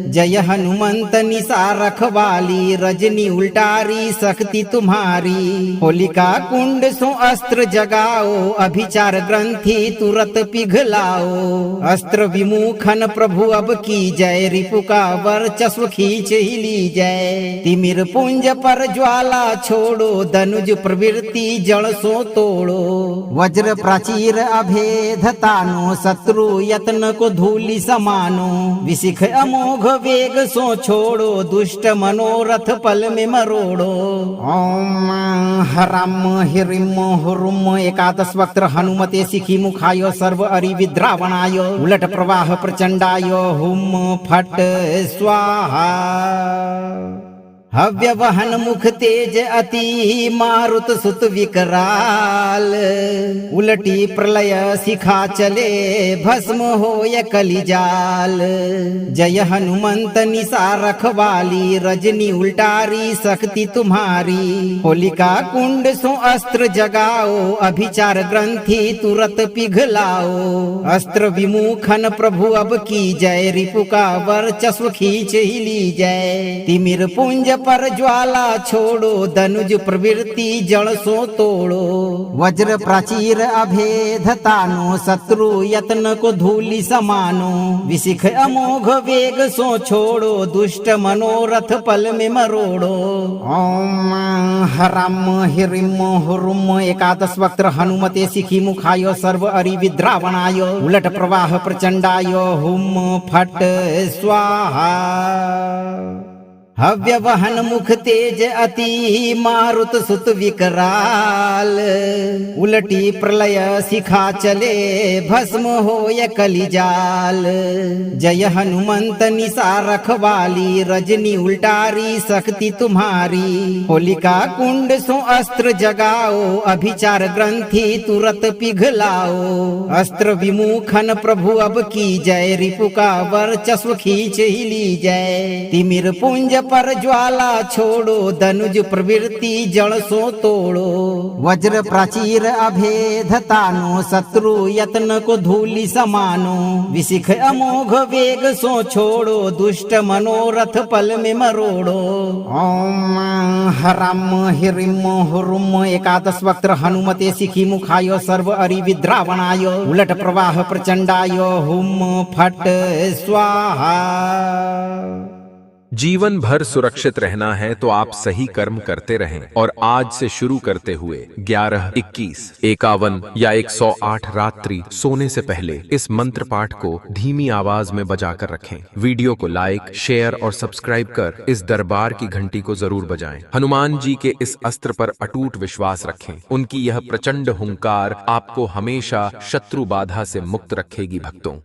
जय हनुमंत निशा रखवाली, रजनी उल्टारी शक्ति तुम्हारी। होलिका कुंड सो अस्त्र जगाओ, अभिचार ग्रंथि तुरत पिघलाओ। अस्त्र विमुखन प्रभु अब की जय, रिपु का वर्चस्व खींच ही ली जय। तिमिर पुंज पर ज्वाला छोड़ो, धनुज प्रवृत्ति जड़ सो तोड़ो। वज्र प्राचीर अभेद तानो, शत्रु यत्न को धूलि समानो। विशिख अमोघ वेग सो छोड़ो, दुष्ट मनोरथ पल में मरोड़ो। ओम हराम हिरिम हुरुम एकादश वक्त्र हनुमते शिखी मुखाय सर्व अरि विद्रावणाय उलट प्रवाह प्रचंडाय हुम फट स्वाहा। हव्य वहन मुख तेज अति मारुत सुत विकराल। उलटी प्रलय शिखा चले भस्म होय कलिजाल। जय हनुमंत निशा रखवाली, रजनी उल्टारी शक्ति तुम्हारी। होलिका कुंड सो अस्त्र जगाओ, अभिचार ग्रंथि तुरत पिघलाओ। अस्त्र विमुखन प्रभु अब की जय, रिपु का वर्चस्व खींच ही ली जय। तिमिर पुंज पर ज्वाला छोड़ो, धनुज प्रवृत्ति जड़ सो तोड़ो। वज्र प्राचीर अभेद तानो, शत्रु यत्न को धूलि समानो। विशिख अमोघ वेग सो छोड़ो, दुष्ट मनोरथ पल में मरोड़ो। ओम हराम हिरिम हुरुम एकादश वक्त्र हनुमते शिखी मुखाय सर्व अरि विद्रावणाय उलट प्रवाह प्रचंडाय हुम फट स्वाहा। हव्य वहन मुख तेज अति मारुत सुत विकराल। उलटी प्रलय शिखा चले भस्म होय कलिजाल। जय हनुमंत निशा रखवाली, रजनी उल्टारी शक्ति तुम्हारी। होलिका कुंड सो अस्त्र जगाओ, अभिचार ग्रंथि तुरत पिघलाओ। अस्त्र विमुखन प्रभु अब की जय, रिपु का वर्चस्व खींच ही ली जय। तिमिर पुंज पर ज्वाला छोड़ो, धनुज प्रवृत्ति जड़ सो तोड़ो। वज्र प्राचीर अभेद तानो, शत्रु यत्न को धूलि समानो। विशिख अमोघ वेग सो छोड़ो, दुष्ट मनोरथ पल में मरोड़ो। ओम हराम हिरिम हुरुम एकादश वक्त्र हनुमते शिखी मुखाय सर्व अरि विद्रावणाय उलट प्रवाह प्रचंडाय हुम फट स्वाहा। जीवन भर सुरक्षित रहना है तो आप सही कर्म करते रहें और आज से शुरू करते हुए 11, 21, 51 या 108 रात्रि सोने से पहले इस मंत्र पाठ को धीमी आवाज में बजाकर रखें। वीडियो को लाइक, शेयर और सब्सक्राइब कर इस दरबार की घंटी को जरूर बजाएं। हनुमान जी के इस अस्त्र पर अटूट विश्वास रखें। उनकी यह प्रचंड हुंकार आपको हमेशा शत्रु बाधा से मुक्त रखेगी। भक्तों,